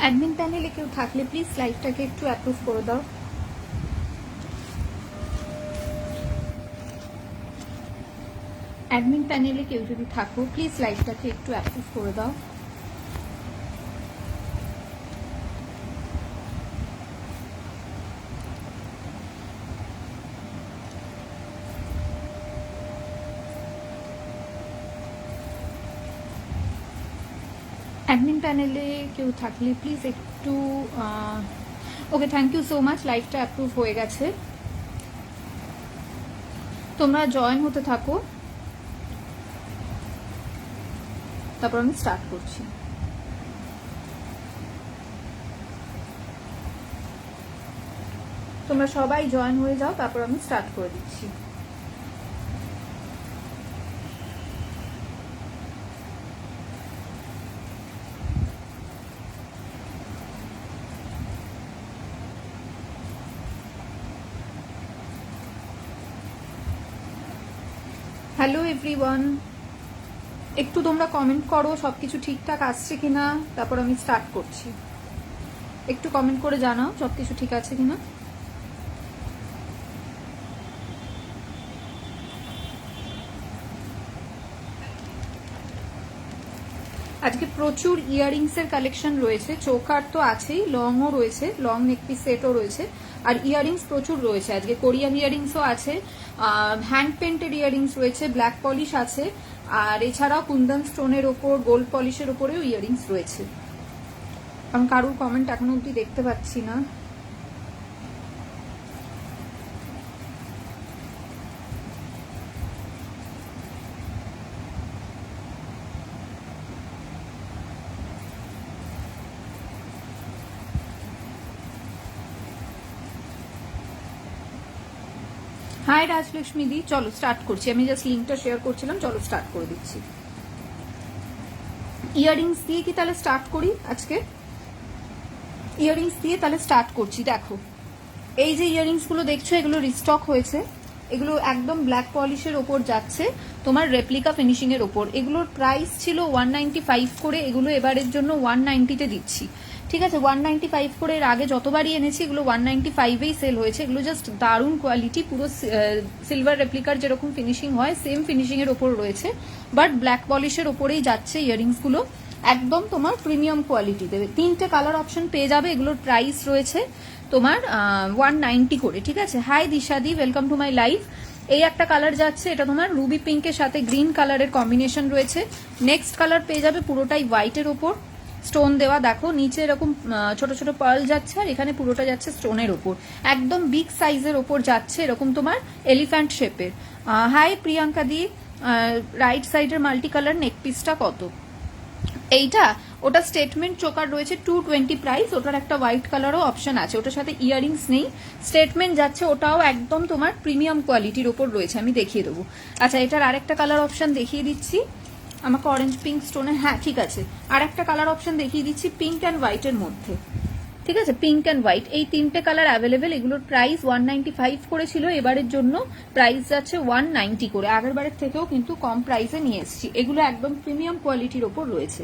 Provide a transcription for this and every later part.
Admin প্যানেলে কেউ থাকলে প্লিজ লাইভটাকে একটু অ্যাপ্রুভ করে দাও। অ্যাডমিন প্যানেলে কেউ যদি থাকো প্লিজ লাইভটাকে একটু অ্যাপ্রুভ করে দাও। অ্যাডমিন প্যানেলে কেউ থাকলে প্লিজ একটু ওকে, থ্যাংক ইউ সো মাচ, লাইভটা অ্যাপ্রুভ হয়ে গেছে। তোমরা জয়েন হতে থাকো, তারপর আমি স্টার্ট করছি। তোমরা সবাই জয়েন হয়ে যাও, তারপর আমি স্টার্ট করে দিচ্ছি। হ্যালো এভরিওয়ান, একটু তোমরা কমেন্ট করো সবকিছু ঠিকঠাক আসছে কিনা, তারপর আমি স্টার্ট করছি। একটু কমেন্ট করে জানাও সবকিছু ঠিক আছে কিনা। আজকে প্রচুর ইয়াররিংস এর কালেকশন রয়েছে, চোকার তো আছেই, লংও রয়েছে, লং নেকপিস সেটও রয়েছে, আর ইয়াররিংস প্রচুর রয়েছে। আজকে কোরিয়ান ইয়াররিংসও আছে, হ্যান্ড পেন্টেড ইয়াররিংস রয়েছে, ব্ল্যাক পলিশ আছে, আর এছাড়াও কুন্দন স্টোনের ওপর গোল্ড পলিশের ওপরেও ইয়াররিংস রয়েছে। আমি কারোর কমেন্ট এখনো অব্দি দেখতে পাচ্ছি না। হাই রাজলক্ষ্মী দি, চলো স্টার্ট করছি। আমি জাস্ট লিঙ্কটা শেয়ার করছিলাম, চলো স্টার্ট করে দিচ্ছি। ইয়াররিংস দিয়ে কি তাহলে স্টার্ট করি? আজকে ইয়াররিংস দিয়ে তাহলে স্টার্ট করছি। দেখো এই যে ইয়াররিংস গুলো দেখছো, এগুলো রিস্টক হয়েছে, এগুলো একদম ব্ল্যাক পলিশের ওপর যাচ্ছে, তোমার রেপ্লিকা ফিনিশিং এর ওপর। এগুলোর প্রাইস ছিল 195 করে, এগুলো এবারের জন্য 190-তে দিচ্ছি। ঠিক আছে, 195 করে এর আগে যতবারই এনেছি এগুলো 195-এই সেল হয়েছে। এগুলো জাস্ট দারুণ কোয়ালিটি, পুরো সিলভার রেপ্লিকার যেরকম ফিনিশিং হয় সেম ফিনিশিং এর ওপর রয়েছে, বাট ব্ল্যাক পলিশের ওপরেই যাচ্ছে ইয়াররিংস গুলো। একদম তোমার প্রিমিয়াম কোয়ালিটি দেবে। 3টে কালার অপশন পেয়ে যাবে। এগুলোর প্রাইস রয়েছে তোমার 190 করে। ঠিক আছে, হাই দিশাদি, ওয়েলকাম টু মাই লাইভ। এই একটা কালার যাচ্ছে, এটা তোমার রুবি পিঙ্কের সাথে গ্রিন কালারের কম্বিনেশন রয়েছে। নেক্সট কালার পেয়ে যাবে পুরোটাই হোয়াইটের ওপর, স্টোন দেওয়া। দেখো নিচে এরকম ছোট ছোট পার্ল যাচ্ছে, আর এখানে পুরোটা যাচ্ছে স্টোনের ওপর, একদম বিগ সাইজের ওপর যাচ্ছে, এরকম তোমার এলিফ্যান্ট শেপের। হাই প্রিয়াঙ্কা দি, রাইট সাইডের মাল্টি কালার নেক পিসটা কত? এইটা ওটা স্টেটমেন্ট চোকার রয়েছে 220 প্রাইস, ওটার একটা হোয়াইট কালারও অপশন আছে, ওটার সাথে ইয়াররিংস নেই, স্টেটমেন্ট যাচ্ছে, ওটাও একদম তোমার প্রিমিয়াম কোয়ালিটির ওপর রয়েছে। আমি দেখিয়ে দেবো। আচ্ছা, এটার আরেকটা কালার অপশন দেখিয়ে দিচ্ছি, আমাকে অরেঞ্জ পিঙ্ক স্টোনের, হ্যাঁ ঠিক আছে, আর একটা কালার অপশন দেখিয়ে দিচ্ছি পিঙ্ক অ্যান্ড হোয়াইটের মধ্যে। ঠিক আছে, পিঙ্ক অ্যান্ড হোয়াইট, এই 3টে কালার অ্যাভেলেবেল। এগুলোর প্রাইস 195 করেছিল, এবারের জন্য প্রাইস যাচ্ছে 190 করে। আগের বারের থেকেও কিন্তু কম প্রাইসে নিয়ে এসেছি। এগুলো একদম প্রিমিয়াম কোয়ালিটির ওপর রয়েছে।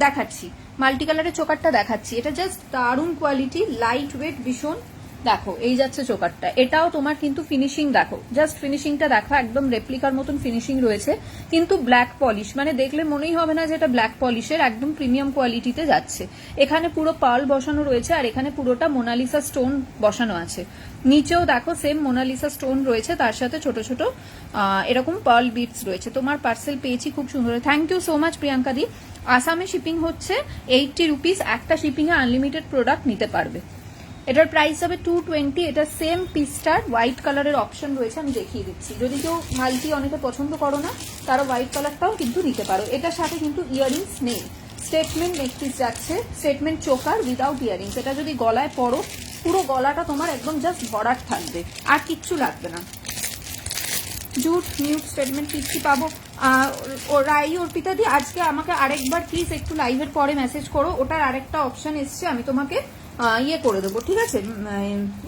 দেখাচ্ছি মাল্টি কালারের চোকারটা দেখাচ্ছি, এটা জাস্ট দারুণ কোয়ালিটি, লাইট ওয়েট ভীষণ। দেখো এই যাচ্ছে চোকারটা, এটাও তোমার কিন্তু ফিনিশিং দেখো, জাস্ট ফিনিশিংটা দেখো, একদম রেপ্লিকার মতন ফিনিশিং রয়েছে, কিন্তু ব্ল্যাক পলিশ, মানে দেখলে মনেই হবে না যে এটা ব্ল্যাক পলিশের, একদম প্রিমিয়াম কোয়ালিটিতে যাচ্ছে। এখানে পুরো পার্ল বসানো রয়েছে, আর এখানে পুরোটা মোনালিসা স্টোন বসানো আছে। নিচেও দেখো সেম মোনালিসা স্টোন রয়েছে, তার সাথে ছোট ছোট এরকম পার্ল বিটস রয়েছে। তোমার পার্সেল পেয়েছি খুব সুন্দর, thank you so much Priyanka di. আসামে শিপিং হচ্ছে 80 রুপিস, একটা শিপিং এ আনলিমিটেড প্রোডাক্ট নিতে পারবে। এটার প্রাইস হবে 220। এটা সেম পিসটার হোয়াইট কালারের অপশন রয়েছে, আমি দেখিয়ে দিচ্ছি। যদি কেউ মাল্টি অনেকে পছন্দ করো না, তারা হোয়াইট কালারটাও কিন্তু নিতে পারো। এটার সাথে কিন্তু ইয়াররিংস নেই, স্টেটমেন্ট নেকপিস যাচ্ছে, স্টেটমেন্ট চোকার উইদাউট ইয়াররিংস। এটা যদি গলায় পরো, পুরো গলাটা তোমার একদম জাস্ট ভরাট থাকবে, আর কিচ্ছু লাগবে না। জুট নিউড স্টেটমেন্ট পিসটি পাবো। রাই অর্পিতা দি, আজকে আমাকে আরেকবার প্লিজ একটু লাইভের পরে মেসেজ করো, ওটার আরেকটা অপশন এসছে, আমি তোমাকে ইয়ে করে দেবো, ঠিক আছে,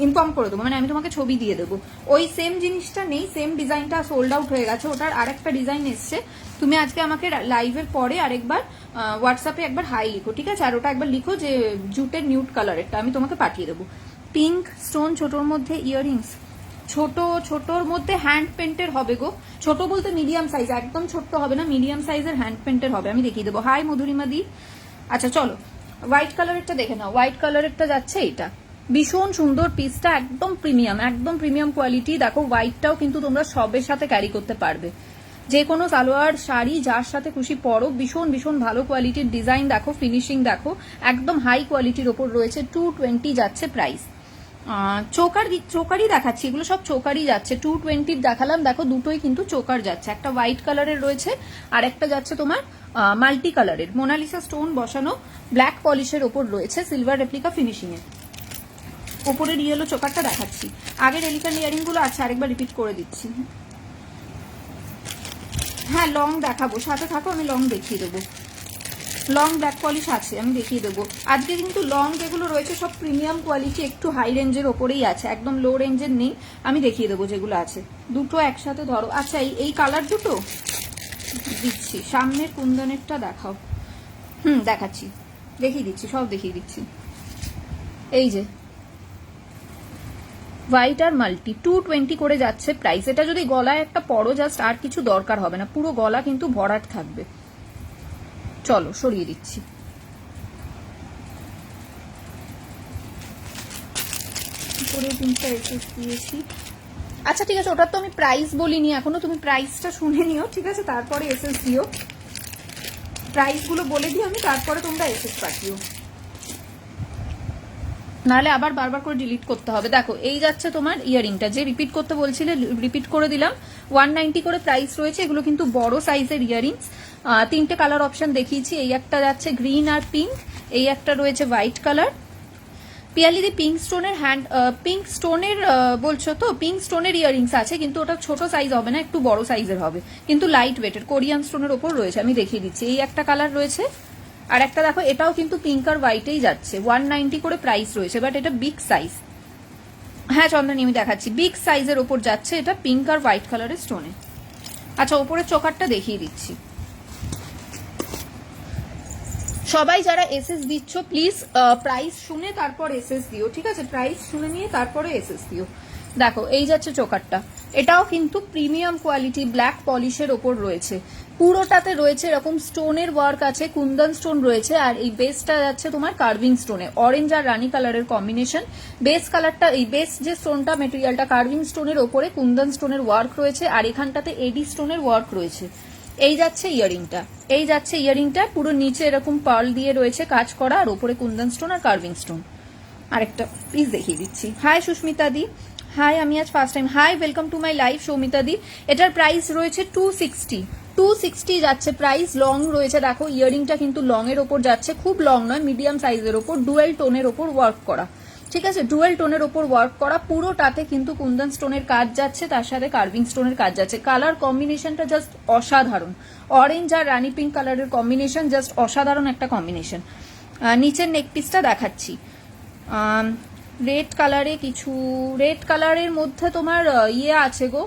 ইনফর্ম করে দেবো, মানে আমি তোমাকে ছবি দিয়ে দেবো। ওই সেম জিনিসটা নেই, সেম ডিজাইনটা সোল্ড আউট হয়ে গেছে, ওটার আরেকটা ডিজাইন এসছে। তুমি আজকে আমাকে লাইভের পরে আরেকবার হোয়াটসঅ্যাপে একবার হাই লিখো, ঠিক আছে, আর ওটা একবার লিখো যে জুটের নিউড কালারেরটা আমি তোমাকে পাঠিয়ে দেবো। পিঙ্ক স্টোন ছোটোর মধ্যে ইয়াররিংস, ছোটোর মধ্যে হ্যান্ড পেন্টের হবে গো, ছোট বলতে মিডিয়াম সাইজ, একদম ছোট্ট হবে না, মিডিয়াম সাইজের হ্যান্ড পেন্টের হবে, আমি দেখিয়ে দেবো। হাই মধুরিমা দি। আচ্ছা চলো হোয়াইট কালারেরটা দেখে নাও, হোয়াইট কালারেরটা যাচ্ছে এটা, ভীষণ সুন্দর পিসটা, একদম প্রিমিয়াম কোয়ালিটি। দেখো হোয়াইটটাও কিন্তু তোমরা সবের সাথে ক্যারি করতে পারবে, যে কোনো সালোয়ার শাড়ি যার সাথে খুশি পরো, ভীষণ ভালো কোয়ালিটির ডিজাইন দেখো, ফিনিশিং দেখো, একদম হাই কোয়ালিটির ওপর রয়েছে। 220 যাচ্ছে প্রাইস। চোকারই দেখাচ্ছি, এগুলো সব চোকারই যাচ্ছে, 220 দেখালাম, দেখো দুটোই কিন্তু চোকার যাচ্ছে, একটা হোয়াইট কালারের রয়েছে আর একটা যাচ্ছে তোমার মাল্টি কালারের, মোনালিসা স্টোন বসানো ব্ল্যাক পলিশের ওপর রয়েছে, সিলভার রেপ্লিকা ফিনিশিং এ। ওপরের ইয়েলো চোকারটা দেখাচ্ছি, আগের এলিফ্যান্ট ইয়ারিং গুলো আছে, আরেকবার রিপিট করে দিচ্ছি। হ্যাঁ লং দেখাবো, সাথে থাকো, আমি লং দেখিয়ে দেবো, লং ব্ল্যাক পলিশ আছে, আমি দেখিয়ে দেবো। আজকে কিন্তু লং যেগুলো রয়েছে সব প্রিমিয়াম কোয়ালিটি, একটু হাই রেঞ্জের ওপরেই আছে, একদম লো রেঞ্জের নেই, আমি দেখিয়ে দেবো যেগুলো আছে। দুটো একসাথে ধরো, আচ্ছা এই কালার দুটো দিচ্ছি, সামনের কুন্দনেরটা দেখাও, দেখাচ্ছি, দেখিয়ে দিচ্ছি, সব দেখিয়ে দিচ্ছি। এই যে হোয়াইট আর মাল্টি 220 করে যাচ্ছে প্রাইস। এটা যদি গলায় একটা পরো জাস্ট, আর কিছু দরকার হবে না, পুরো গলা কিন্তু ভরাট থাকবে। চলো সরিয়ে দিচ্ছি, উপরে তিনটা এসএস দিয়েছি। আচ্ছা ঠিক আছে, ওটার তো আমি প্রাইস বলিনি এখনো, তুমি প্রাইসটা শুনে নিও, ঠিক আছে, তারপরে এসএস দিও, প্রাইসগুলো বলে দিও আমি, তারপরে তোমরা এসএস পাঠিও, নাহলে আবার বারবার করে ডিলিট করতে হবে। দেখো এই যাচ্ছে তোমার ইয়ারিংটা, যে রিপিট করতে বলছিলে রিপিট করে দিলাম, 190 করে প্রাইস রয়েছে। এগুলো কিন্তু বড় সাইজের ইয়ারিংস, তিনটে কালার অপশন দেখিয়েছি, এই একটা যাচ্ছে গ্রিন আর পিঙ্ক, এই একটা রয়েছে হোয়াইট কালার। পিয়ালিদি পিঙ্ক স্টোনের পিঙ্ক স্টোনের বলছো তো, পিঙ্ক স্টোনের ইয়ারিংস আছে, কিন্তু ওটা ছোট সাইজ হবে না, একটু বড় সাইজের হবে, কিন্তু লাইট ওয়েটের কোরিয়ান স্টোনের ওপর রয়েছে, আমি দেখিয়ে দিচ্ছি। এই একটা কালার রয়েছে, আর একটা দেখো এটাও কিন্তু পিঙ্ক আর হোয়াইটেই যাচ্ছে, 190 করে প্রাইস রয়েছে, বাট এটা বিগ সাইজ। হ্যাঁ চন্দনী আমি দেখাচ্ছি, বিগ সাইজের ওপর যাচ্ছে, এটা পিঙ্ক আর হোয়াইট কালারের স্টোনে। আচ্ছা ওপরের চোকারটা দেখিয়ে দিচ্ছি। সবাই যারা এসএস দিচ্ছ প্লিজ প্রাইস শুনে তারপর এসএস দিও, ঠিক আছে, প্রাইস শুনে নিয়ে তারপরে এসএস দিও। দেখো এই যাচ্ছে চোকারটা, এটাও কিন্তু প্রিমিয়াম কোয়ালিটি ব্ল্যাক পলিশের ওপর রয়েছে, পুরোটাতে রয়েছে এরকম স্টোনের ওয়ার্ক আছে, কুন্দন স্টোন রয়েছে, আর এই বেসটা যাচ্ছে তোমার কার্ভিং স্টোনে, অরেঞ্জ আর রানী কালারের কম্বিনেশন। বেস কালারটা, এই বেস যে স্টোনটা মেটেরিয়ালটা কার্ভিং স্টোনের ওপরে কুন্দন স্টোনের ওয়ার্ক রয়েছে, আর এখানটাতে এডি স্টোনের ওয়ার্ক রয়েছে। এই যাচ্ছে ইয়ারিংটা, পুরো নিচে এরকম পার্ল দিয়ে রয়েছে কাজ করা, আর ওপরে কুন্দন স্টোন আর কার্ভিং স্টোন। আরেকটা প্লিজ দেখিয়ে দিচ্ছি। হাই সুস্মিতা দি, হাই, আমি আজ first time, hi welcome to my live Soumita di. এটার প্রাইস রয়েছে 260 যাচ্ছে প্রাইস, লং রয়েছে, দেখো ইয়ারিংটা কিন্তু লং এর ওপর যাচ্ছে, খুব লং নয়, মিডিয়াম সাইজের ওপর, ডুয়েল টোনের ওপর ওয়ার্ক করা, ঠিক আছে, ডুয়েল টোনের ওপর ওয়ার্ক করা, পুরোটাতে কিন্তু কুন্দন স্টোনের কাজ যাচ্ছে, তার সাথে কার্ভিং স্টোনের কাজ যাচ্ছে। কালার কম্বিনেশনটা জাস্ট অসাধারণ, অরেঞ্জ আর রানি পিঙ্ক কালারের কম্বিনেশন, জাস্ট অসাধারণ একটা কম্বিনেশন। নিচের নেক পিসটা দেখাচ্ছি, রেড কালারে কিছু, রেড কালারের মধ্যে তোমার ইয়ে আছে গো,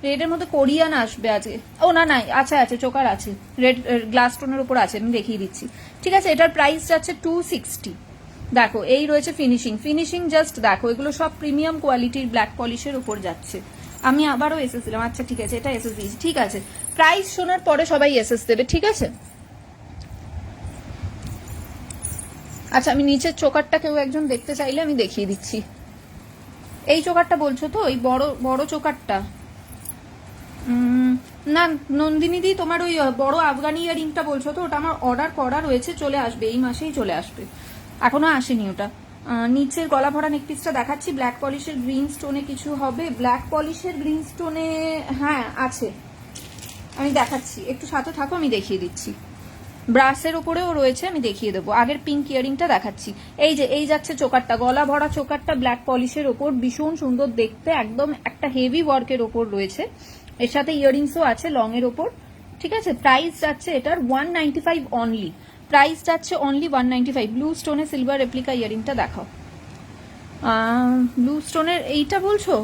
রেডের মধ্যে কোরিয়ান আসবে আজকে, ও না আছে চোকার আছে, রেড গ্লাস স্টোনের উপর আছে, আমি দেখিয়ে দিচ্ছি, ঠিক আছে। এটার প্রাইস যাচ্ছে 260। দেখো এই রয়েছে ফিনিশিং জাস্ট দেখো, এগুলো সব প্রিমিয়াম কোয়ালিটির ব্ল্যাক পলিশের উপর যাচ্ছে। আমি আবারও এসএস দিলাম, আচ্ছা ঠিক আছে, এটা এসএস দিয়েছি, ঠিক আছে, প্রাইস শোনার পরে সবাই এসএস দেবে, ঠিক আছে। আচ্ছা আমি নিচের চোকারটা কেউ একজন দেখতে চাইলে আমি দেখিয়ে দিচ্ছি। এই চোকারটা বলছো তো, ওই বড় চোকারটা? না নন্দিনী দি, তোমার ওই বড় আফগানি ইয়ারিংটা বলছো তো, ওটা আমার অর্ডার করা রয়েছে, চলে আসবে, এই মাসেই চলে আসবে, এখনো আসেনি ওটা। নিচের গলা ভরা নেকপিসটা দেখাচ্ছি, ব্ল্যাক পলিশের গ্রিন স্টোনে কিছু হবে, ব্ল্যাক পলিশের গ্রিন স্টোনে হ্যাঁ আছে, আমি দেখাচ্ছি, একটু সাথে থাকো, আমি দেখিয়ে দিচ্ছি। ব্রাসের উপরেও রয়েছে, আমি দেখিয়ে দেবো। আগের পিঙ্ক ইয়ারিংটা দেখাচ্ছি, এই যাচ্ছে চোকারটা, গলা ভরা চোকারটা ব্ল্যাক পলিশের ওপর, ভীষণ সুন্দর দেখতে, একদম একটা হেভি ওয়ার্কের ওপর রয়েছে, এর সাথে ইয়ারিংসও আছে লং এর ওপর, ঠিক আছে। প্রাইস যাচ্ছে এটার 195 অনলি, প্রাইস যাচ্ছে অনলি 195। ব্লু স্টোনে সিলভার রেপ্লিকা ইয়ারিংটা দেখাও। ব্লু স্টোনের এইটা বলছো?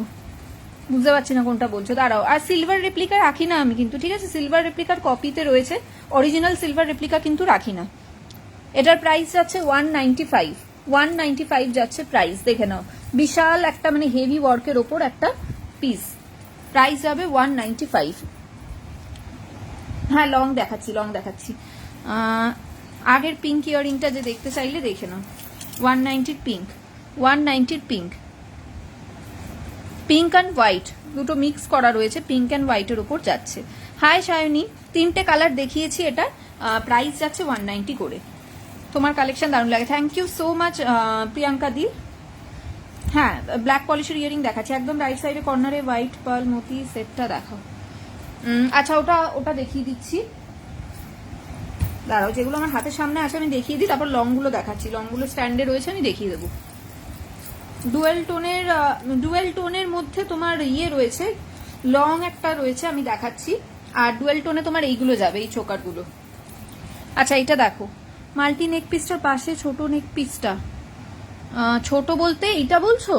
বুঝতে পারছি না কোনটা বলছো, দাঁড়াও। আর সিলভার রেপ্লিকা রাখি না আমি কিন্তু, ঠিক আছে? সিলভার রেপ্লিকার কপিতে রয়েছে, অরিজিনাল সিলভার রেপ্লিকা কিন্তু রাখি না। এটার প্রাইস যাচ্ছে 195, 195 যাচ্ছে প্রাইস, দেখে নাও। বিশাল একটা মানে হেভি ওয়ার্কের ওপর একটা পিস, প্রাইস যাবে 195। হ্যাঁ লং দেখাচ্ছি, লং দেখাচ্ছি। আগের পিঙ্ক ইয়ারিংটা যে দেখতে চাইলে দেখে নাও, 190 pink, 190 pink, pink and white দুটো মিক্স করা রয়েছে, পিঙ্ক অ্যান্ড হোয়াইটের ওপর যাচ্ছে। হাই সায়নী, 3টে কালার দেখিয়েছি, এটা প্রাইস যাচ্ছে 190 করে। তোমার কালেকশন দারুণ লাগে, thank you so much Priyanka di. হ্যাঁ ব্ল্যাক পলিশের ইয়ারিং দেখাচ্ছি, একদম রাইট সাইডে কর্নারে হোয়াইট পার্ল মতি সেটটা দেখাও। আচ্ছা ওটা ওটা দেখিয়ে দিচ্ছি, দাঁড়াও। যেগুলো আমার হাতের সামনে আছে আমি দেখিয়ে দিই, তারপর লংগুলো দেখাচ্ছি। লংগুলো স্ট্যান্ডে রয়েছে, আমি দেখিয়ে দেবো। ডুয়েল টোনের মধ্যে তোমার ইয়ে রয়েছে, লং একটা রয়েছে, আমি দেখাচ্ছি। আর ডুয়েল টোনে তোমার এইগুলো যাবে, এই চোকারগুলো। আচ্ছা এটা দেখো, মাল্টি নেক পিসটার পাশে ছোট নেক পিসটা, ছোট বলতে এইটা বলছো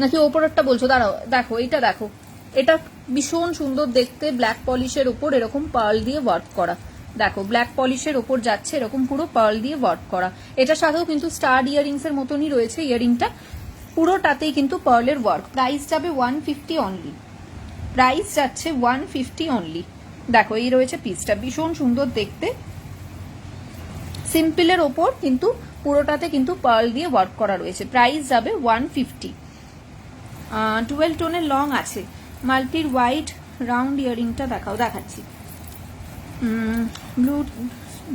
নাকি ওপরেরটা বলছো? দাঁড়াও দেখো, এইটা দেখো, এটা ভীষণ সুন্দর দেখতে, ব্ল্যাক পলিশের ওপর এরকম পার্ল দিয়ে ওয়ার্ক করা। দেখো ব্ল্যাক পলিশের ওপর যাচ্ছে এরকম পুরো পার্ল দিয়ে ওয়ার্ক করা। এটার সাথেও কিন্তু স্টার ইয়ারিংস এর মতনই রয়েছে ইয়ারিংটা, পুরোটাতেই কিন্তু পার্লের ওয়ার্ক। প্রাইস যাবে 150 অনলি, প্রাইস যাচ্ছে 150 অনলি। দেখো এই রয়েছে পিসটা, ভীষণ সুন্দর দেখতে, সিম্পলের ওপর কিন্তু পুরোটাতে কিন্তু পার্ল দিয়ে ওয়ার্ক করা রয়েছে। প্রাইস যাবে 150। 12 টোনের লং আছে, মাল্টির হোয়াইট রাউন্ড ইয়ারিংটা দেখাও, দেখাচ্ছি।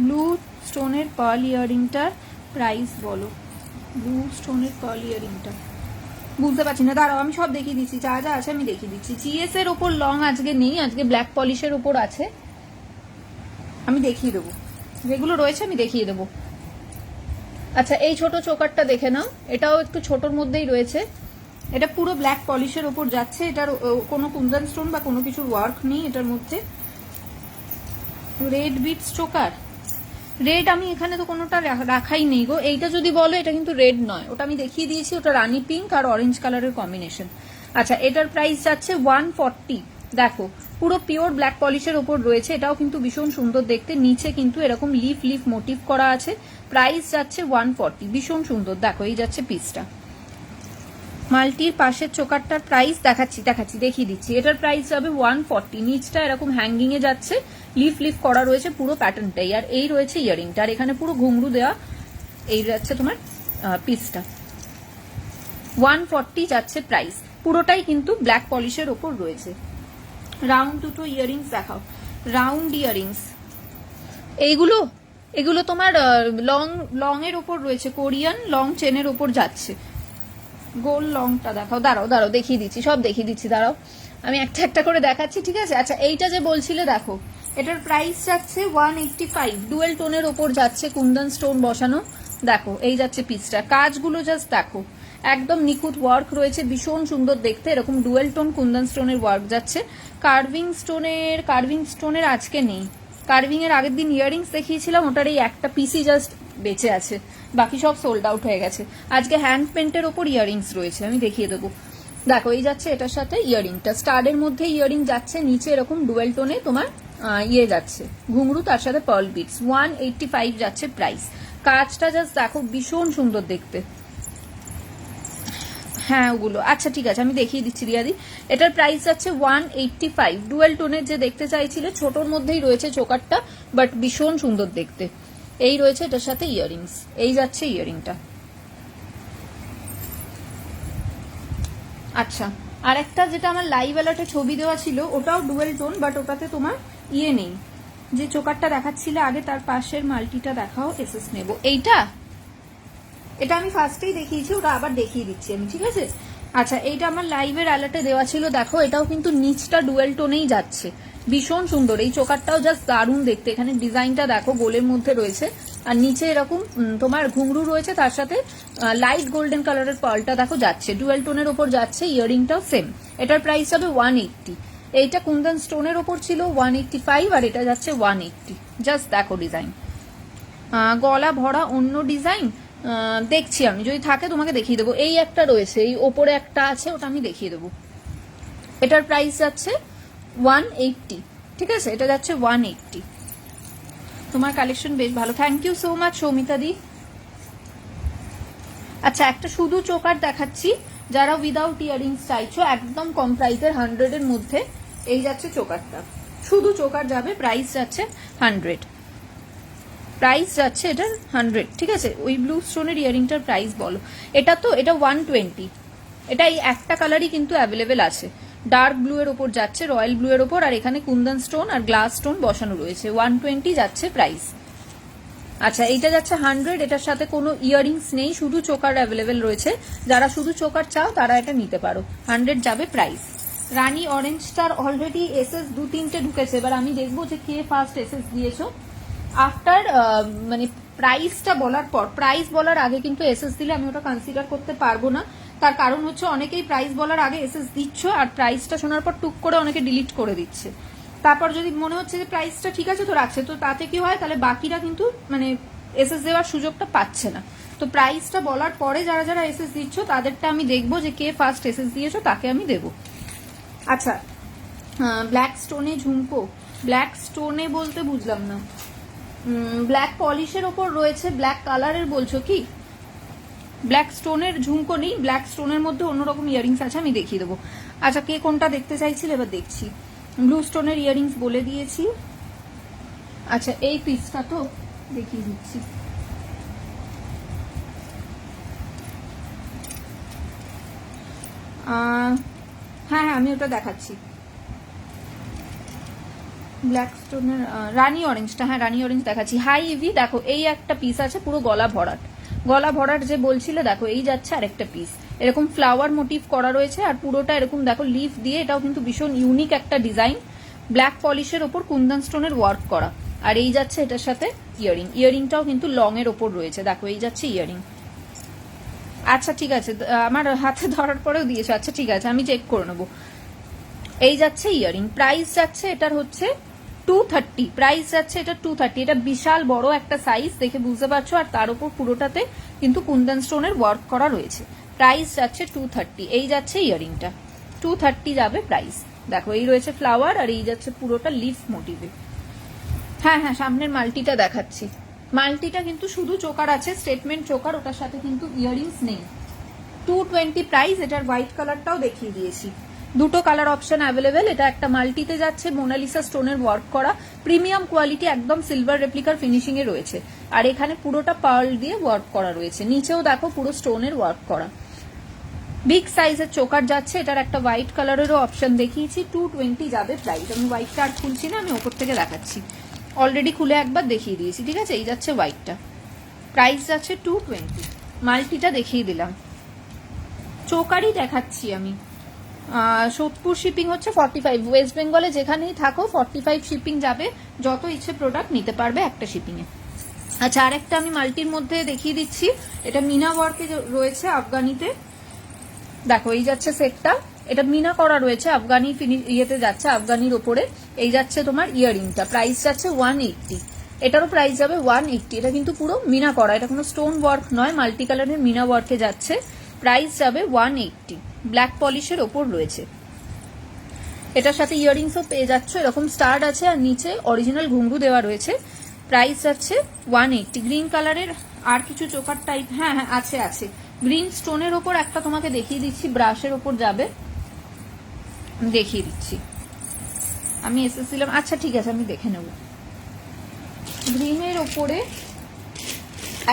ব্লু স্টোনের পার্ল ইয়ারিংটার প্রাইস বলো, ব্লু স্টোনের পার্ল ইয়ারিংটা বুঝতে পারছি না, দাঁড়াও আমি সব দেখিয়ে দিচ্ছি, যা যা আছে আমি দেখিয়ে দিচ্ছি। জিএস এর ওপর লং আজকে নেই, আজকে ব্ল্যাক পলিশের ওপর আছে, আমি দেখিয়ে দেবো। যেগুলো রয়েছে আমি দেখিয়ে দেবো। আচ্ছা এই ছোট চোকারটা দেখে নাও, এটাও একটু ছোটর মধ্যেই রয়েছে, এটা পুরো ব্ল্যাক পলিশের ওপর যাচ্ছে, এটার কোনো কুন্দন স্টোন বা কোনো কিছুর ওয়ার্ক নেই এটার মধ্যে। রেড বিটস চোকার, রেড আমি এখানে তো কোনোটা রাখাই নেই গো। এইটা যদি বলো এটা কিন্তু রেড নয়, ওটা আমি দেখিয়ে দিয়েছি, ওটা রানি পিঙ্ক আর অরেঞ্জ কালারের কম্বিনেশন। আচ্ছা এটার প্রাইস যাচ্ছে 140। দেখো পুরো পিওর ব্ল্যাক পলিশের ওপর রয়েছে, এটাও কিন্তু ভীষণ সুন্দর দেখতে, নিচে কিন্তু এরকম লিফ লিফ মোটিভ করা আছে। প্রাইস যাচ্ছে 140, ভীষণ সুন্দর। দেখো এই যাচ্ছে পিসটা, মাল্টির পাশের চোকারটার প্রাইস দেখাচ্ছি দেখাচ্ছি দেখিয়ে দিচ্ছি। এটার প্রাইস যাবে 140, নিচটা এরকম হ্যাঙ্গিং এ যাচ্ছে, লিফ লিফ করা রয়েছে পুরো প্যাটার্নটাই, আর এই রয়েছে ইয়ারিংটা, আর এখানে পুরো ঘুংরু দেওয়া। এই যাচ্ছে তোমার পিসটা, 140 যাচ্ছে প্রাইস, পুরোটাই কিন্তু ব্ল্যাক পলিশের ওপর রয়েছে। রাউন্ড দুটো ইয়ারিংস দেখাও, রাউন্ড ইয়ারিংস এইগুলো, এগুলো তোমার লং লং এর ওপর রয়েছে, কোরিয়ান লং চেনের ওপর যাচ্ছে। গোল লংটা দেখাও, দাঁড়াও দাঁড়াও দেখিয়ে দিচ্ছি, সব দেখিয়ে দিচ্ছি, দাঁড়াও আমি একটা একটা করে দেখাচ্ছি, ঠিক আছে? আচ্ছা এইটা যে বলছিলে দেখো, এটার প্রাইস যাচ্ছে 185, ডুয়েল টোনের ওপর যাচ্ছে, কুন্দন স্টোন বসানো। দেখো এই যাচ্ছে পিসটা, কাজগুলো জাস্ট দেখো, একদম নিখুঁত ওয়ার্ক রয়েছে, ভীষণ সুন্দর দেখতে, এরকম ডুয়েল টোন কুন্দন স্টোনের ওয়ার্ক যাচ্ছে। কার্ভিং স্টোনের আজকে নেই, কার্ভিং এর আগের দিন ইয়ারিংস দেখিয়েছিলাম, ওটার এই একটা পিসই জাস্ট বেঁচে আছে, বাকি সব সোল্ড আউট হয়ে গেছে। আজকে হ্যান্ড পেন্টের ওপর ইয়ারিংস রয়েছে, আমি দেখিয়ে দেবো। দেখো এই যাচ্ছে এটার সাথে ইয়ারিংটা, স্টারের মধ্যে ইয়ারিং যাচ্ছে, নিচে এরকম ডুয়েল টোনে তোমার ইয়ে যাচ্ছে ঘুংরু, তার সাথে পার্ল বিটস। 185 যাচ্ছে প্রাইস। কাজটা জাস্ট দেখো, ভীষণ সুন্দর দেখতে। হ্যাঁ ওগুলো আচ্ছা ঠিক আছে, আমি দেখিয়ে দিচ্ছি রিয়াদি। এটার প্রাইস যাচ্ছে 185, ডুয়েল টোনের যে দেখতে চাইছিলে, ছোটর মধ্যেই রয়েছে চোকারটা, বাট ভীষণ সুন্দর দেখতে। এই রয়েছে এটার সাথে ইয়ারিংস, এই যাচ্ছে ইয়ারিংটা। আচ্ছা আর একটা যেটা আমার লাইভ অ্যালার্টে ছবি দেওয়া ছিল, ওটাও ডুয়েল টোন, বাট ওটাতে তোমার ইয়ে নেই, যে চোকারটা দেখাচ্ছিলে আগে তার পাশের মাল্টিটা দেখাও, এসএস নেব। এইটা এটা আমি ফার্স্টেই দেখিয়েছি, ওটা আবার দেখিয়ে দিচ্ছি আমি, ঠিক আছে? আচ্ছা এইটা আমার লাইভের অ্যালার্টে দেওয়া ছিল, দেখো এটাও কিন্তু নিচটা ডুয়েল টোনেই যাচ্ছে, ভীষণ সুন্দর। এই চোকারটাও জাস্ট দারুণ দেখতে, এখানে ডিজাইনটা দেখো গোলের মধ্যে রয়েছে, আর নিচে এরকম তোমার ঘুংরু রয়েছে, তার সাথে লাইট গোল্ডেন কালারের পার্লটা দেখো যাচ্ছে, ডুয়েল টোনের ওপর যাচ্ছে, ইয়ারিংটাও সেম। এটার প্রাইস হবে 180। এইটা কুন্দন স্টোনের ওপর ছিল 185, আর এটা যাচ্ছে 180। জাস্ট দেখো ডিজাইন, গলা ভরা অন্য ডিজাইন, দেখছি আমি, যদি থাকে তোমাকে দেখিয়ে দেবো। এই একটা রয়েছে, এই ওপরে একটা আছে, ওটা আমি দেখিয়ে দেবো। এটার প্রাইস যাচ্ছে 180, ঠিক আছে, এটা যাচ্ছে 180। তোমার কালেকশন বেশ ভালো, thank you so much Soumita di. আচ্ছা, একটা শুধু চোকার দেখাচ্ছি, যারা উইদাউট ইয়ারিংস চাইছো, একদম কম প্রাইসের, 100 এর মধ্যে। এই যাচ্ছে চোকারটা, শুধু চোকার যাবে, প্রাইস যাচ্ছে 100, প্রাইস যাচ্ছে এটার 100, ঠিক আছে। ওই ব্লু স্টোনের ইয়ারিংটার প্রাইস বলো। এটা তো, এটা 120, এটা এই একটা কালারই কিন্তু অ্যাভেলেবেল আছে, ডার্ক ব্লু এর ওপর যাচ্ছে, রয়্যাল ব্লু এর ওপর, আর এখানে কুন্দন স্টোন আর গ্লাস স্টোন বসানো রয়েছে। 120 যাচ্ছে প্রাইস। আচ্ছা, এইটা যাচ্ছে 100, এটার সাথে কোনো ইয়ারিংস নেই, শুধু চোকার অ্যাভেলেবেল রয়েছে। যারা শুধু চোকার চাও তারা এটা নিতে পারো, 100 যাবে প্রাইস। রানী অরেঞ্জটার অলরেডি এসএস 2-3টে ঢুকেছে, এবার আমি দেখবো যে কে ফার্স্ট এসএস দিয়েছো। আফটার মানে প্রাইসটা বলার পর, প্রাইস বলার আগে কিন্তু এসএস দিলে আমি ওটা কনসিডার করতে পারবো না। তার কারণ হচ্ছে অনেকেই প্রাইস বলার আগে এসএস দিচ্ছ, আর প্রাইসটা শোনার পর টুক করে অনেকে ডিলিট করে দিচ্ছে। তারপর যদি মনে হচ্ছে যে প্রাইসটা ঠিক আছে তো রাখছে, তো তাতে কি হয়, তাহলে বাকিরা কিন্তু মানে এসএস দেওয়ার সুযোগটা পাচ্ছে না। তো প্রাইসটা বলার পরে যারা যারা এসএস দিচ্ছ তাদেরটা আমি দেখবো যে কে ফার্স্ট এসএস দিয়েছো, তাকে আমি দেবো। আচ্ছা, ব্ল্যাক স্টোনে ঝুমকো, ব্ল্যাক স্টোনে বলতে বুঝলাম না, ব্ল্যাক পলিশের ওপর রয়েছে, ব্ল্যাক কালারের বলছো কি? ব্ল্যাক স্টোনের ঝুমকো নেই, ব্ল্যাক স্টোনের মধ্যে অন্যরকম ইয়ারিংস আছে, আমি দেখিয়ে দেবো। আচ্ছা, কে কোনটা দেখতে চাইছিল এবার দেখছি। ব্লু স্টোনের ইয়ারিংস বলে দিয়েছি। আচ্ছা, এই পিসটা তো দেখিয়ে দিচ্ছি। হ্যাঁ হ্যাঁ, আমি ওটা দেখাচ্ছি। ব্ল্যাক স্টোনের রানী অরেঞ্জটা, হ্যাঁ রানী অরেঞ্জ দেখাচ্ছি। হাই ইভি, দেখো এই একটা পিস আছে পুরো গলা ভরাট, গলা ভরাট যে বলছিলে, দেখো এই যাচ্ছে আরেকটা পিস, এরকম ফ্লাওয়ার মোটিভ করা রয়েছে, আর পুরোটা এরকম দেখো লিফ দিয়ে, এটাও কিন্তু ভীষণ ইউনিক একটা ডিজাইন, ব্ল্যাক পলিশের ওপর কুন্দন স্টোনের ওয়ার্ক করা। আর এই যাচ্ছে এটার সাথে ইয়ারিং, ইয়ারিংটাও কিন্তু লং এর ওপর রয়েছে, দেখো এই যাচ্ছে ইয়ারিং। আচ্ছা ঠিক আছে, আমার হাতে ধরার পরেও দিয়েছো, আচ্ছা ঠিক আছে, আমি চেক করে নেবো। এই যাচ্ছে ইয়ারিং, প্রাইস যাচ্ছে এটার হচ্ছে 230, প্রাইস যাচ্ছে এটা 230। এটা বিশাল বড় একটা সাইজ, দেখে বুঝতে পারছো, আর তার উপর পুরোটাতে কিন্তু কুন্দন স্টোনের ওয়ার্ক করা রয়েছে। প্রাইস যাচ্ছে 230, এই যাচ্ছে ইয়ারিংটা 230 যাবে প্রাইস। দেখো এই রয়েছে ফ্লাওয়ার, আর এই যাচ্ছে পুরোটা লিফ মোটিভে। হ্যাঁ হ্যাঁ, সামনের মাল্টিটা দেখাচ্ছি, মাল্টিটা কিন্তু শুধু চোকার আছে, স্টেটমেন্ট চোকার, ওটার সাথে কিন্তু ইয়ারিংস নেই। 220 প্রাইস, এটার হোয়াইট কালারটাও দেখিয়ে দিয়েছি, দুটো কালার অপশন অ্যাভেলেবেল। এটা একটা মাল্টিতে যাচ্ছে, মোনালিসা স্টোনের ওয়ার্ক করা, প্রিমিয়াম কোয়ালিটি, একদম সিলভার রেপ্লিকার ফিনিশিং এ রয়েছে, আর এখানে পুরোটা পার্ল দিয়ে ওয়ার্ক করা রয়েছে, নিচেও দেখো পুরো স্টোনের ওয়ার্ক করা। বিগ সাইজের চোকার যাচ্ছে, এটার একটা হোয়াইট কালারেরও অপশন দেখিয়েছি, 220 যাবে প্রাইস। আমি হোয়াইটটা আর খুলছি না, আমি ওপর থেকে দেখাচ্ছি, অলরেডি খুলে একবার দেখিয়ে দিয়েছি, ঠিক আছে। এই যাচ্ছে হোয়াইটটা, প্রাইস যাচ্ছে 220। মাল্টিটা দেখিয়ে দিলাম, চোকারই দেখাচ্ছি আমি। সোদপুর শিপিং হচ্ছে 45, ওয়েস্ট বেঙ্গলে যেখানেই থাকো 45 শিপিং যাবে, যত ইচ্ছে প্রোডাক্ট নিতে পারবে একটা শিপিং এ। আচ্ছা, আরেকটা আমি মাল্টির মধ্যে দেখিয়ে দিচ্ছি, এটা মিনা ওয়ার্কে রয়েছে আফগানিতে, দেখো এই যাচ্ছে সেটটা, এটা মিনা করা রয়েছে, আফগানি ইয়েতে যাচ্ছে, আফগানির ওপরে। এই যাচ্ছে তোমার ইয়ারিংটা, প্রাইস যাচ্ছে 180, এটারও প্রাইস যাবে 180। এটা কিন্তু পুরো মিনা করা, এটা কোনো স্টোন ওয়ার্ক নয়, মাল্টি কালারের মিনা ওয়ার্কে যাচ্ছে, প্রাইস যাবে 180, ব্ল্যাক পলিশের ওপর রয়েছে। এটার সাথে ইয়ারিংসও পেয়ে যাচ্ছে, এরকম স্টার্ট আছে, আর নিচে অরিজিনাল ঘুঙ্গু দেওয়া রয়েছে, প্রাইস যাচ্ছে 180। গ্রিন কালারের আর কিছু চোকার টাইপ, হ্যাঁ হ্যাঁ আছে আছে, গ্রিন স্টোনের ওপর একটা তোমাকে দেখিয়ে দিচ্ছি, ব্রাশের ওপর যাবে, দেখিয়ে দিচ্ছি, আমি এসেছিলাম। আচ্ছা ঠিক আছে, আমি দেখে নেব। গ্রিনের ওপরে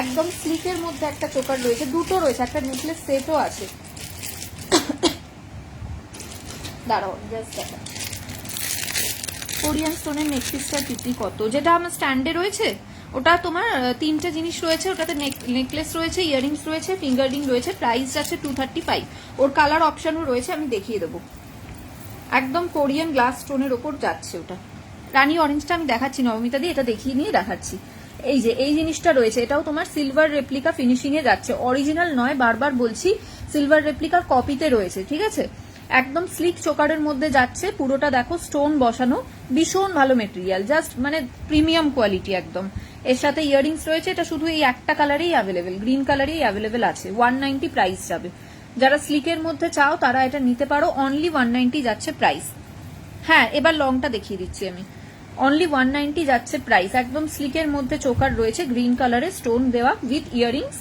একদম স্লিকের মধ্যে একটা চোকার রয়েছে, দুটো রয়েছে, একটা নেকলেস সেটও আছে, দাঁড়াও জাস্ট দেখা। কোরিয়ান স্টোনের নেকপিসটার পিপি কত, যেটা আমার স্ট্যান্ডে রয়েছে ওটা তোমার 3টে জিনিস রয়েছে, ওটাতে নেকলেস রয়েছে, ইয়ারিংস রয়েছে, ফিঙ্গার রিং রয়েছে, প্রাইস আছে 235। ওর কালার অপশনও রয়েছে, আমি দেখিয়ে দেবো। একদম কোরিয়ান গ্লাস স্টোনের ওপর যাচ্ছে ওটা। রানী অরেঞ্জটা আমি দেখাচ্ছি নবমিতা দিয়ে, এটা দেখিয়ে নিয়ে দেখাচ্ছি। এই যে এই জিনিসটা রয়েছে, এটাও তোমার সিলভার রেপ্লিকা ফিনিশিং এ যাচ্ছে, অরিজিনাল নয়, বারবার বলছি, সিলভার রেপ্লিকার কপিতে রয়েছে, ঠিক আছে। একদম স্লিক চোকারের মধ্যে যাচ্ছে, পুরোটা দেখো স্টোন বসানো, ভীষণ ভালো মেটেরিয়াল, জাস্ট মানে প্রিমিয়াম কোয়ালিটি একদম। এর সাথে ইয়ারিংস রয়েছে, এটা শুধু এই একটা কালারেই অ্যাভেলেবেল, গ্রিন কালারেই অ্যাভেলেবেল আছে। 190 প্রাইস যাবে। যারা স্লিকের মধ্যে চাও তারা এটা নিতে পারো, অনলি 190 যাচ্ছে প্রাইস। হ্যাঁ, এবার লংটা দেখিয়ে দিচ্ছি আমি। অনলি 190 যাচ্ছে প্রাইস, একদম স্লিকের মধ্যে চোকার রয়েছে, গ্রিন কালারের স্টোন দেওয়া উইথ ইয়ারিংস।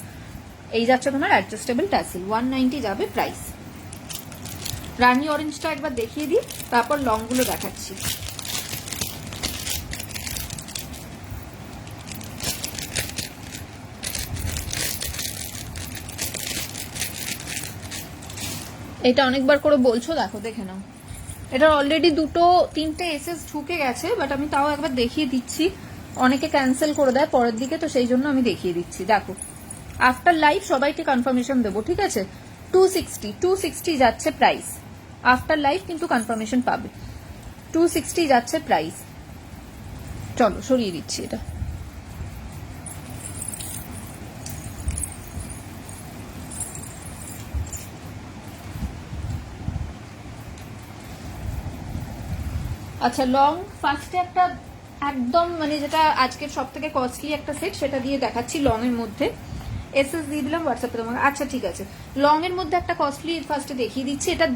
এই যাচ্ছে তোমার অ্যাডজাস্টেবল ট্যাসেল, 190 যাবে প্রাইস। রানি অরেঞ্জটা একবার দেখিয়ে দিই, তারপর লংগুলো দেখাচ্ছি। এটা অনেকবার করে বলছো, দেখো দেখে নাও। এটা অলরেডি 2-3টে এসএস ঢুকে গেছে, বাট আমি তাও একবার দেখিয়ে দিচ্ছি। অনেকে ক্যান্সেল করে দেয় পরের দিকে, তো সেই জন্য আমি দেখিয়ে দিচ্ছি। দেখো, আফটার লাইভ সবাইকে কনফার্মেশন দেবো, ঠিক আছে? 260 যাচ্ছে প্রাইস। আফটার লাইভ কিন্তু কনফার্মেশন পাবে। 260 যাচ্ছে প্রাইস। চলো সরিয়ে দিচ্ছি এটা। আচ্ছা, লং ফার্স্টে একটা একদম মানে যেটা আজকের সব থেকে কস্টলি একটা সেট, সেটা দিয়ে দেখাচ্ছি। লং এর মধ্যে এসএস দিয়ে দিলাম হোয়াটসঅ্যাপে তোমাকে। আচ্ছা ঠিক আছে, লং এর মধ্যে একটা কস্টলি ফার্স্টে দেখিয়ে দিচ্ছি। এটা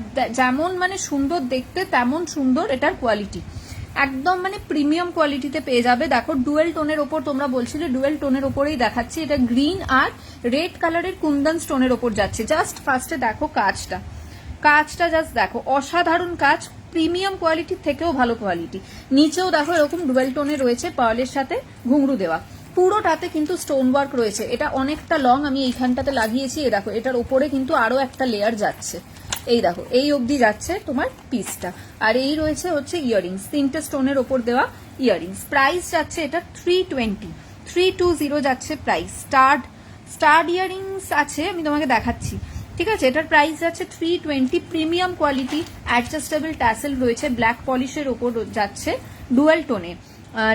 যেমন মানে সুন্দর দেখতে, তেমন সুন্দর এটার কোয়ালিটি, একদম মানে প্রিমিয়াম কোয়ালিটিতে পেয়ে যাবে। দেখো, ডুয়েল টোনের ওপর, তোমরা বলছিলে ডুয়েল টোনের ওপরেই দেখাচ্ছি। এটা গ্রিন আর রেড কালারের কুন্দন স্টোনের ওপর যাচ্ছে। জাস্ট ফার্স্টে দেখো কাজটা জাস্ট দেখো, অসাধারণ কাজ, প্রিমিয়াম কোয়ালিটির থেকেও ভালো কোয়ালিটি। নিচেও দেখো এরকম ডুয়েল টোনে রয়েছে, পার্লের সাথে ঘুংরু দেওয়া, পুরোটাতে কিন্তু স্টোন ওয়ার্ক রয়েছে। এটা অনেকটা লং, আমি এইখানটাতে লাগিয়েছি। এ দেখো, এটার ওপরে কিন্তু আরো একটা লেয়ার যাচ্ছে। এই দেখো, এই অবধি যাচ্ছে তোমার পিসটা। আর এই রয়েছে হচ্ছে ইয়ারিংস, 3টে স্টোনের ওপর দেওয়া ইয়ারিংস। প্রাইস যাচ্ছে এটা 320 যাচ্ছে প্রাইস। স্টার্ড ইয়ারিংস আছে, আমি তোমাকে দেখাচ্ছি, ঠিক আছে? এটার প্রাইস যাচ্ছে 320, প্রিমিয়াম কোয়ালিটি, অ্যাডজাস্টেবল ট্যাসেল রয়েছে, ব্ল্যাক পলিশের ওপর যাচ্ছে, ডুয়েল টোনে,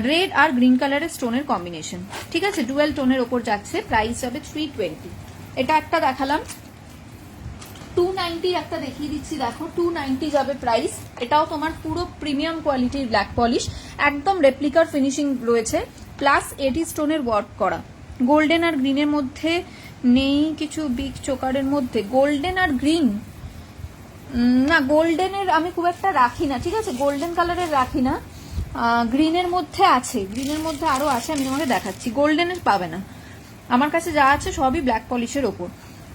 রেড আর গ্রিন কালারের স্টোনের কম্বিনেশন, ঠিক আছে? ডুয়েল টোনের ওপর যাচ্ছে, প্রাইস যাবে 320। এটা একটা দেখালাম। 290 একটা দেখিয়ে দিচ্ছি, দেখো 290 যাবে প্রাইস। এটাও তোমার পুরো প্রিমিয়াম কোয়ালিটির ব্ল্যাক পলিশ, একদম রেপ্লিকার ফিনিশিং রয়েছে, প্লাস এডি স্টোনের ওয়ার্ক করা। গোল্ডেন আর গ্রিনের মধ্যে নেই কিছু, বিগ চোকারের মধ্যে গোল্ডেন আর গ্রিন না, গোল্ডেনের আমি খুব একটা রাখি না, ঠিক আছে? গোল্ডেন কালারের রাখি না। গ্রিনের মধ্যে আছে, গ্রিনের মধ্যে আরো আছে, আমি তোমাকে দেখাচ্ছি। গোল্ডেনের পাবে না, আমার কাছে যা আছে সবই ব্ল্যাক পলিশের ওপর।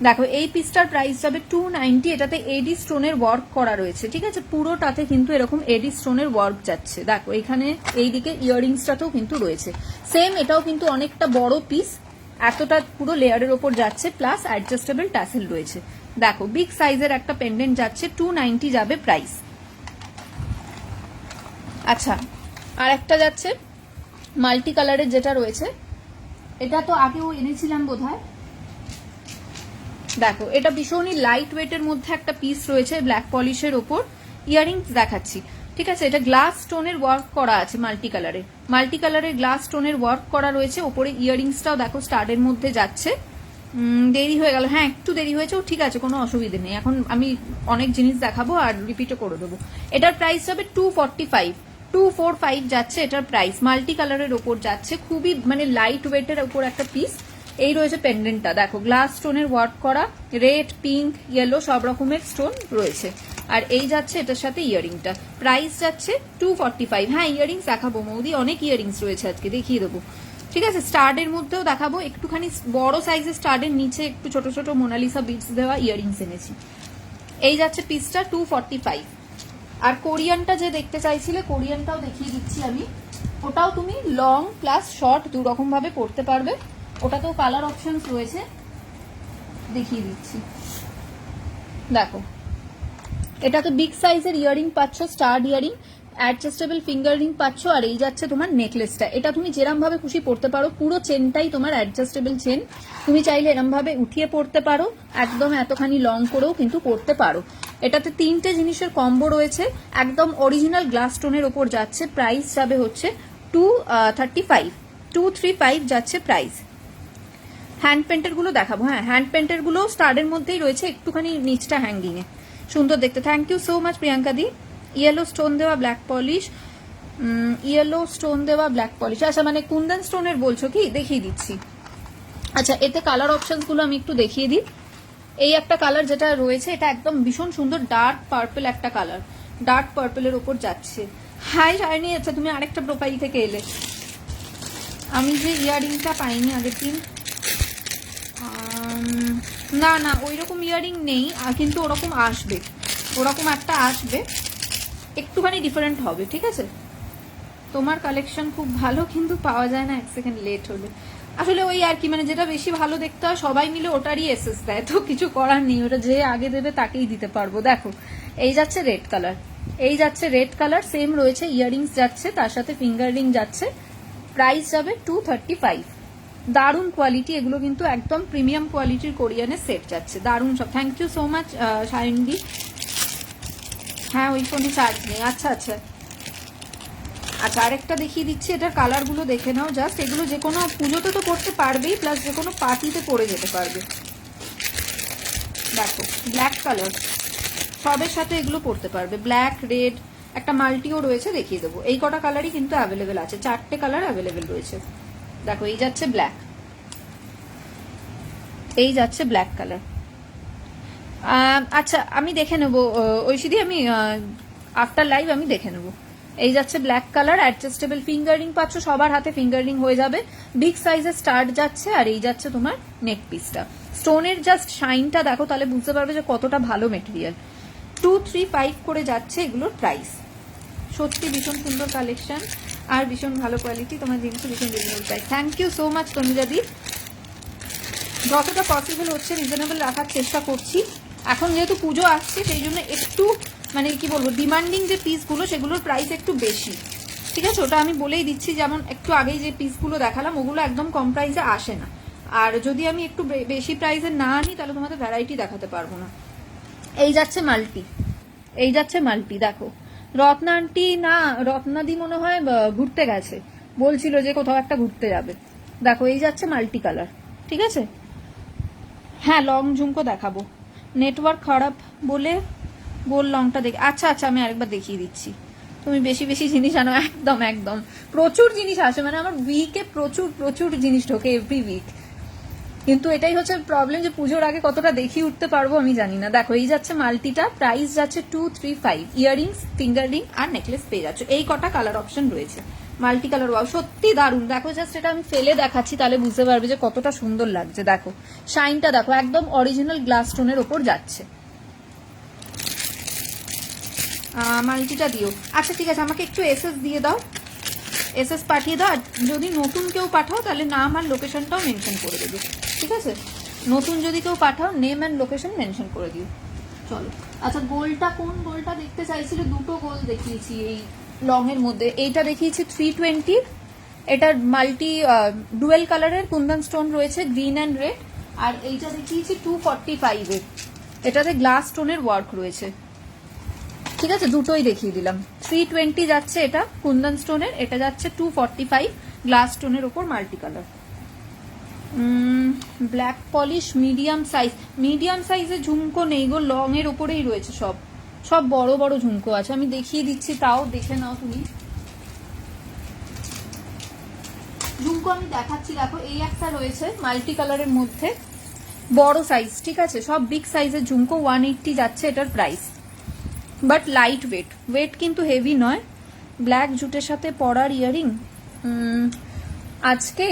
দেখো, এই পিসটার প্রাইস যাবে 290। এটাতে এডি স্টোনের ওয়ার্ক করা রয়েছে, ঠিক আছে? পুরোটাতে কিন্তু এরকম এডি স্টোনের ওয়ার্ক যাচ্ছে। দেখো, এখানে এইদিকে ইয়ারিংসটাতেও কিন্তু রয়েছে সেম। এটাও কিন্তু অনেকটা বড় পিস, এতটা পুরো লেয়ারের ওপর যাচ্ছে, প্লাস অ্যাডজাস্টেবল ট্যাসেল রয়েছে। দেখো, বিগ সাইজের একটা পেন্ডেন্ট যাচ্ছে, 290 যাবে প্রাইস। আচ্ছা, আর একটা যাচ্ছে মাল্টি কালারের যেটা রয়েছে, এটা তো আগেও এনেছিলাম বোধহয়। দেখো, এটা ভীষণই লাইট ওয়েটের মধ্যে একটা পিস রয়েছে, ব্ল্যাক পলিশের ওপর। ইয়ারিংস দেখাচ্ছি, ঠিক আছে? এটা গ্লাস স্টোনের ওয়ার্ক করা আছে, মাল্টি কালারের গ্লাস স্টোনের ওয়ার্ক করা রয়েছে ওপরে। ইয়ারিংসটাও দেখো স্টার্টের মধ্যে যাচ্ছে। দেরি হয়ে গেল, হ্যাঁ একটু দেরি হয়েছে, ঠিক আছে, কোনো অসুবিধে নেই। এখন আমি অনেক জিনিস দেখাবো আর রিপিটও করে দেবো। এটার প্রাইস যাবে 245 যাচ্ছে এটার প্রাইস। মাল্টি কালারের ওপর যাচ্ছে, খুবই মানে লাইট ওয়েটের ওপর একটা পিস। এই রয়েছে পেন্ডেন্টটা, দেখো গ্লাস স্টোনের ওয়ার্ক করা, রেড, পিঙ্ক, ইয়েলো সব রকমের স্টোন রয়েছে। আর এই যাচ্ছে এটার সাথে ইয়ারিংটা, প্রাইস যাচ্ছে 245। হ্যাঁ, ইয়ারিংস দেখাবো মৌদি, অনেক ইয়ারিংস রয়েছে আজকে, দেখিয়ে দেবো, ঠিক আছে? স্টার্ডের মধ্যেও দেখাবো, একটুখানি বড় সাইজের স্টার্ডের নিচে একটু ছোট ছোট মোনালিসা বিটস দেওয়া ইয়ারিংস এনেছি। এই যাচ্ছে পিসটা 245। আর কোরিয়ানটা যে দেখতে চাইছিলে, কোরিয়ানটাও দেখিয়ে দিচ্ছি আমি। ওটাও তুমি লং প্লাস শর্ট দু রকম ভাবে পরতে পারবে, ওটাতেও কালার অপশনস রয়েছে, দেখিয়ে দিচ্ছি। দেখো, এটাতে বিগ সাইজের ইয়ারিং পাচ্ছ, stirred earring, adjustable finger ring পাচ্ছ। আর এই যাচ্ছে তোমার নেকলেসটা, এটা তুমি যেরম ভাবে খুশি পড়তে পারো, পুরো চেনটাই তোমার অ্যাডজাস্টেবল চেন। তুমি চাইলে এরম ভাবে উঠিয়ে পড়তে পারো, একদম এতখানি লং করেও কিন্তু পড়তে পারো। এটাতে 3টে জিনিসের কম্বো রয়েছে, একদম অরিজিনাল গ্লাস স্টোনের ওপর যাচ্ছে। প্রাইস যাবে হচ্ছে 235 যাচ্ছে প্রাইস। হ্যান্ড পেন্টের গুলো দেখাবো। হ্যাঁ, হ্যান্ড পেন্টের গুলো স্টার্ডের মধ্যেই রয়েছে, একটুখানি নিচটা হ্যাঙ্গিং এ। সুন্দর দেখতে। Thank you so much Priyanka দি। ইয়েলো স্টোন দেওয়া ব্ল্যাক পলিশ, ইয়েলো স্টোন দেওয়া ব্ল্যাক পলিশ, আচ্ছা মানে কুন্দন স্টোনের বলছো কি? দেখিয়ে দিচ্ছি। আচ্ছা এতে কালার অপশনসগুলো আমি একটু দেখিয়ে দিই। এই একটা কালার যেটা রয়েছে এটা একদম ভীষণ সুন্দর ডার্ক পার্পল একটা কালার, ডার্ক পার্পলের ওপর যাচ্ছে। হাই শাইনি, আচ্ছা তুমি আরেকটা প্রোফাইল থেকে এলে। আমি যে ইয়াররিংটা পাইনি আগের দিন, না না ওই রকম ইয়াররিং নেই, কিন্তু ওরকম আসবে, ওরকম একটা আসবে, একটুখানি ডিফারেন্ট হবে, ঠিক আছে? তোমার কালেকশন খুব ভালো কিন্তু পাওয়া যায় না, 1 সেকেন্ড লেট হলে। আসলে ওই আর কি, মানে যেটা বেশি ভালো দেখতে হয় সবাই মিলে ওটারই এসএস দেয়, তো কিছু করার নেই, ওটা যে আগে দেবে তাকেই দিতে পারবো। দেখো এই যাচ্ছে রেড কালার, এই যাচ্ছে রেড কালার, সেম রয়েছে, ইয়াররিংস যাচ্ছে, তার সাথে ফিঙ্গার রিং যাচ্ছে, প্রাইস যাবে 235। দারুণ কোয়ালিটি, এগুলো কিন্তু একদম প্রিমিয়াম কোয়ালিটির কোরিয়ানের সেট যাচ্ছে, দারুণ সব। থ্যাংক ইউ সো মাচ শাইনদি। হ্যাঁ ওই ফোনে চার্জ নেই, আচ্ছা আচ্ছা আচ্ছা আরেকটা দেখিয়ে দিচ্ছি, এটার কালারগুলো দেখে নাও জাস্ট। এগুলো যে কোনো পুজোতে তো পড়তে পারবেই, প্লাস যে কোনো পার্টিতে পরে যেতে পারবে। দেখো ব্ল্যাক কালার, সবের সাথে এগুলো পড়তে পারবে, ব্ল্যাক রেড, একটা মাল্টিও রয়েছে, দেখিয়ে দেবো। এই কটা কালারই কিন্তু অ্যাভেলেবেল আছে, 4টে কালার অ্যাভেলেবেল রয়েছে। দেখো এই যাচ্ছে ব্ল্যাক, এই যাচ্ছে ব্ল্যাক কালার। আচ্ছা আমি দেখে নেবো ঐশিদি, আমি আফটার লাইভ আমি দেখে নেবো। এই যাচ্ছে ব্ল্যাক কালার, অ্যাডজাস্টেবল ফিঙ্গারিং পাচ্ছ, সবার হাতে ফিঙ্গারিং হয়ে যাবে, বিগ সাইজের স্টার্ট যাচ্ছে। আর এই যাচ্ছে তোমার নেক পিসটা, স্টোনের জাস্ট শাইনটা দেখো, তাহলে বুঝতে পারবে যে কতটা ভালো মেটেরিয়াল। 235 করে যাচ্ছে এগুলোর প্রাইস। সত্যি ভীষণ সুন্দর কালেকশন আর ভীষণ ভালো কোয়ালিটি, তোমার জিনিস ভীষণ reasonable price. Thank you so much তনুজাদি। যতটা পসিবল হচ্ছে রিজনেবল রাখার চেষ্টা করছি। এখন যেহেতু পুজো আসছে সেই জন্য একটু মানে কি বলবো, ডিমান্ডিং যে পিসগুলো সেগুলোর প্রাইস একটু বেশি, ঠিক আছে? ওটা আমি বলেই দিচ্ছি, যেমন একটু আগেই যে পিসগুলো দেখালাম ওগুলো একদম কম প্রাইসে আসে না, আর যদি আমি একটু বেশি প্রাইসে না আনি তাহলে তোমাদের ভ্যারাইটি দেখাতে পারবো না। এই যাচ্ছে মাল্টি, এই যাচ্ছে মাল্টি, দেখো রত্না আন্টি না রত্নাদি মনে হয় ঘুরতে গেছে, বলছিল যে কোথাও একটা ঘুরতে যাবে। দেখো এই যাচ্ছে মাল্টি কালার, ঠিক আছে? হ্যাঁ লং ঝুমকো দেখাবো, নেটওয়ার্ক খারাপ বলে গোল লংটা দেখে। আচ্ছা আচ্ছা আমি আরেকবার দেখিয়ে দিচ্ছি, তুমি বেশি বেশি জিনিস আনো। একদম একদম প্রচুর জিনিস আসে, মানে আমার উইকে প্রচুর প্রচুর জিনিস ঢোকে এভরি উইক, কিন্তু এটাই হচ্ছে প্রবলেম যে পুজোর আগে কতটা দেখিয়ে উঠতে পারবো আমি জানি না। দেখো এই যাচ্ছে মাল্টিটা, প্রাইস যাচ্ছে 235, ইয়াররিংস ফিঙ্গার রিং আর নেকলেস পেয়ে যাচ্ছে। এই কটা কালার অপশন রয়েছে, মাল্টি কালার। ওয়াও সত্যি দারুণ, দেখো জাস্ট এটা আমি ফেলে দেখাচ্ছি তাহলে বুঝতে পারবে যে কতটা সুন্দর লাগছে। দেখো শাইনটা দেখো, একদম অরিজিনাল গ্লাস স্টোনের ওপর যাচ্ছে। মাল্টিটা দিও। আচ্ছা ঠিক আছে, আমাকে একটু এসএস দিয়ে দাও, এসএস পাঠিয়ে দাও। আর যদি নতুন কেউ পাঠাও তাহলে নাম আর লোকেশনটাও মেনশন করে দেবে, ঠিক আছে? নতুন যদি কেউ পাঠাও নেম অ্যান্ড লোকেশন মেনশন করে দিও। চলো আচ্ছা, গোলটা কোন গোলটা দেখতে চাইছিল? দুটো গোল দেখিয়েছি এই লং এর মধ্যে। এইটা দেখিয়েছি 320, এটার মাল্টি ডুয়েল কালারের কুন্দন স্টোন রয়েছে, গ্রিন অ্যান্ড রেড। আর এইটা দেখিয়েছি 245 এর, এটাতে গ্লাস স্টোনের ওয়ার্ক রয়েছে, ঠিক আছে? দুটোই দেখিয়ে দিলাম। 320 যাচ্ছে এটা কুন্দন স্টোনের, এটা যাচ্ছে 245 গ্লাস স্টোনের ওপর multi colour. Black polish medium size, medium সাইজের ঝুমকো নেই গো, লং এর ওপরেই রয়েছে সব, সব বড় বড় ঝুমকো আছে। আমি দেখিয়ে দিচ্ছি, তাও দেখে নাও তুমি। ঝুমকো আমি দেখাচ্ছি, দেখো এই একটা রয়েছে মাল্টি কালারের মধ্যে বড় সাইজ, ঠিক আছে? সব বিগ সাইজের ঝুমকো, 180 যাচ্ছে এটার price, but light weight, weight কিন্তু হেভি নয়। ব্ল্যাক জুটের সাথে পরার ইয়ারিং আজকে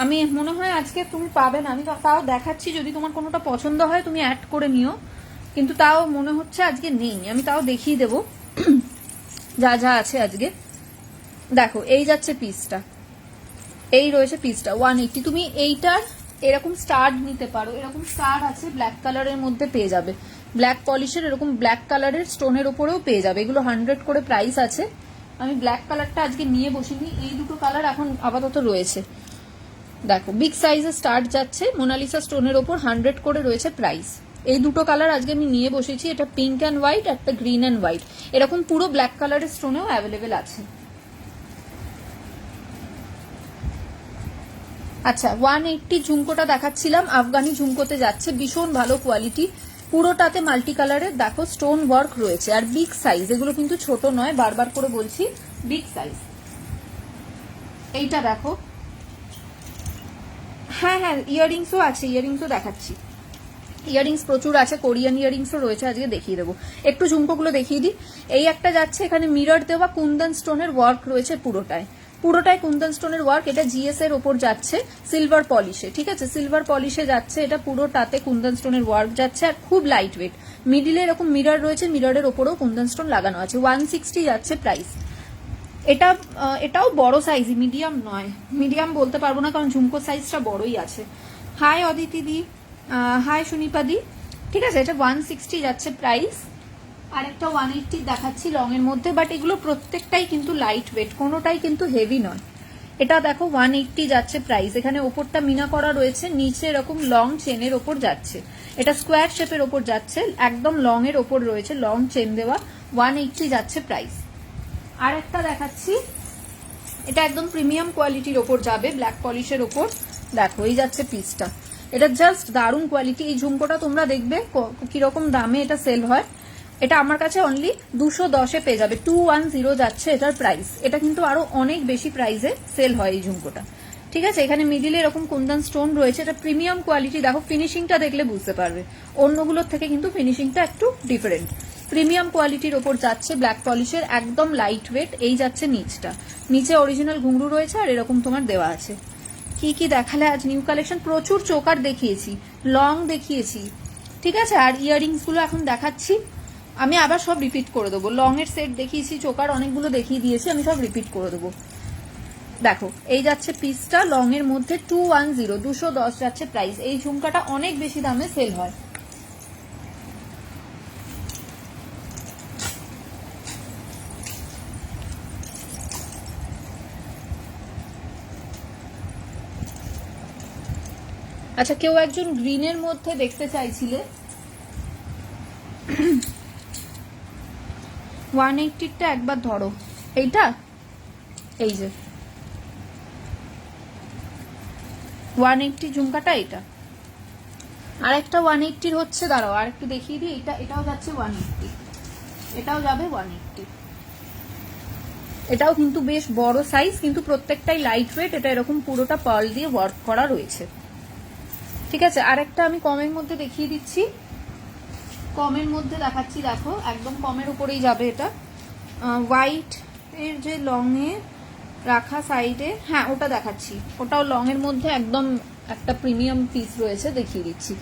আমি মনে হয় আজকে তুমি পাবে না, আমি তাও দেখাচ্ছি, যদি তোমার কোনোটা পছন্দ হয় তুমি অ্যাড করে নিও, কিন্তু তাও মনে হচ্ছে আজকে নেই, আমি তাও দেখিয়ে দেবো যা যা আছে আজকে। দেখো এই যাচ্ছে পিসটা, এই রয়েছে পিসটা 180। তুমি এইটার এরকম স্টার নিতে পারো, এরকম স্টার আছে ব্ল্যাক কালারের মধ্যে পেয়ে যাবে, ব্ল্যাক পলিশের এরকম ব্ল্যাক কালারের স্টোনের উপরেও পেয়ে যাবে, এগুলো 100 করে প্রাইস আছে। আমি ব্ল্যাক কালারটা আজকে নিয়ে বসিনি, এই দুটো কালার এখন আপাতত রয়েছে। দেখো বিগ সাইজের স্টার্ট যাচ্ছে, মোনালিসা স্টোনের ওপর 100 করে রয়েছে প্রাইস। এই দুটো কালার আজকে আমি নিয়ে বসেছি, এটা পিঙ্ক অ্যান্ড হোয়াইট, একটা গ্রিন অ্যান্ড হোয়াইট, এরকম পুরো ব্ল্যাক কালারের স্টোনেও অ্যাভেলেবেল আছে। আচ্ছা 180 ঝুমকোটা দেখাচ্ছিলাম, আফগানি ঝুমকোতে যাচ্ছে, ভীষণ ভালো কোয়ালিটি, পুরোটাতে মাল্টি কালারের দেখো স্টোন ওয়ার্ক রয়েছে, আর বিগ সাইজ, এগুলো কিন্তু ছোট নয়, বারবার করে বলছি বিগ সাইজ। এইটা দেখো, হ্যাঁ হ্যাঁ ইয়াররিংসও আছে, ইয়াররিংসও দেখাচ্ছি, ইয়াররিংস প্রচুর আছে, কোরিয়ান ইয়াররিংসও রয়েছে, আজকে দেখিয়ে দেবো। একটু ঝুমকোগুলো দেখিয়ে দিই। এই একটা যাচ্ছে, এখানে মিরর দেওয়া কুন্দন স্টোনের ওয়ার্ক রয়েছে পুরোটায়, পুরোটাই কুন্দন স্টোনের ওয়ার্ক। এটা জিএস এর ওপর যাচ্ছে সিলভার পলিশে, ঠিক আছে, সিলভার পলিশে যাচ্ছে, এটা পুরোটাতে কুন্দন স্টোনের ওয়ার্ক যাচ্ছে, আর খুব লাইট ওয়েট। মিডিলে এরকম মিরর রয়েছে, মিররের ওপরেও কুন্দন স্টোন লাগানো আছে। 160 যাচ্ছে প্রাইস। এটাও বড় সাইজ, মিডিয়াম নয়, মিডিয়াম বলতে পারবো না কারণ ঝুমকো সাইজটা বড়ই আছে। হাই অদিতি দি, হাই সুনিপা দি, ঠিক আছে, এটা 160 যাচ্ছে প্রাইস। আর একটা 180 দেখাচ্ছি লং এর মধ্যে, বাট এগুলো প্রত্যেকটাই কিন্তু লাইট ওয়েট, কোনোটাই কিন্তু হেভি নয়। এটা দেখো 180 যাচ্ছে প্রাইস। এখানে ওপরটা মিনা করা রয়েছে, নিচে এরকম লং চেনের ওপর যাচ্ছে, এটা স্কোয়ার শেপের ওপর যাচ্ছে, একদম লং এর ওপর রয়েছে, লং চেন দেওয়া, 180 যাচ্ছে প্রাইস। আর একটা দেখাচ্ছি, এটা একদম প্রিমিয়াম কোয়ালিটির ওপর যাবে, ব্ল্যাক পলিশের ওপর, দেখো এই যাচ্ছে পিসটা, এটা জাস্ট দারুণ কোয়ালিটি। এই ঝুমকোটা তোমরা দেখবে কিরকম দামে এটা সেল হয়, এটা আমার কাছে অনলি 210-এ পেয়ে যাবে, 210 যাচ্ছে এটার প্রাইস। এটা কিন্তু আরো অনেক বেশি প্রাইসে সেল হয় এই ঝুমকোটা, ঠিক আছে। এখানে মিডিলে এরকম কুন্দন স্টোন রয়েছে, এটা প্রিমিয়াম কোয়ালিটি, দেখো ফিনিশিংটা দেখলে বুঝতে পারবে, অন্যগুলোর থেকে কিন্তু ফিনিশিংটা একটু ডিফারেন্ট। প্রিমিয়াম কোয়ালিটির ওপর যাচ্ছে, ব্ল্যাক পলিশের, একদম লাইট ওয়েট। এই যাচ্ছে নিচটা, নিচে অরিজিনাল ঘুংরু রয়েছে, আর এরকম তোমার দেওয়া আছে। কি কি দেখালে আজ নিউ কালেকশন, প্রচুর চোকার দেখিয়েছি, লং দেখিয়েছি, ঠিক আছে। আর ইয়াররিংস গুলো এখন দেখাচ্ছি, আমি আবার সব রিপিট করে দেবো। লং এর সেট দেখিয়েছি, চোকার অনেকগুলো দেখিয়ে দিয়েছি, আমি সব রিপিট করে দেবো। দেখো এই যাচ্ছে পিসটা লং এর মধ্যে 210, 210 যাচ্ছে প্রাইস। এই ঝুমকাটা অনেক বেশি দামে সেল হয়। আচ্ছা, কেউ একজন গ্রিনের মধ্যে দেখতে চাইছিলে, 180টা একবার ধরো, এইটা, এই যে 180 ঝুমকাটা, এটা আর একটা 180 হচ্ছে, দাঁড়াও আর একটু দেখিয়ে দিই, এটাও যাচ্ছে 180, এটাও যাবে 180। এটাও কিন্তু বেশ বড় সাইজ, কিন্তু প্রত্যেকটাই লাইট ওয়েট। এটা এরকম পুরোটা পার্ল দিয়ে ওয়ার্ক করা রয়েছে, ঠিক আছে। আর একটা আমি কমের মধ্যে দেখিয়ে দিচ্ছি, কমের মধ্যে দেখাচ্ছি, দেখো একদম কমের উপরেই যাবে এটা, হোয়াইট এর যে লং এ রাখা সাইডে, হ্যাঁ ওটা দেখাচ্ছি, ওটাও লং এর মধ্যে একদম একটা প্রিমিয়াম পিস রয়েছে, দেখিয়ে দিচ্ছি।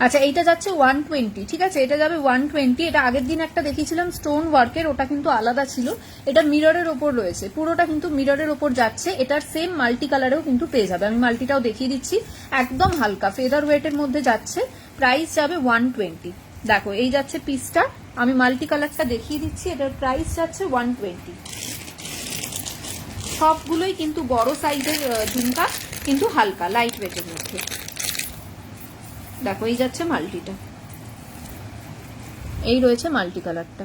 আচ্ছা, এইটা যাচ্ছে 120, ঠিক আছে, এটা যাবে 120। এটা আগের দিন একটা দেখিয়েছিলাম স্টোন ওয়ার্কের, ওটা কিন্তু আলাদা ছিল, এটা মিররের ওপর রয়েছে, পুরোটা কিন্তু মিররের ওপর যাচ্ছে। এটার সেম মাল্টি কালারেও কিন্তু পেয়ে যাবে, আমি মাল্টিটাও দেখিয়ে দিচ্ছি, একদম হালকা ফেদার ওয়েটের মধ্যে যাচ্ছে, প্রাইস যাবে 120। দেখো এই যাচ্ছে পিসটা, আমি মাল্টি কালারটা দেখিয়ে দিচ্ছি, এটার প্রাইস যাচ্ছে 120। সবগুলোই কিন্তু বড় সাইজের ঝুমকা, কিন্তু হালকা লাইট ওয়েটের মধ্যে। দেখো এই যাচ্ছে মাল্টিটা, এই রয়েছে মাল্টি কালারটা,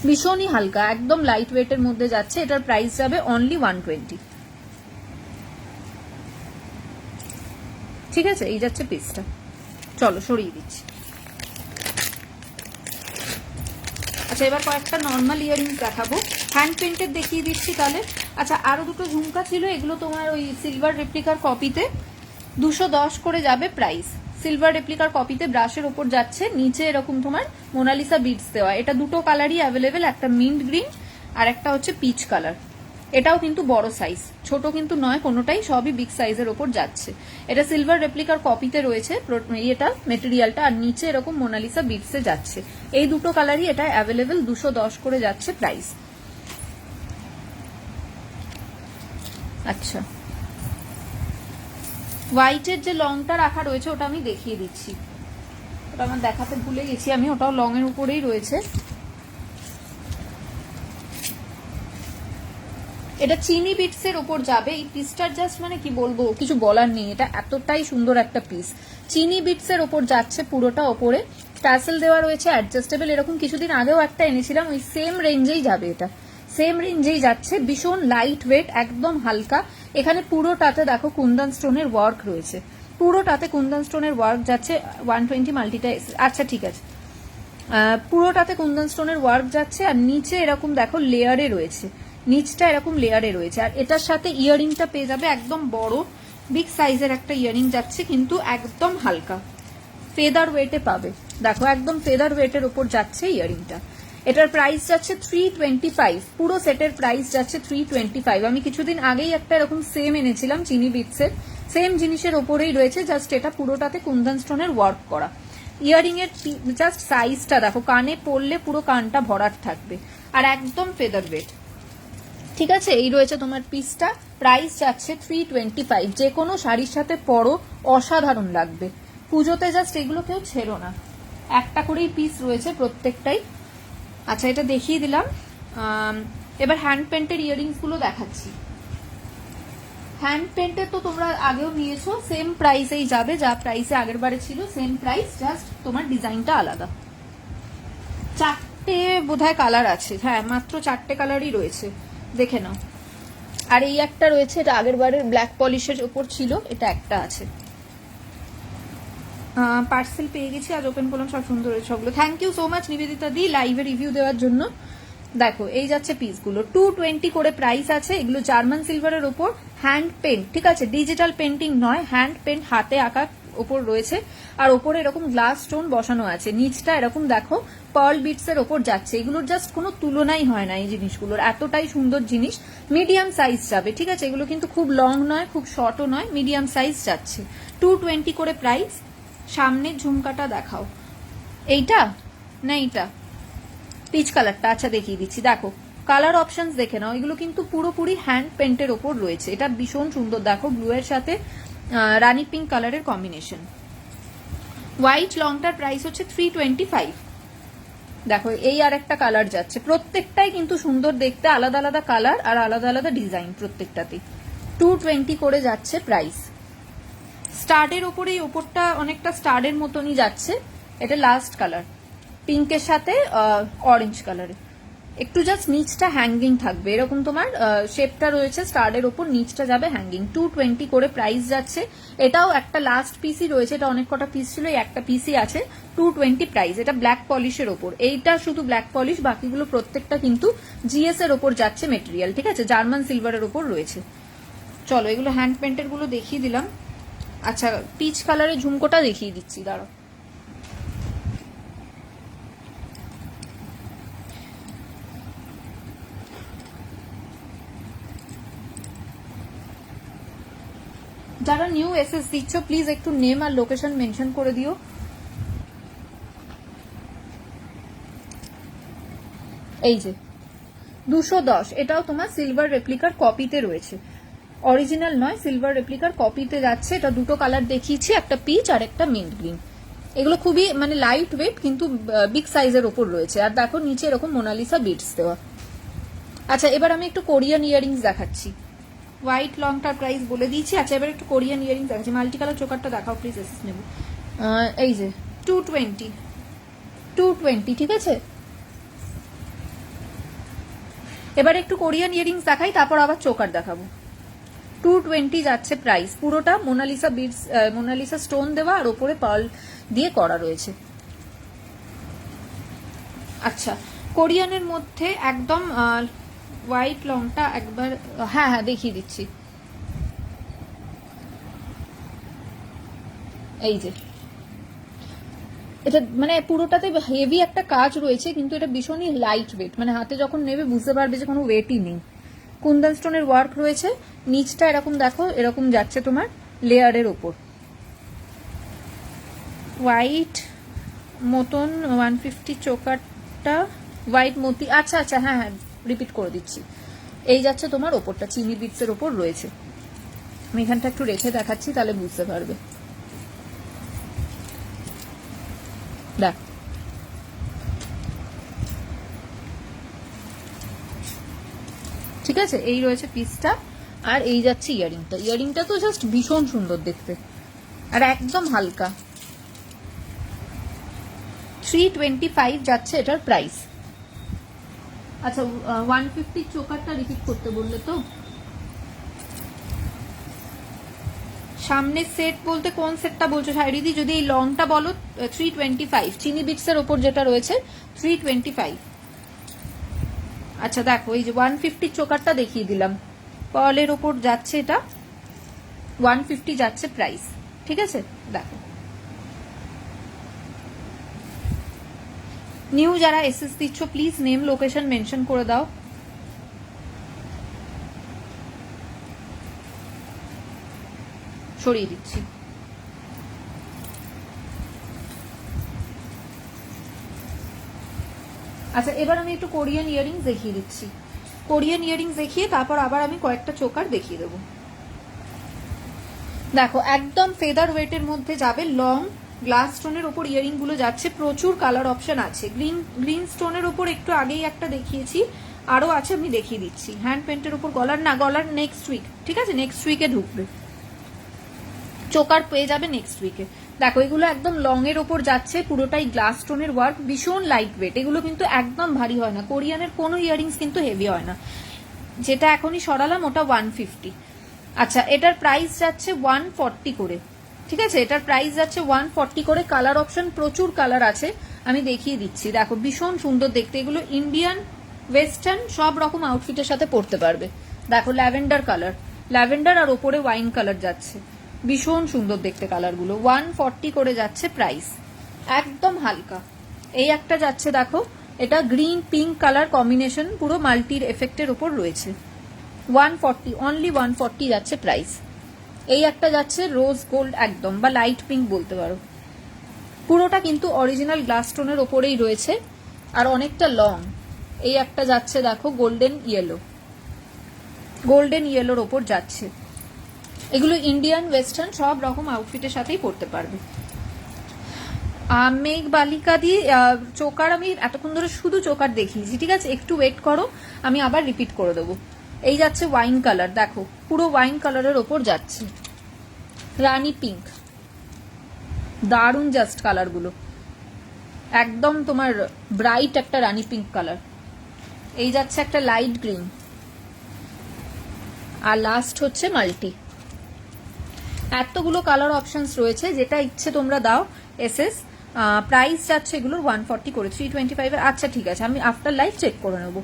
ভীষণই হালকা, একদম লাইট ওয়েটের মধ্যে যাচ্ছে। এটার প্রাইস যাবে অনলি 120, ঠিক আছে। এই যাচ্ছে পিসটা, চলো সরিয়ে দিচ্ছি। আচ্ছা, এবার কয়েকটা নর্মাল ইয়াররিংস দেখাবো, হ্যান্ড প্রিন্টেড দেখিয়ে দিচ্ছি তাহলে। আচ্ছা, আরো দুটো ঝুমকা ছিল, এগুলো তোমার ওই সিলভার রেপ্লিকার কপিতে 210 করে যাবে প্রাইস। সিলভার রেপ্লিকার কপিতে ব্রাশের ওপর যাচ্ছে, নিচে এরকম তোমার মোনালিসা বিডস দেওয়া। এটা দুটো কালারই অ্যাভেলেবেল, একটা মিন্ট গ্রিন আর একটা হচ্ছে পিচ কালার। এটাও কিন্তু বড় সাইজ, ছোট কিন্তু নয় কোনোটাই, সবই বিগ সাইজের ওপর যাচ্ছে। এটা সিলভার রেপ্লিকার কপিতে রয়েছে এটা মেটেরিয়ালটা, আর নিচে এরকম মোনালিসা বিডসে যাচ্ছে। এই দুটো কালারই এটা অ্যাভেলেবেল, 210 করে যাচ্ছে প্রাইস। আচ্ছা, হোয়াইটের যে লংটা রাখা রয়েছে ওটা আমি দেখিয়ে দিচ্ছি, ওটা আমার দেখাতে ভুলে গেছি আমি, ওটাও লং এর উপরেই রয়েছে। এটা চিনি বিটস এর ওপর যাবে। এই পিসটার জাস্ট মানে কি বলবো, কিছু বলার নেই, এটা এতটাই সুন্দর একটা পিস। চিনি বিটস এর ওপর যাচ্ছে পুরোটা, ওপরে ট্যাসেল দেওয়া রয়েছে অ্যাডজাস্টেবল। এরকম কিছুদিন আগেও একটা এনেছিলাম, ওই সেম রেঞ্জেই যাবে, এটা সেম রেঞ্জেই যাচ্ছে, ভীষণ লাইট ওয়েট, একদম হালকা। এখানে পুরোটাতে দেখো কুন্দন স্টোনের ওয়ার্ক রয়েছে, পুরোটাতে কুন্দন স্টোনের ওয়ার্ক যাচ্ছে, 120 মাল্টিটা, আচ্ছা ঠিক আছে, পুরোটাতে কুন্দন স্টোনের ওয়ার্ক যাচ্ছে, আর নিচে এরকম দেখো লেয়ারে রয়েছে, নিচটা এরকম লেয়ারে রয়েছে, আর এটার সাথে ইয়ারিংটা পেয়ে যাবে একদম বড় বিগ সাইজের একটা ইয়ারিং যাচ্ছে, কিন্তু একদম হালকা ফেদার ওয়েটে পাবে। দেখো একদম ফেদার ওয়েটের উপর যাচ্ছে ইয়ারিংটা। এটার প্রাইস যাচ্ছে 325, পুরো সেটের প্রাইস যাচ্ছে 325। আমি কিছুদিন আগেই একটা এরকম সেম এনেছিলাম চিনি বিটসের, সেম জিনিসের ওপরেই রয়েছে, জাস্ট এটা পুরোটাতে কুন্দন স্টোনের ওয়ার্ক করা। ইয়ারিং এর জাস্ট সাইজটা দেখো, কানে পরলে পুরো কানটা ভরাট থাকবে, আর একদম ফেদার ওয়েট। ঠিক আছে, এই রয়েছে তোমার পিসটা, প্রাইস যাচ্ছে 325। যে কোনো শাড়ির সাথে পরো, অসাধারণ লাগবে। পুজোতে জাস্ট এগুলো কেউ ছেড়ো না, একটা করেই পিস রয়েছে প্রত্যেকটাই। আচ্ছা, এটা দেখিয়ে দিলাম। এবার হ্যান্ড পেন্টের ইয়ারিংস গুলো দেখাচ্ছি। হ্যান্ড পেন্টের তো তোমরা আগেও নিয়েছো, সেম প্রাইসেই যাবে, যা প্রাইসে আগের বারে ছিল সেম প্রাইস, জাস্ট তোমার ডিজাইনটা আলাদা। 4টে বোধহয় কালার আছে, হ্যাঁ মাত্র 4টে কালারই রয়েছে, দেখে নাও। আর এই একটা রয়েছে, এটা আগের বারের ব্ল্যাক পলিশের উপর ছিল, এটা একটা আছে। পার্সেল পেয়ে গেছি, আজ ওপেন করলাম, সব সুন্দর হয়েছে সবগুলো। Thank you so much Nivedita di লাইভে রিভিউ দেওয়ার জন্য। দেখো এই যাচ্ছে পিসগুলো, 220 করে প্রাইস আছে। এগুলো জার্মান সিলভারের ওপর হ্যান্ড পেন্ট, ঠিক আছে, ডিজিটাল পেন্টিং নয়, হ্যান্ড পেন্ট, হাতে আঁকা ওপর রয়েছে, আর ওপরে এরকম গ্লাস স্টোন বসানো আছে। নিচটা এরকম দেখো পার্ল বিটস এর ওপর যাচ্ছে। এগুলোর জাস্ট কোনো তুলনাই হয় না এই জিনিসগুলোর, এতটাই সুন্দর জিনিস। মিডিয়াম সাইজ যাবে, ঠিক আছে, এগুলো কিন্তু খুব লং নয়, খুব শর্টও নয়, মিডিয়াম সাইজ যাচ্ছে। 220 করে প্রাইস। সামনের ঝুমকাটা দেখাও, এইটা না এইটা পিচ কালারটা, আচ্ছা দেখিয়ে দিচ্ছি। দেখো কালার অপশনস দেখে নাও, এগুলো কিন্তু পুরোপুরি হ্যান্ড পেন্টের ওপর রয়েছে। এটা ভীষণ সুন্দর, দেখো ব্লু এর সাথে রানি পিঙ্ক কালারের কম্বিনেশন। হোয়াইট লংটার প্রাইস হচ্ছে 325। দেখো এই আর একটা কালার যাচ্ছে, প্রত্যেকটাই কিন্তু সুন্দর দেখতে, আলাদা আলাদা কালার আর আলাদা আলাদা ডিজাইন প্রত্যেকটাতে। 220 করে যাচ্ছে প্রাইস। স্টার্ডের ওপরে, এই ওপরটা অনেকটা স্টার্ডের মতনই যাচ্ছে। এটা লাস্ট কালার, পিঙ্কের সাথে অরেঞ্জ কালারে, একটু জাস্ট নিচটা হ্যাঙ্গিং থাকবে, এরকম তোমার শেপটা রয়েছে স্টার্ডের ওপর, নিচটা যাবে হ্যাঙ্গিং। 220 করে প্রাইস যাচ্ছে। এটাও একটা লাস্ট পিসই রয়েছে, এটা অনেক কটা পিস ছিল, এই একটা পিসই আছে। 220 প্রাইস। এটা ব্ল্যাক পলিশের ওপর, এইটা শুধু ব্ল্যাক পলিশ, বাকিগুলো প্রত্যেকটা কিন্তু জিএস এর ওপর যাচ্ছে মেটেরিয়াল, ঠিক আছে, জার্মান সিলভারের ওপর রয়েছে। চলো এগুলো হ্যান্ড পেন্টের গুলো দেখিয়ে দিলাম। আচ্ছা পিচ কালারের ঝুমকোটা দেখিয়ে দিচ্ছি, দাঁড়াও। যারা নিউ এসএস দিচ্ছ প্লিজ একটু নেম আর লোকেশন মেনশন করে দিও। এই যে 210, এটাও তোমার সিলভার রেপ্লিকার কপিতে রয়েছে, অরিজিনাল নয়, সিলভার রেপ্লিকার কপিতে যাচ্ছে। এটা দুটো কালার দেখিয়েছি, একটা পিচ আর একটা মিন্ট গ্রিন। এগুলো খুবই মানে লাইট ওয়েট, কিন্তু বিগ সাইজের ওপর রয়েছে। আর দেখো নিচে এরকম মোনালিসা বিটস দেওয়া। আচ্ছা এবার আমি একটু কোরিয়ান ইয়ারিংস দেখাচ্ছি। হোয়াইট লংটার প্রাইস বলে দিয়েছি। আচ্ছা এবার একটু কোরিয়ান ইয়ারিংস দেখাচ্ছি। মাল্টি কালার চোকারটা দেখাও প্লিজ, এসেস নেব। এই যে 220, ঠিক আছে। এবার একটু কোরিয়ান ইয়ারিংস দেখাই, তারপর আবার চোকার দেখাবো। 220 যাচ্ছে প্রাইস। পুরোটা মোনালিসা বিটস, মোনালিসা স্টোন দেওয়া, আর ওপরে পার্ল দিয়ে করা রয়েছে। আচ্ছা কোরিয়ানের মধ্যে একদম হোয়াইট লংটা একবার, হ্যাঁ হ্যাঁ দেখিয়ে দিচ্ছি। এই যে এটা মানে পুরোটাতে হেভি একটা কাজ রয়েছে, কিন্তু এটা ভীষণই লাইট ওয়েট, মানে হাতে যখন নেবে বুঝতে পারবে যে কোনো ওয়েটই নেই। কুন্দন স্টোনের ওয়ার্ক রয়েছে, নিচটা এরকম দেখো, এরকম যাচ্ছে তোমার লেয়ারের ওপর। হোয়াইট মতন 150 চোকারটা, হোয়াইট মতি, আচ্ছা আচ্ছা হ্যাঁ হ্যাঁ রিপিট করে দিচ্ছি। এই যাচ্ছে তোমার ওপরটা চিনি বিটসের ওপর রয়েছে। আমি এখানটা একটু রেখে দেখাচ্ছি, তাহলে বুঝতে পারবে। দেখ ঠিক আছে, এই রয়েছে পিসটা, আর এই যাচ্ছে ইয়ারিংটা। ইয়ারিংটা তো জাস্ট ভীষণ সুন্দর দেখতে, আর একদম হালকা। 325 যাচ্ছে এটার প্রাইস। আচ্ছা 150 চোকারটা রিপিট করতে বললে তো, সামনের সেট বলতে কোন সেটটা বলছো শাড়িদি? যদি এই লংটা বলো 325, চিনি বিটসের ওপর যেটা রয়েছে 325। আচ্ছা দেখো এই যে 150 চোকারটা দেখিয়ে দিলাম, পার্লের ওপর যাচ্ছে, এটা 150 যাচ্ছে প্রাইস, ঠিক আছে। দেখো নিউ যারা এসএস দিচ্ছ প্লিজ নেম লোকেশন মেনশন করে দাও। সরিয়ে দিচ্ছি। আচ্ছা এবার আমি একটু কোরিয়ান ইয়ারিংস দেখিয়ে দিচ্ছি। কোরিয়ান ইয়ারিংস দেখিয়ে তারপর আবার আমি কয়েকটা চোকার দেখিয়ে দেবো। দেখো একদম ফেদার ওয়েটের মধ্যে যাবে, লং গ্লাস স্টোনের ওপর ইয়ারিং গুলো যাচ্ছে, প্রচুর কালার অপশন আছে। গ্রিন স্টোনের ওপর একটু আগেই একটা দেখিয়েছি, আরো আছে আমি দেখিয়ে দিচ্ছি। হ্যান্ড পেন্টের ওপর গলার না, গলার নেক্সট উইক, ঠিক আছে, নেক্সট উইকে ঢুকবে, চোকার পেয়ে যাবে নেক্সট উইকে। দেখো এগুলো একদম লং এর ওপর যাচ্ছে, পুরোটাই গ্লাস স্টোনের ওয়ার্ক, ভীষণ লাইট ওয়েট, এগুলো কিন্তু একদম ভারী হয় না। কোরিয়ানের কোনো ইয়ারিংস কিন্তু হেভি হয় না। যেটা এখনই সরালাম ওটা 150। আচ্ছা এটার প্রাইস যাচ্ছে 140 করে, ঠিক আছে, এটার প্রাইস যাচ্ছে 140 করে। কালার অপশন প্রচুর কালার আছে, আমি দেখিয়ে দিচ্ছি। দেখো ভীষণ সুন্দর দেখতে, এগুলো ইন্ডিয়ান ওয়েস্টার্ন সব রকম আউটফিটের সাথে পরতে পারবে। দেখো ল্যাভেন্ডার কালার, ল্যাভেন্ডার আর ওপরে ওয়াইন কালার যাচ্ছে, ভীষণ সুন্দর দেখতে কালারগুলো। 140 করে যাচ্ছে প্রাইস, একদম হালকা। এই একটা যাচ্ছে দেখো, এটা গ্রিন পিঙ্ক কালার কম্বিনেশন, পুরো মাল্টির এফেক্টের উপর রয়েছে, 140, অনলি 140 যাচ্ছে প্রাইস। এই একটা যাচ্ছে রোজ গোল্ড একদম, বা লাইট পিঙ্ক বলতে পারো, পুরোটা কিন্তু অরিজিনাল গ্লাস স্টোনের ওপরেই রয়েছে আর অনেকটা লং। এই একটা যাচ্ছে দেখো গোল্ডেন ইয়েলো, গোল্ডেন ইয়েলোর ওপর যাচ্ছে। এগুলো ইন্ডিয়ান ওয়েস্টার্ন সব রকম আউটফিটের সাথেই পরতে পারবে। মেঘ বালিকা দিয়ে চোকার আমি এতক্ষণ ধরে শুধু চোকার দেখিয়েছি, ঠিক আছে, একটু ওয়েট করো, আমি আবার রিপিট করে দেবো। এই যাচ্ছে ওয়াইন কালার, দেখো পুরো ওয়াইন কালারের ওপর যাচ্ছে, রানী পিঙ্ক, দারুণ জাস্ট কালারগুলো, একদম তোমার ব্রাইট একটা রানী পিঙ্ক কালার। এই যাচ্ছে একটা লাইট গ্রিন, আর লাস্ট হচ্ছে মাল্টি। এতগুলো কালার অপশনস রয়েছে, যেটা ইচ্ছে তোমরা দাও। এসএস প্রাইস যাচ্ছে এগুলোর 140 করে, 325 এর। আচ্ছা ঠিক আছে, আমি আফটার লাইভ চেক করে নেবো।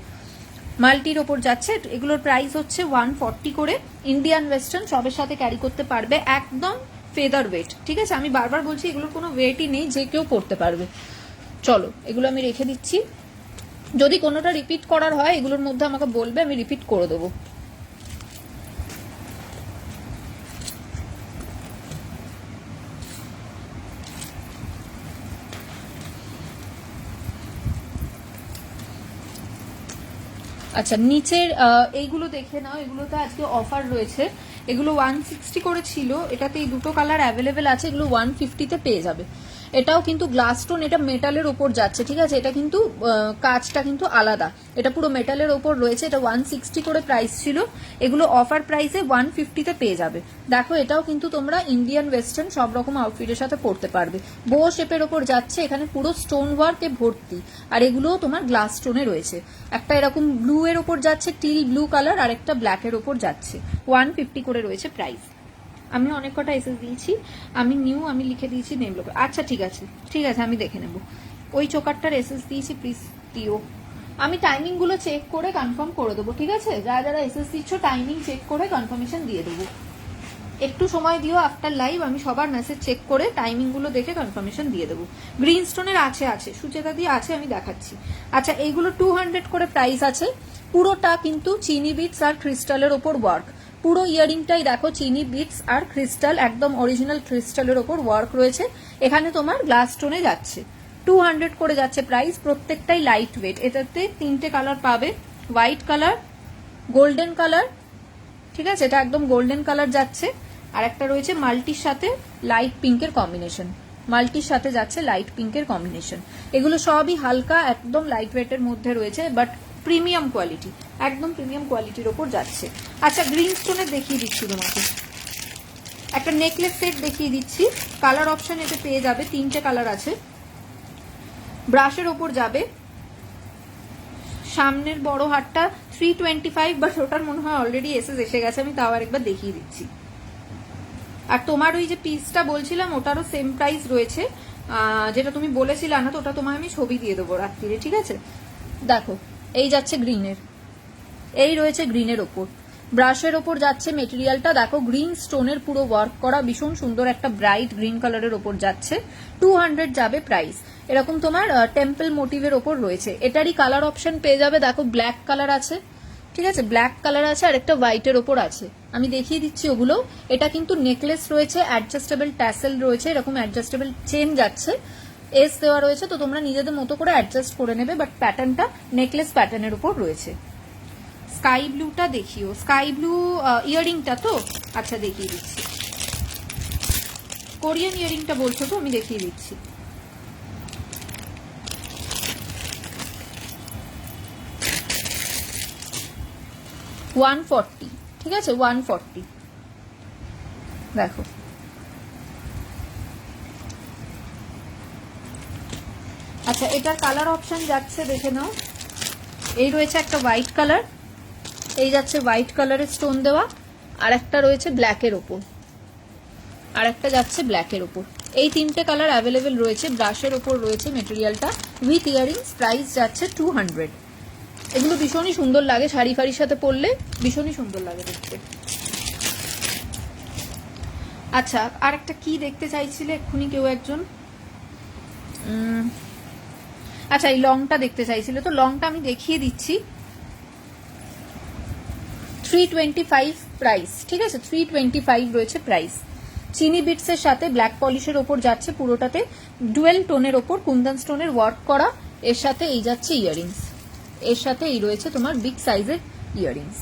মাল্টির ওপর যাচ্ছে, এগুলোর প্রাইস হচ্ছে 140 করে। ইন্ডিয়ান ওয়েস্টার্ন সবের সাথে ক্যারি করতে পারবে, একদম ফেদার ওয়েট, ঠিক আছে। আমি বারবার বলছি এগুলোর কোনো ওয়েটই নেই, যে কেউ পরতে পারবে। চলো এগুলো আমি রেখে দিচ্ছি, যদি কোনোটা রিপিট করার হয় এগুলোর মধ্যে আমাকে বলবে, আমি রিপিট করে দেবো। আচ্ছা নিচের এইগুলো দেখে নাও, এগুলোতে আজকে অফার রয়েছে। এগুলো 160 করে ছিল, এটাতে এই দুটো কালার অ্যাভেলেবেল আছে, এগুলো 150-তে পেয়ে যাবে। এটাও কিন্তু গ্লাস স্টোন, এটা মেটালের ওপর যাচ্ছে, ঠিক আছে, এটা কিন্তু কাজটা কিন্তু আলাদা, এটা পুরো মেটালের ওপর রয়েছে। এটা 160 করে প্রাইস ছিল, এগুলো অফার প্রাইসে 150-তে পেয়ে যাবে। দেখো এটাও কিন্তু তোমরা ইন্ডিয়ান ওয়েস্টার্ন সব রকম আউটফিটের সাথে পরতে পারবে। বো শেপের ওপর যাচ্ছে, এখানে পুরো স্টোন ওয়ার্কে ভর্তি, আর এগুলোও তোমার গ্লাস স্টোনে রয়েছে। একটা এরকম ব্লু এর ওপর যাচ্ছে, টিল ব্লু কালার, আর একটা ব্ল্যাক এর ওপর যাচ্ছে, 150 করে রয়েছে প্রাইস। আমি অনেক কটা এসএস দিয়েছি, আমি নিউ আমি লিখে দিয়েছি নেম লোক। আচ্ছা ঠিক আছে, ঠিক আছে, আমি দেখে নেব। ওই চোকারটার এসএস দিয়েছি, প্লিজ দিও। আমি টাইমিং গুলো চেক করে কনফার্ম করে দেবো, ঠিক আছে। যারা যারা এসএস দিচ্ছ টাইমিং চেক করে কনফার্মেশন দিয়ে দেবো। একটু সময় দিও, আফটার লাইভ আমি সবার মেসেজ চেক করে টাইমিং গুলো দেখে কনফার্মেশন দিয়ে দেবো। গ্রিন স্টোনের আছে সুচেতা দিয়ে আছে, আমি দেখাচ্ছি। আচ্ছা এইগুলো 200 করে প্রাইস আছে, পুরোটা কিন্তু চিনি বিটস আর ক্রিস্টালের ওপর ওয়ার্ক। পুরো ইয়ারিংটাই দেখো চিনি বিটস আর ক্রিস্টাল, একদম অরিজিনাল ক্রিস্টালের ওপর ওয়ার্ক রয়েছে। এখানে তোমার গ্লাস স্টোনে যাচ্ছে, 200 করে যাচ্ছে প্রাইস। প্রত্যেকটাই লাইট ওয়েট। এটাতে 3টে কালার পাবে, হোয়াইট কালার, গোল্ডেন কালার, ঠিক আছে, এটা একদম গোল্ডেন কালার যাচ্ছে। আর একটা রয়েছে মাল্টির সাথে লাইট পিঙ্কের কম্বিনেশন, মাল্টির সাথে যাচ্ছে লাইট পিঙ্কের কম্বিনেশন। এগুলো সবই হালকা একদম লাইট ওয়েটের মধ্যে রয়েছে, বাট প্রিমিয়াম কোয়ালিটি, একদম প্রিমিয়াম কোয়ালিটির ওপর যাচ্ছে। আচ্ছা গ্রিন স্টোনের দেখিয়ে দিচ্ছি তোমাকে, একটা নেকলেস সেট দেখিয়ে দিচ্ছি। কালার অপশন এতে পেয়ে যাবে, 3টে কালার আছে। ব্রাশের ওপর যাবে, সামনের বড় হারটা 325, বাট ওটার মনে হয় অলরেডি এসে গেছে, আমি তাও আরেকবার দেখিয়ে দিচ্ছি। আর তোমার ওই যে পিসটা বলছিলাম ওটারও সেম প্রাইস রয়েছে, যেটা তুমি বলেছিলে না, তো ওটা তোমায় আমি ছবি দিয়ে দেবো রাত্রিরে, ঠিক আছে? দেখো এই যাচ্ছে গ্রিনের, এই রয়েছে গ্রিনের ওপর, ব্রাশের ওপর যাচ্ছে মেটেরিয়ালটা, দেখো গ্রিন স্টোনের পুরো ওয়ার্ক করা, ভীষণ সুন্দর একটা ব্রাইট গ্রিন কালারের ওপর যাচ্ছে, 200 যাবে প্রাইস। এরকম তোমার টেম্পল মোটিভের ওপর রয়েছে। এটারই কালার অপশন পেয়ে যাবে, দেখো ব্ল্যাক কালার আছে, ঠিক আছে, ব্ল্যাক কালার আছে, আর একটা হোয়াইটের ওপর আছে, আমি দেখিয়ে দিচ্ছি ওগুলো। এটা কিন্তু নেকলেস রয়েছে, অ্যাডজাস্টেবল ট্যাসেল রয়েছে, এরকম অ্যাডজাস্টেবল চেন যাচ্ছে, এস দেওয়া রয়েছে, তো তোমরা নিজেদের মতো করে অ্যাডজাস্ট করে নেবে, বাট প্যাটার্নটা নেকলেস প্যাটার্নের উপর রয়েছে। স্কাই ব্লুটা দেখিও, স্কাই ব্লু ইয়ারিংটা তো, আচ্ছা দেখিয়ে দিচ্ছি, কোরিয়ান ইয়ারিংটা বলছো তো, আমি দেখিয়ে দিচ্ছি। $140, ঠিক আছে, 140, দেখো আচ্ছা এটার কালার অপশন যাচ্ছে, দেখে নাও। এই রয়েছে একটা হোয়াইট কালার, এই যাচ্ছে হোয়াইট কালারের স্টোন দেওয়া, আর একটা রয়েছে ব্ল্যাকের ওপর, আর একটা যাচ্ছে ব্ল্যাকের ওপর। এই তিনটে কালার অ্যাভেলেবেল রয়েছে, ব্রাশের ওপর রয়েছে মেটেরিয়ালটা, উইথ ইয়ারিংস, প্রাইস যাচ্ছে 200। এগুলো ভীষণই সুন্দর লাগে, শাড়ি ফাড়ির সাথে পরলে ভীষণই সুন্দর লাগে দেখতে। আচ্ছা আর একটা কি দেখতে চাইছিলে এক্ষুনি কেউ একজন, আচ্ছা এই লংটা দেখতে চাইছিলে, তো লংটা আমি দেখিয়ে দিচ্ছি। 325 প্রাইস, ঠিক আছে, 325 রয়েছে প্রাইস। চিনি বিটসের সাথে ব্ল্যাক পলিশের ওপর যাচ্ছে, পুরোটাতে ডুয়েল টোনের ওপর কুন্দন স্টোনের ওয়ার্ক করা, এর সাথে এই যাচ্ছে ইয়ারিংস, এর সাথে এই রয়েছে তোমার বিগ সাইজের ইয়ারিংস।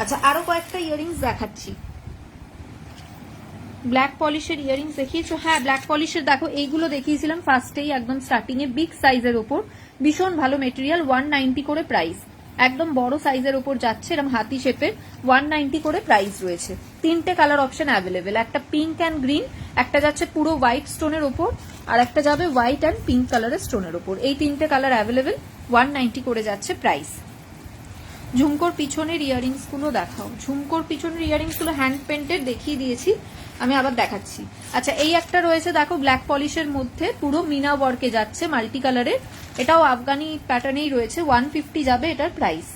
আচ্ছা আরো কয়েকটা ইয়ারিংস দেখাচ্ছি। ব্ল্যাক পলিশের ইয়ারিংস দেখিয়েছো? হ্যাঁ ব্ল্যাক পলিশের দেখো এইগুলো দেখিয়েছিলাম ফার্স্টেই, একদম স্টার্টিং এ, বিগ সাইজের ওপর, ভীষণ ভালো মেটেরিয়াল, 190 করে প্রাইস, একদম বড় সাইজের ওপর যাচ্ছে, এরকম হাতি শেপের, 190 করে প্রাইস রয়েছে। তিনটে কালার অপশন অ্যাভেলেবেল, একটা পিঙ্ক অ্যান্ড গ্রিন, একটা যাচ্ছে পুরো হোয়াইট স্টোনের ওপর, আর একটা যাবে হোয়াইট অ্যান্ড পিঙ্ক কালারের স্টোনের ওপর। এই তিনটে কালার অ্যাভেলেবেল, 190 করে যাচ্ছে প্রাইস। ঝুমকোর পিছনের ইয়ারিংস গুলো দেখাও। ঝুমকোর পিছনের ইয়ারিংস গুলো হ্যান্ড পেন্টেড দেখিয়ে দিয়েছি, আমি আবার দেখাচ্ছি। আচ্ছা এই একটা রয়েছে দেখো ব্ল্যাক পলিশের মধ্যে, পুরো মিনা ওয়ার্কে যাচ্ছে, মাল্টি কালারের, এটাও আফগানি প্যাটার্নেই রয়েছে, 150 যাবে এটার প্রাইস।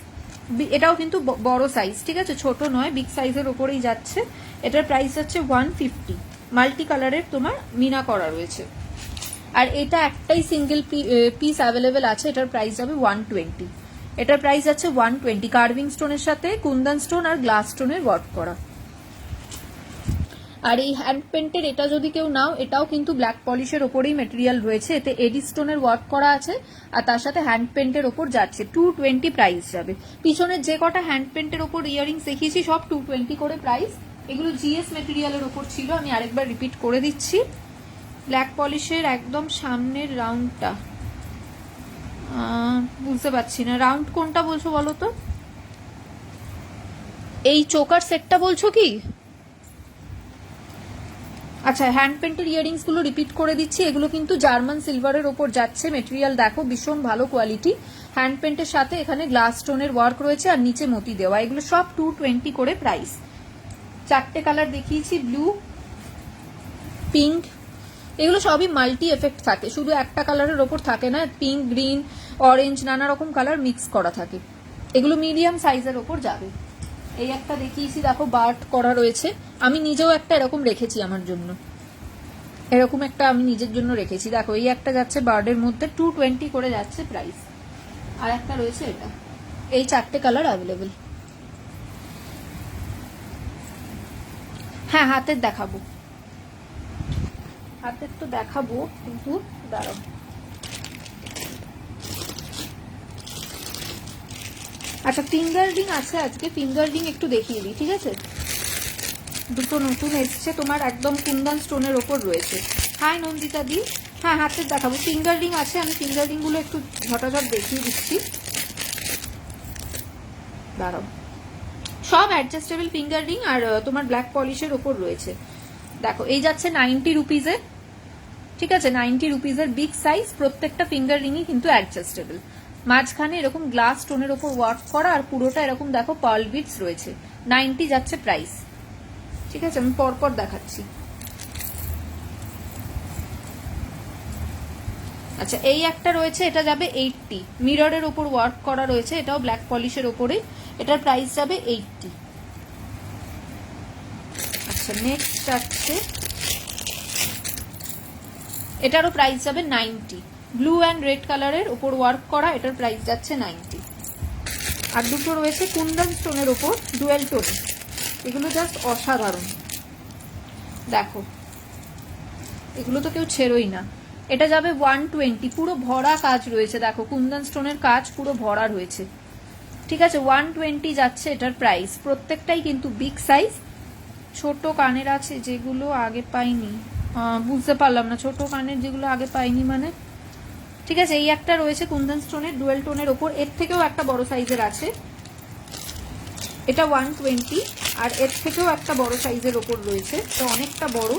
এটাও কিন্তু বড় সাইজ, ঠিক আছে, ছোট নয়, বিগ সাইজের ওপরেই যাচ্ছে, এটার প্রাইস যাচ্ছে 150, মাল্টি কালারের তোমার মিনা করা রয়েছে। আর এটা একটাই সিঙ্গেল পিস অ্যাভেলেবেল আছে, এটার প্রাইস যাবে 120, এটার প্রাইস যাচ্ছে 120, কার্ভিং স্টোনের সাথে কুন্দন স্টোন আর গ্লাস স্টোনের ওয়ার্ক করা। আর এই হ্যান্ড পেন্টের এটা যদি কেউ নাও, এটাও কিন্তু ব্ল্যাক পলিশের ওপরেই মেটেরিয়াল রয়েছে, এতে এডি স্টোনের ওয়ার্ক করা আছে, আর তার সাথে হ্যান্ড পেন্টের ওপর যাচ্ছে, 220 প্রাইস যাবে। পিছনের যে কটা হ্যান্ড পেন্টের ওপর ইয়ারিংস দেখিয়েছি সব 220 করে প্রাইস। এগুলো জিএস মেটেরিয়ালের ওপর ছিল, আমি আরেকবার রিপিট করে দিচ্ছি। ব্ল্যাক পলিশের একদম সামনের রাউন্ডটা বুঝতে পারছি না, রাউন্ড কোনটা বলছো বলো তো? এই চোকার সেটটা বলছো কি? আচ্ছা হ্যান্ড পেন্টের ইয়ারিংস গুলো রিপিট করে দিচ্ছি, এগুলো কিন্তু জার্মান সিলভারের ওপর যাচ্ছে, মেটেরিয়াল দেখো ভীষণ ভালো কোয়ালিটি, হ্যান্ড পেন্টের সাথে এখানে গ্লাস স্টোনের ওয়ার্ক রয়েছে, আর নিচে মতি দেওয়া, এগুলো সব 220 করে প্রাইস। চারটে কালার দেখিয়েছি, ব্লু, পিঙ্ক, এগুলো সবই মাল্টি এফেক্ট থাকে, শুধু একটা কালারের ওপর থাকে না, পিঙ্ক, গ্রিন, অরেঞ্জ, নানা রকম কালার মিক্স করা থাকে। এগুলো মিডিয়াম সাইজের ওপর যাবে। এই একটা দেখিয়েছি দেখো বার্ট করা রয়েছে, আমি নিজেও একটা এরকম রেখেছি আমার জন্য, এরকম একটা আমি নিজের জন্য রেখেছি, দেখো এই একটা যাচ্ছে বার্ডের মধ্যে, 220 করে যাচ্ছে প্রাইস। আর একটা রয়েছে এটা, এই চারটে কালার অ্যাভেলেবেল। হ্যাঁ হাতের দেখাবো, হাতের তো দেখাবো, কিন্তু দাঁড়াও, আচ্ছা ফিঙ্গার রিং আছে আজকে, ফিঙ্গার রিং একটু দেখিয়ে দিই, ঠিক আছে, দুটো নতুন এসছে তোমার, একদম কুন্দন স্টোনের ওপর রয়েছে। হাই নন্দিতা দি, হ্যাঁ হাতের দেখাবো, ফিঙ্গার রিং আছে, আমি ফিঙ্গার রিং গুলো একটু ঝটাঝট দেখিয়ে দিচ্ছি, দাঁড়াও, সব অ্যাডজাস্টেবল ফিঙ্গার রিং, আর তোমার ব্ল্যাক পলিশের ওপর রয়েছে। দেখো এই যাচ্ছে 90 রুপিজের, ঠিক আছে, 90 রুপিজের বিগ সাইজ, প্রত্যেকটা ফিঙ্গার রিংই কিন্তু অ্যাডজাস্টেবল, মাঝখানে এরকম গ্লাস স্টোনের ওপর ওয়ার্ক করা, আর পুরোটা এরকম দেখো পার্ল বিটস রয়েছে। 90 যাচ্ছে প্রাইস। ঠিক আছে, আমি পরপর দেখাচ্ছি। আচ্ছা, এই একটা রয়েছে, এটা যাবে 80, মিররের ওপর ওয়ার্ক করা রয়েছে, এটাও ব্ল্যাক পলিশের ওপরে, এটার প্রাইস যাবে 80। আচ্ছা, নেক্সট যাচ্ছে, এটারও প্রাইস যাবে 90, ব্লু অ্যান্ড রেড কালারের ওপর ওয়ার্ক করা, এটার প্রাইস যাচ্ছে 90। আর দুটো রয়েছে কুন্দন স্টোনের ওপর ডুয়েল টোন, এগুলো জাস্ট অসাধারণ। দেখো, এগুলো তো কেউ ছেড়োই না। এটা যাবে 120, পুরো ভরা কাজ রয়েছে, দেখো কুন্দন স্টোনের কাজ পুরো ভরা রয়েছে। ঠিক আছে, 120 যাচ্ছে এটার প্রাইস। প্রত্যেকটাই কিন্তু বিগ সাইজ। ছোট কানের আছে যেগুলো আগে পাইনি, বুঝতে পারলাম না ছোট কানের যেগুলো আগে পাইনি মানে। ঠিক আছে, এই একটা রয়েছে কুন্দন স্টোনের ডুয়েল টোনের ওপর, এর থেকেও একটা বড় সাইজের আছে, এটা 120, আর এর থেকেও একটা বড় সাইজের ওপর রয়েছে, তো অনেকটা বড়,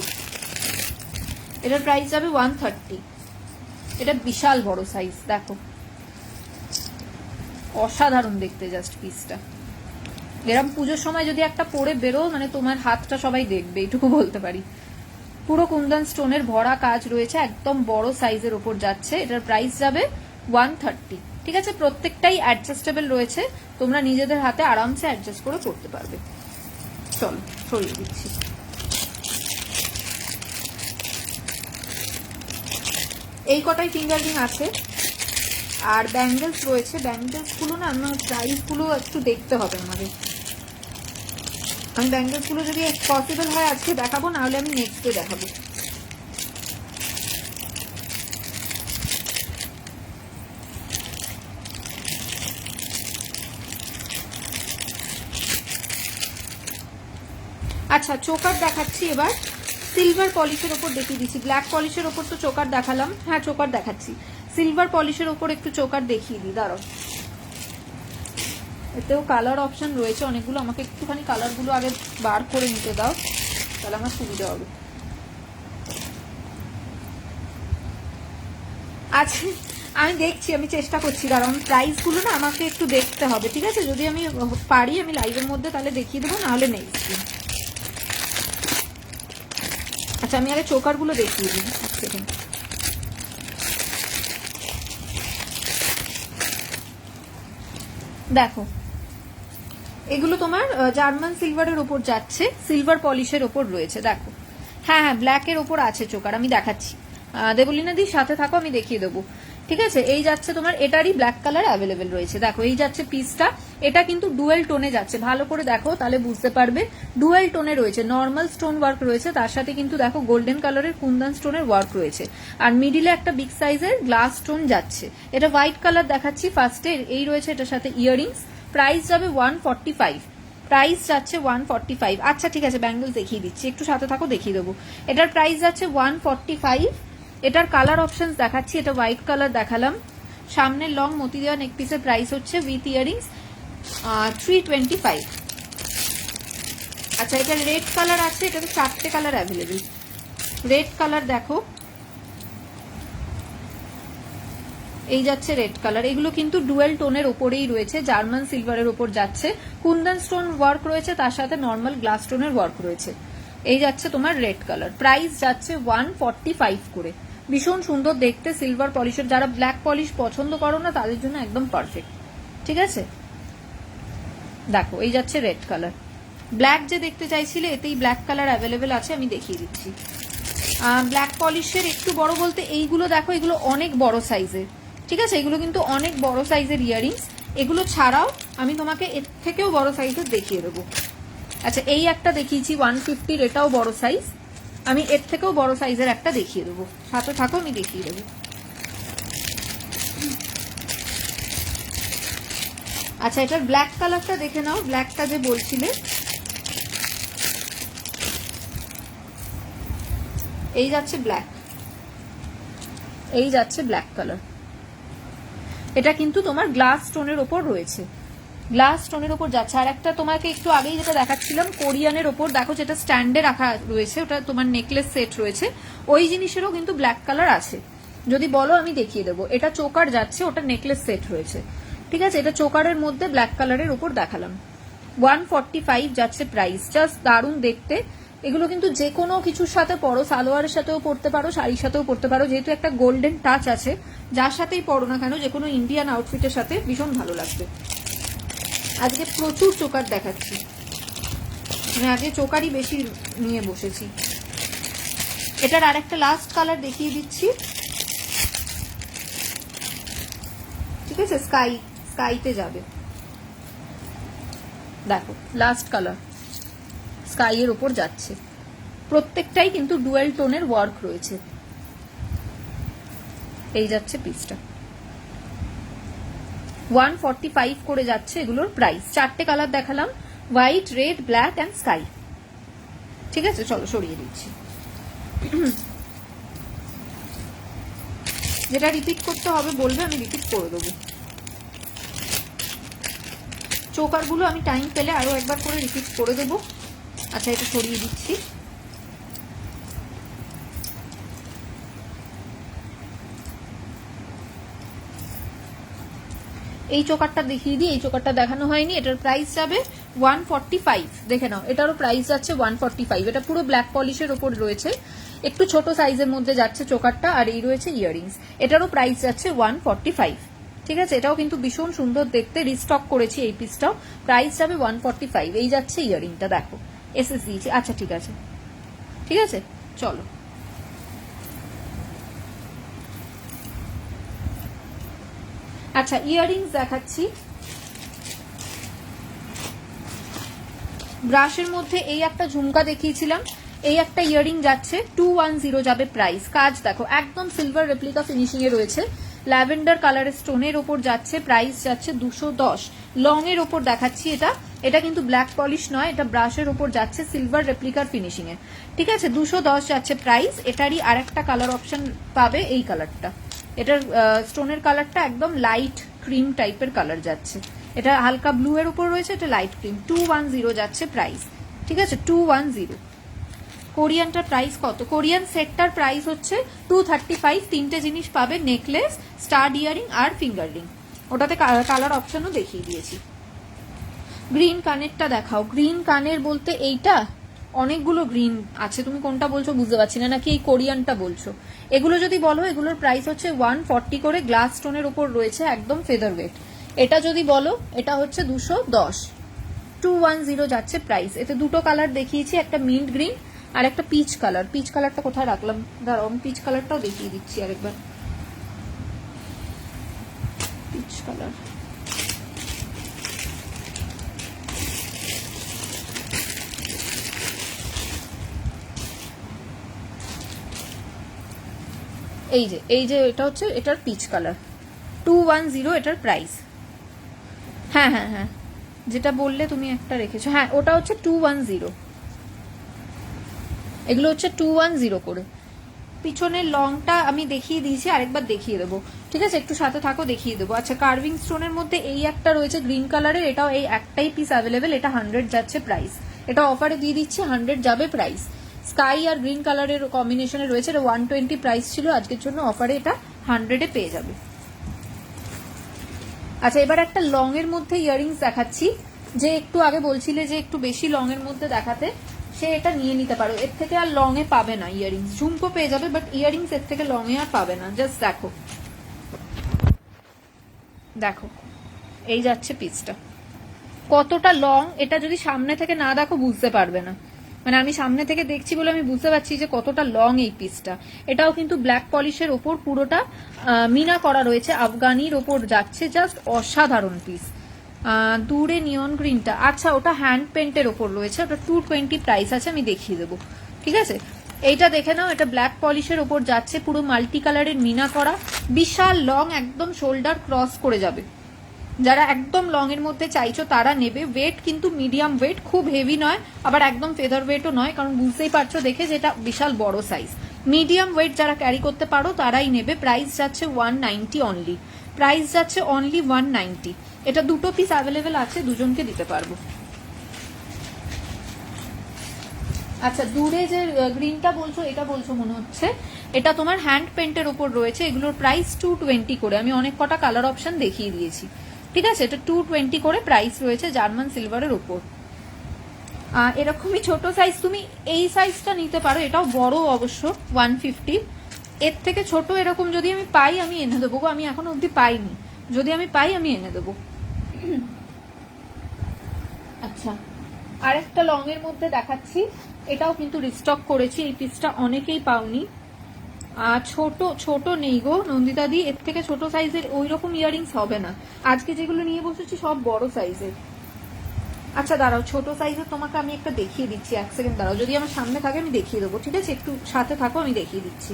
এটার প্রাইস যাবে 130। এটা বিশাল বড় সাইজ, দেখো অসাধারণ দেখতে জাস্ট পিসটা। এরম পুজোর সময় যদি একটা পরে বেরো, মানে তোমার হাতটা সবাই দেখবে, এইটুকু বলতে পারি। পুরো কুন্দন স্টোনের ভরা কাজ রয়েছে, একদম বড় সাইজের ওপর যাচ্ছে, এটার প্রাইস যাবে 130। ঠিক আছে, প্রত্যেকটাই অ্যাডজাস্টেবল রয়েছে, তোমরা নিজেদের হাতে আরামসে অ্যাডজাস্ট করে পড়তে পারবে। চলো সরিয়ে দিচ্ছি। এই কটাই ফিঙ্গার রিং আছে, আর ব্যাঙ্গেলস রয়েছে। ব্যাঙ্গেলস গুলো না, আমার প্রাইস গুলো একটু দেখতে হবে আমাদের। আমি ব্যাঙ্গেলস গুলো যদি পসিবল হয় আজকে দেখাবো, নাহলে আমি নেক্সট ডে দেখাবো। আচ্ছা, চোকার দেখাচ্ছি এবার। সিলভার পলিশের ওপর দেখিয়ে দিচ্ছি, ব্ল্যাক পলিশের ওপর তো চোকার দেখালাম, হ্যাঁ চোকার দেখাচ্ছি। সিলভার পলিশের ওপর একটু চোকার দেখিয়ে দিই, দাঁড়াও। এতেও কালার অপশন রয়েছে অনেকগুলো, আমাকে একটুখানি কালারগুলো আগে বার করে নিতে দাও, তাহলে আমার সুবিধা হবে। আচ্ছা, আমি দেখছি, আমি চেষ্টা করছি, কারণ প্রাইসগুলো না আমাকে একটু দেখতে হবে। ঠিক আছে, যদি আমি পারি আমি লাইভের মধ্যে তাহলে দেখিয়ে দেবো, নাহলে নেক্সট দিন। আচ্ছা, আমি আগে চোকারগুলো দেখিয়ে দিই, এক সেকেন্ড। দেখো, এগুলো তোমার জার্মান সিলভারের ওপর যাচ্ছে, সিলভার পলিশের ওপর রয়েছে। দেখো, হ্যাঁ হ্যাঁ, ব্ল্যাকের ওপর আছে চোকার, আমি দেখাচ্ছি। দেবলীনা দি সাথে থাকো, আমি দেখিয়ে দেবো। ঠিক আছে, এই যাচ্ছে তোমার, এটারই ব্ল্যাক কালার অ্যাভেলেবেল রয়েছে। দেখো, এই যাচ্ছে পিসটা, এটা কিন্তু ডুয়েল টোনে যাচ্ছে, ভালো করে দেখো তাহলে বুঝতে পারবে। ডুয়েল টোনে রয়েছে, নর্মাল স্টোন ওয়ার্ক রয়েছে, তার সাথে কিন্তু দেখো গোল্ডেন কালারের কুন্দন স্টোনের ওয়ার্ক রয়েছে, আর মিডিলে একটা বিগ সাইজের গ্লাস স্টোন যাচ্ছে। এটা হোয়াইট কালার দেখাচ্ছি ফার্স্টে, এই রয়েছে এটার সাথে ইয়াররিংস। প্রাইস যাবে 145, প্রাইস যাচ্ছে 145। আচ্ছা ঠিক আছে, ব্যাঙ্গেলস দেখিয়ে দিচ্ছি, একটু সাথে থাকো, দেখিয়ে দেবো। এটার প্রাইস যাচ্ছে 145। এটার কালার অপশনস দেখাচ্ছি, এটা হোয়াইট কালার দেখালাম, সামনের লং মতি দেওয়া নেক পিসের প্রাইস হচ্ছে উইথ ইয়ারিংস 325। আচ্ছা, এটা রেড কালার আছে, এটাতে 4টে কালার অ্যাভেলেবেল। রেড কালার দেখো, এই যাচ্ছে রেড কালার। এগুলো কিন্তু ডুয়েল টোনের ওপরেই রয়েছে, জার্মান সিলভারের ওপর যাচ্ছে, কুন্দন স্টোন ওয়ার্ক রয়েছে, তার সাথে নর্মাল গ্লাস স্টোনের ওয়ার্ক রয়েছে। এই যাচ্ছে তোমার রেড কালার, প্রাইস যাচ্ছে 145 করে। ভীষণ সুন্দর দেখতে, সিলভার পলিশের, যারা ব্ল্যাক পলিশ পছন্দ করো না তাদের জন্য একদম পারফেক্ট। ঠিক আছে, দেখো এই যাচ্ছে রেড কালার। ব্ল্যাক যে দেখতে চাইছিলে, এতেই ব্ল্যাক কালার অ্যাভেলেবেল আছে, আমি দেখিয়ে দিচ্ছি। ব্ল্যাক পলিশের একটু বড় বলতে এইগুলো দেখো, এগুলো অনেক বড় সাইজের। ঠিক আছে, এগুলো কিন্তু অনেক বড় সাইজের ইয়াররিংস। এগুলো ছাড়াও আমি তোমাকে এর থেকেও বড় সাইজের দেখিয়ে দেবো। আচ্ছা, এই একটা দেখিয়েছি 150, এটাও বড় সাইজ, আমি এর থেকেও বড় সাইজের একটা দেখিয়ে দেবো, সাথে থাকো আমি দেখিয়ে দেবো। আচ্ছা, এটার ব্ল্যাক কালারটা দেখে নাও, ব্ল্যাকটা যে বলছিলে, এই যাচ্ছে ব্ল্যাক, এই যাচ্ছে ব্ল্যাক কালার। এটা কিন্তু তোমার গ্লাস স্টোনের ওপর রয়েছে, গ্লাস স্টোনের ওপর যাচ্ছে। আর একটা তোমাকে একটু আগেই যেটা দেখাচ্ছিলাম কোরিয়ানের ওপর, দেখো যেটা স্ট্যান্ডে রাখা রয়েছে, ওটা তোমার নেকলেস সেট রয়েছে, ওই জিনিসেরও কিন্তু ব্ল্যাক কালার আছে। যদি বলো আমি দেখিয়ে দেবো। এটা চোকার যাচ্ছে, ওটা নেকলেস সেট রয়েছে, ঠিক আছে। এটা চোকারের মধ্যে ব্ল্যাক কালারের উপর দেখালাম। 145 যাচ্ছে প্রাইস, জাস্ট দারুণ দেখতে। এগুলো কিন্তু যে কোনো কিছুর সাথে পরো, সালোয়ারের সাথেও পরতে পারো, শাড়ির সাথেও পরতে পারো, যেহেতু একটা গোল্ডেন টাচ আছে, যার সাথেই পরো না কেন, যে কোনো ইন্ডিয়ান আউটফিটের সাথে ভীষণ ভালো লাগবে। আজকে প্রচুর চোকার দেখাচ্ছি, মানে আজকে চোকারই বেশি নিয়ে বসেছি। এটার আর একটা লাস্ট কালার দেখিয়ে দিচ্ছি, ঠিক আছে। স্কাইতে যাবে, দেখো লাস্ট কালার স্কাই এর উপর যাচ্ছে। প্রত্যেকটাই কিন্তু ডুয়েল টোনের ওয়ার্ক রয়েছে। এই যাচ্ছে পিসটা, 145 করে যাচ্ছে এগুলোর প্রাইস। 4টে কালার দেখালাম, white, red, black and sky, ঠিক আছে। চলো সরিয়ে দিচ্ছি। যেটা রিপিট করতে হবে বলবে, আমি রিপিট করে দেবো। চোকারগুলো আমি টাইম পেলে আরো একবার করে রিপিট করে দেবো। আচ্ছা, এটা সরিয়ে দিচ্ছি। এই চোকারটা দেখিয়ে দিই, এই চোকারটা দেখানো হয়নি। এটার প্রাইস যাবে 145, দেখে নাও। এটারও প্রাইস যাচ্ছে 145। এটা পুরো ব্ল্যাক পলিশের ওপর রয়েছে, একটু ছোট সাইজের মধ্যে যাচ্ছে চোকারটা, আর এই রয়েছে ইয়াররিংস। এটারও প্রাইস যাচ্ছে 145, ঠিক আছে। এটাও কিন্তু ভীষণ সুন্দর দেখতে, রিস্টক করেছি এই পিসটাও। প্রাইস যাবে 145। এই যাচ্ছে ইয়াররিংটা, দেখো এসএস দিয়েছি। আচ্ছা ঠিক আছে, ঠিক আছে, চলো। আচ্ছা, ইয়াররিংস দেখাচ্ছি। ব্রাশের মধ্যে এই একটা ঝুমকা দেখিয়েছিলাম, এই একটা ইয়াররিং যাচ্ছে 210 যাবে প্রাইস। কাজ দেখো একদম সিলভার রেপ্লিকা ফিনিশিং এ রয়েছে, ল্যাভেন্ডার কালারের স্টোনের ওপর যাচ্ছে, প্রাইস যাচ্ছে 210। লং এর ওপর দেখাচ্ছি, এটা কিন্তু ব্ল্যাক পলিশ নয়, এটা ব্রাশের ওপর যাচ্ছে সিলভার রেপ্লিকার ফিনিশিং এ, ঠিক আছে। 210 যাচ্ছে প্রাইস। এটারই আর একটা কালার অপশন পাবে, এই কালারটা। এটার স্টোনের কালারটা একদম লাইট ক্রিম টাইপের কালার যাচ্ছে, এটা হালকা ব্লু এর উপর রয়েছে, এটা লাইট ক্রিম। 210 যাচ্ছে প্রাইস, ঠিক আছে, 210। কোরিয়ানটার প্রাইস কত? কোরিয়ান সেটটার প্রাইস হচ্ছে 235। 3টে জিনিস পাবে, নেকলেস, স্টাড ইয়ারিং আর ফিঙ্গার রিং। ওটাতে কালার অপশনও দেখিয়ে দিয়েছি। গ্রিন কানেরটা দেখাও। গ্রিন কানের বলতে এইটা, অনেকগুলো গ্রিন আছে, তুমি কোনটা বলছো বুঝতে পারছি না, নাকি এই কোরিয়ানটা বলছো? এগুলো যদি বলো, এগুলোর প্রাইস হচ্ছে 140 করে, গ্লাস স্টোনের উপর রয়েছে, একদম ফেদার ওয়েট। এটা যদি বলো, এটা হচ্ছে 210। 210 যাচ্ছে প্রাইস। এতে দুটো কালার দেখিয়েছি, একটা মিন্ট গ্রিন আর একটা পিচ কালার। পিচ কালারটা কোথায় রাখলাম, দাঁড়াও আমি পিচ কালারটাও দেখিয়ে দিচ্ছি আরেকবার। পিচ কালার, এই যে এটা হচ্ছে এটার পিচ কালার, 210 এটার প্রাইস। হ্যাঁ হ্যাঁ হ্যাঁ, যেটা বললে তুমি একটা রেখেছো, হ্যাঁ ওটা হচ্ছে 210। এগুলো হচ্ছে 210 করে। পিছনের লংটা আমি দেখিয়ে দিয়েছি, আরেকবার দেখিয়ে দেবো, ঠিক আছে, একটু সাথে থাকো, দেখিয়ে দেবো। আচ্ছা, কার্ভিং স্টোনের মধ্যে এই একটা রয়েছে গ্রিন কালারের, এটাও এই একটাই পিস অ্যাভেলেবেল, এটা 100 যাচ্ছে প্রাইস। এটা অফারে দিয়ে দিচ্ছি, 100 যাবে প্রাইস। স্কাই আর গ্রিন কালারের কম্বিনেশনে রয়েছে, এটা 120 প্রাইস ছিল, আজকের জন্য অফারে এটা 100-এ পেয়ে যাবে। আচ্ছা, এবার একটা লং এর মধ্যে ইয়াররিংস দেখাচ্ছি। যে একটু আগে বলছিলে যে একটু বেশি লং এর মধ্যে দেখাতে, সে এটা নিয়ে নিতে পারো। এর থেকে আর লং এ পাবে না ইয়াররিংস, ঝুমকো পেয়ে যাবে, বাট ইয়াররিংস এর থেকে লং এ আর পাবে না। জাস্ট দেখো, দেখো এই যাচ্ছে পিসটা, কতটা লং। এটা যদি সামনে থেকে না দেখো বুঝতে পারবে না, মানে আমি সামনে থেকে দেখছি বলে আমি বুঝতে পারছি যে কতটা লং এই পিসটা। এটাও কিন্তু ব্ল্যাক পলিশের ওপর পুরোটা মিনা করা রয়েছে, আফগানির ওপর যাচ্ছে, জাস্ট অসাধারণ পিস। দূরে নিয়ন গ্রিনটা, আচ্ছা ওটা হ্যান্ড পেন্টের ওপর রয়েছে, ওটা 220 প্রাইস আছে, আমি দেখিয়ে দেবো, ঠিক আছে। এইটা দেখে নাও, এটা ব্ল্যাক পলিশের ওপর যাচ্ছে, পুরো মাল্টি কালারের মিনা করা, বিশাল লং, একদম শোল্ডার ক্রস করে যাবে। যারা একদম লং এর মধ্যে চাইছো তারা নেবে। ওয়েট কিন্তু মিডিয়াম ওয়েট, খুব হেভি নয়, আবার একদম ফেদার ওয়েটও নয়, কারণ বুঝতেই পারছো দেখে যেটা বিশাল বড় সাইজ। মিডিয়াম ওয়েট যারা ক্যারি করতে পারো তারাই নেবে। প্রাইস যাচ্ছে 190 অনলি, প্রাইস যাচ্ছে অনলি 190। এটা দুটো পিস অ্যাভেলেবেল আছে, দুজনকে দিতে পারবো। আচ্ছা, দূরে যে গ্রিনটা বলছো, এটা বলছো মনে হচ্ছে, এটা তোমার হ্যান্ড পেন্টের ওপর রয়েছে, এগুলোর প্রাইস 220 করে, আমি অনেক কটা কালার অপশন দেখিয়ে দিয়েছি, ঠিক আছে? এটা 220 করে প্রাইস রয়েছে জার্মান সিলভারের ওপর। এরকমই ছোট সাইজ, তুমি এই সাইজটা নিতে পারো, এটাও বড় অবশ্য 150। এর থেকে ছোট এরকম যদি আমি পাই আমি এনে দেবো গো, আমি এখনো অব্দি পাইনি, যদি আমি পাই আমি এনে দেবো। আচ্ছা, আরেকটা লং এর মধ্যে দেখাচ্ছি, এটাও কিন্তু রিস্টক করেছি, এই পিসটা অনেকেই পাওনি। ছোট ছোট নেই গো নন্দিতাদি, এর থেকে ছোট সাইজের ওই রকম ইয়ারিংস হবে না, আজকে যেগুলো নিয়ে বসেছি সব বড় সাইজের। আচ্ছা দাঁড়াও, ছোট সাইজের তোমাকে আমি একটা দেখিয়ে দিচ্ছি, এক সেকেন্ড দাঁড়াও, যদি আমার সামনে থাকে আমি দেখিয়ে দেবো, ঠিক আছে? একটু সাথে থাকো, আমি দেখিয়ে দিচ্ছি।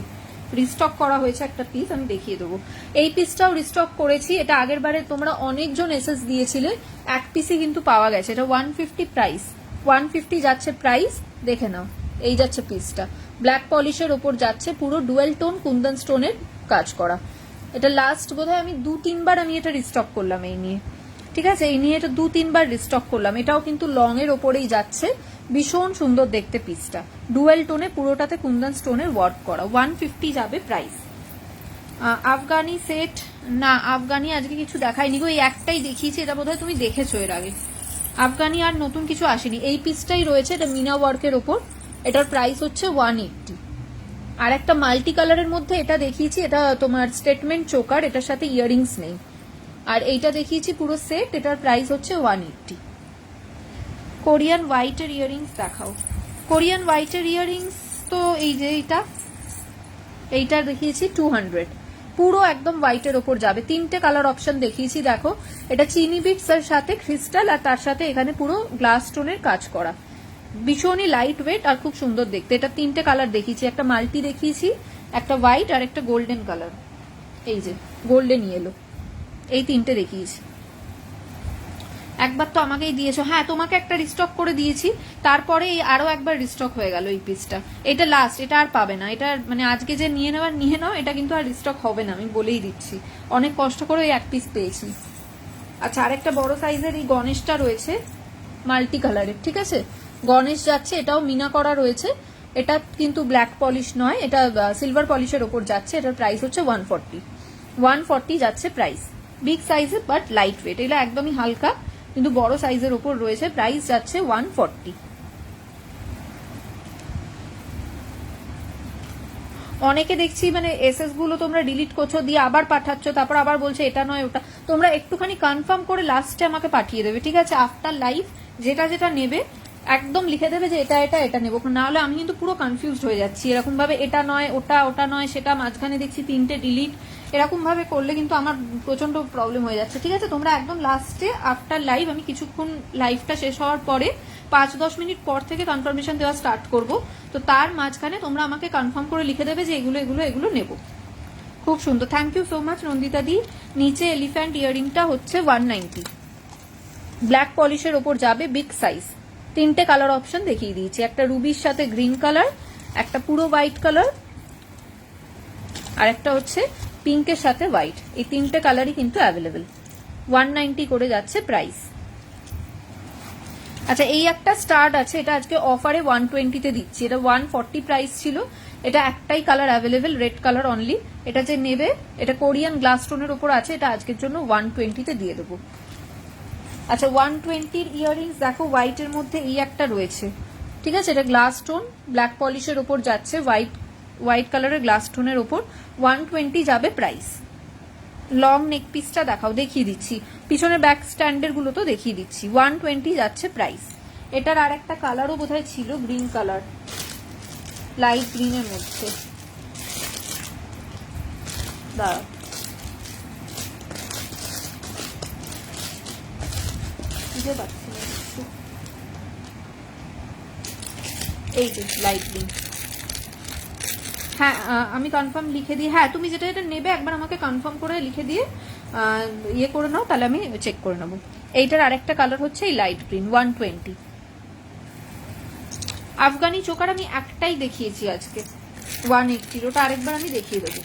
রিস্টক করা হয়েছে একটা পিস, আমি দেখিয়ে দেবো। এই পিসটাও রিস্টক করেছি, এটা আগের বারে তোমরা অনেকজন এসএস দিয়েছিলে, এক পিসই কিন্তু পাওয়া গেছে। এটা 150 প্রাইস, 150 যাচ্ছে প্রাইস, দেখে নাও। এই যাচ্ছে পিসটা, ব্ল্যাক পলিশের ওপর যাচ্ছে, পুরো ডুয়েল টোন কুন্দন স্টোনের কাজ করা। এটা লাস্ট বোধহয় আমি 2-3 বার আমি এটা রিস্টক করলাম এই নিয়ে, ঠিক আছে? এই নিয়ে এটা 2-3 বার রিস্টক করলাম। এটাও কিন্তু লং এর ওপরেই যাচ্ছে, ভীষণ সুন্দর দেখতে পিসটা, ডুয়েল টোনে পুরোটাতে কুন্দন স্টোনের ওয়ার্ক করা। 150 যাবে প্রাইস। আফগানি সেট, না আফগানি আজকে কিছু দেখাইনি গো, এই একটাই দেখিয়েছি, এটা বোধহয় তুমি দেখেছো এর আগে। আফগানি আর নতুন কিছু আসেনি, এই পিসটাই রয়েছে, এটা মিনা ওয়ার্কের ওপর, এটার প্রাইস হচ্ছে 180। আর একটা মাল্টি কালারের মধ্যে এটা দেখিয়েছি, এটা তোমার স্টেটমেন্ট চোকার, এটার সাথে ইয়াররিংস নেই। আর এইটা দেখিয়েছি পুরো সেট, এটার প্রাইস হচ্ছে 180। কোরিয়ান হোয়াইটের ইয়াররিংস দেখাও। কোরিয়ান হোয়াইটের ইয়াররিংস তো এই যে এইটা দেখিয়েছি 200, পুরো একদম হোয়াইটের ওপর যাবে। 3টে কালার অপশন দেখিয়েছি, দেখো এটা চিনি বিটস এর সাথে ক্রিস্টাল, আর তার সাথে এখানে পুরো গ্লাস স্টোনের কাজ করা, ভীষণই লাইট ওয়েট আর খুব সুন্দর দেখতে। এটা 3টে কালার দেখিয়েছি, একটা মাল্টি দেখিয়েছি, একটা হোয়াইট আর একটা গোল্ডেন কালার, এই যে গোল্ডেন ইয়েলো, এই 3টে দেখিয়েছি। একবার তো আমাকেই দিয়েছো, হ্যাঁ তোমাকে একটা রিস্টক করে দিয়েছি, তারপরে এই আরো একবার রিস্টক হয়ে গেল এই পিসটা, এটা লাস্ট, এটা আর পাবে না, এটা মানে আজকে যে নিয়ে নাও, এটা কিন্তু আর রিস্টক হবে না, আমি বলেই দিচ্ছি, অনেক কষ্ট করে ওই এক পিস পেয়েছি। আচ্ছা, আরেকটা বড় সাইজের এই গণেশটা রয়েছে মাল্টি কালারের, ঠিক আছে? গণেশ যাচ্ছে, এটাও মিনা করা রয়েছে, এটা কিন্তু ব্ল্যাক পলিশ নয়, এটা সিলভার পলিশের ওপর যাচ্ছে, এটার প্রাইস হচ্ছে 140 যাচ্ছে প্রাইস। বিগ সাইজে বাট লাইট ওয়েট, এটা একদমই হালকা কিন্তু বড় সাইজের ওপর রয়েছে, প্রাইস যাচ্ছে 140। অনেকে দেখছি মানে এসএস গুলো তোমরা ডিলিট করছো, দিয়ে আবার পাঠাচ্ছ, তারপর আবার বলছে এটা নয় ওটা, তোমরা একটুখানি কনফার্ম করে লাস্টে আমাকে পাঠিয়ে দেবে, ঠিক আছে? আফটার লাইভ যেটা যেটা নেবে একদম লিখে দেবে যে এটা এটা এটা নেবো, না হলে আমি কিন্তু পুরো কনফিউজড হয়ে যাচ্ছি, এরকম ভাবে এটা নয় ওটা, ওটা নয় সেটা, মাঝখানে দেখছি 3টে ডিলিট, এরকম ভাবে করলে কিন্তু আমার প্রচন্ড প্রবলেম হয়ে যাচ্ছে, ঠিক আছে? তোমরা একদম লাস্টে আফটার লাইভ, আমি কিছুক্ষণ লাইভটা শেষ হওয়ার পরে 5-10 মিনিট পর থেকে কনফার্মেশন দেওয়া স্টার্ট করব, তো তার মাঝখানে তোমরা আমাকে কনফার্ম করে লিখে দেবে যে এগুলো এগুলো এগুলো নেবো। খুব সুন্দর, thank you so much Nandita di. নিচে এলিফ্যান্ট ইয়ারিংটা হচ্ছে 190, ব্ল্যাক পলিশের ওপর যাবে, বিগ সাইজ। 3টে কালার অপশন দেখিয়ে দিয়েছি, একটা রুবির সাথে গ্রিন কালার, একটা পুরো হোয়াইট কালার, আর একটা হচ্ছে পিঙ্কের সাথে হোয়াইট, এই 3টে কালারই কিন্তু অ্যাভেলেবেল। 190 করে যাচ্ছে প্রাইস। আচ্ছা, এই একটা স্টার্ট আছে, এটা আজকে অফারে 120-তে দিচ্ছি, এটা 140 প্রাইস ছিল, এটা একটাই colour available, red colour only, এটা যে নেবে, এটা কোরিয়ান গ্লাস স্টোনের উপর আছে, এটা আজকের জন্য 120-তে দিয়ে দেবো। আচ্ছা, 120-র ইয়াররিংস দেখো, হোয়াইটের মধ্যে এই একটা রয়েছে, ঠিক আছে? এটা গ্লাস স্টোন, ব্ল্যাক পলিশের ওপর যাচ্ছে, হোয়াইট কালারের গ্লাস স্টোনের ওপর, 120 যাবে প্রাইস। লং নেক পিসটা দেখাও, দেখিয়ে দিচ্ছি, পিছনের ব্যাক স্ট্যান্ডের গুলো তো দেখিয়ে দিচ্ছি, 120 যাচ্ছে প্রাইস। এটার আর একটা কালারও বোধহয় ছিল, গ্রিন কালার, লাইট গ্রিনের মধ্যে, দাঁড়াও বুঝতে পারছি না কিছু, এই যে লাইট গ্রিন। হ্যাঁ, আমি কনফার্ম লিখে দিই, হ্যাঁ তুমি যেটা যেটা নেবে একবার আমাকে কনফার্ম করে লিখে দিয়ে ইয়ে করে নাও, তাহলে আমি চেক করে নেবো। এইটার আরেকটা কালার হচ্ছে এই লাইট গ্রিন, 120। আফগানি চোকার আমি একটাই দেখিয়েছি আজকে, 180, ওটা আরেকবার আমি দেখিয়ে দেবো।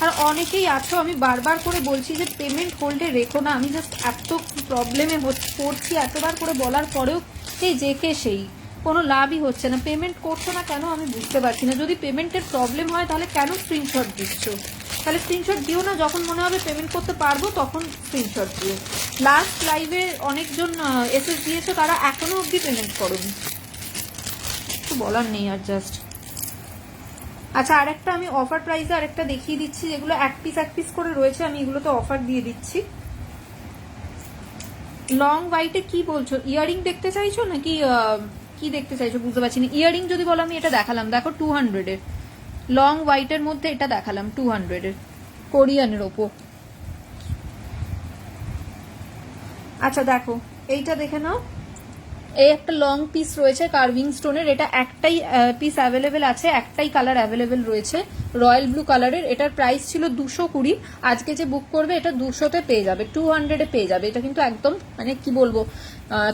আর অনেকেই আছো, আমি বারবার করে বলছি যে পেমেন্ট হোল্ডে রেখো না, আমি জাস্ট এত প্রবলেমে পড়ছি, এতবার করে বলার পরেও এই যে কে সেই, কোনো লাভই হচ্ছে না, পেমেন্ট করছো না কেন আমি বুঝতে পারছি না। যদি পেমেন্টের প্রবলেম হয় তাহলে কেন স্ক্রিনশট দিচ্ছ? তাহলে স্ক্রিনশট দিও না, যখন মনে হবে পেমেন্ট করতে পারবো তখন স্ক্রিনশট দিও। লাস্ট লাইভে অনেকজন এসএস দিয়েছো, তারা এখনো অবধি পেমেন্ট করোনি, কিছু বলার নেই আর জাস্ট। আচ্ছা, আরেকটা আমি অফার প্রাইসে আরেকটা দেখিয়ে দিচ্ছি, যেগুলো এক পিস করে রয়েছে, আমি এগুলো তো অফার দিয়ে দিচ্ছি। লং হোয়াইটে কি বলছো, ইয়ারিং দেখতে চাইছো নাকি কি দেখতে চাইছো বুঝতে পারছি না। ইয়ারিং যদি বলো আমি এটা দেখালাম, দেখো 200-এর লং হোয়াইটের মধ্যে এটা দেখালাম 200-এর কোরিয়ানের ওপর। আচ্ছা দেখো এইটা দেখে নাও, এই একটা লং পিস রয়েছে কার্ভিং স্টোনের, এটা একটাই পিস অ্যাভেলেবেল আছে, একটাই কালার অ্যাভেলেবেল রয়েছে রয়্যাল ব্লু কালারের। এটার প্রাইস ছিল 220, আজকে যে বুক করবে এটা 200-তে পেয়ে যাবে, 200-এ পেয়ে যাবে। এটা কিন্তু একদম মানে কি বলবো,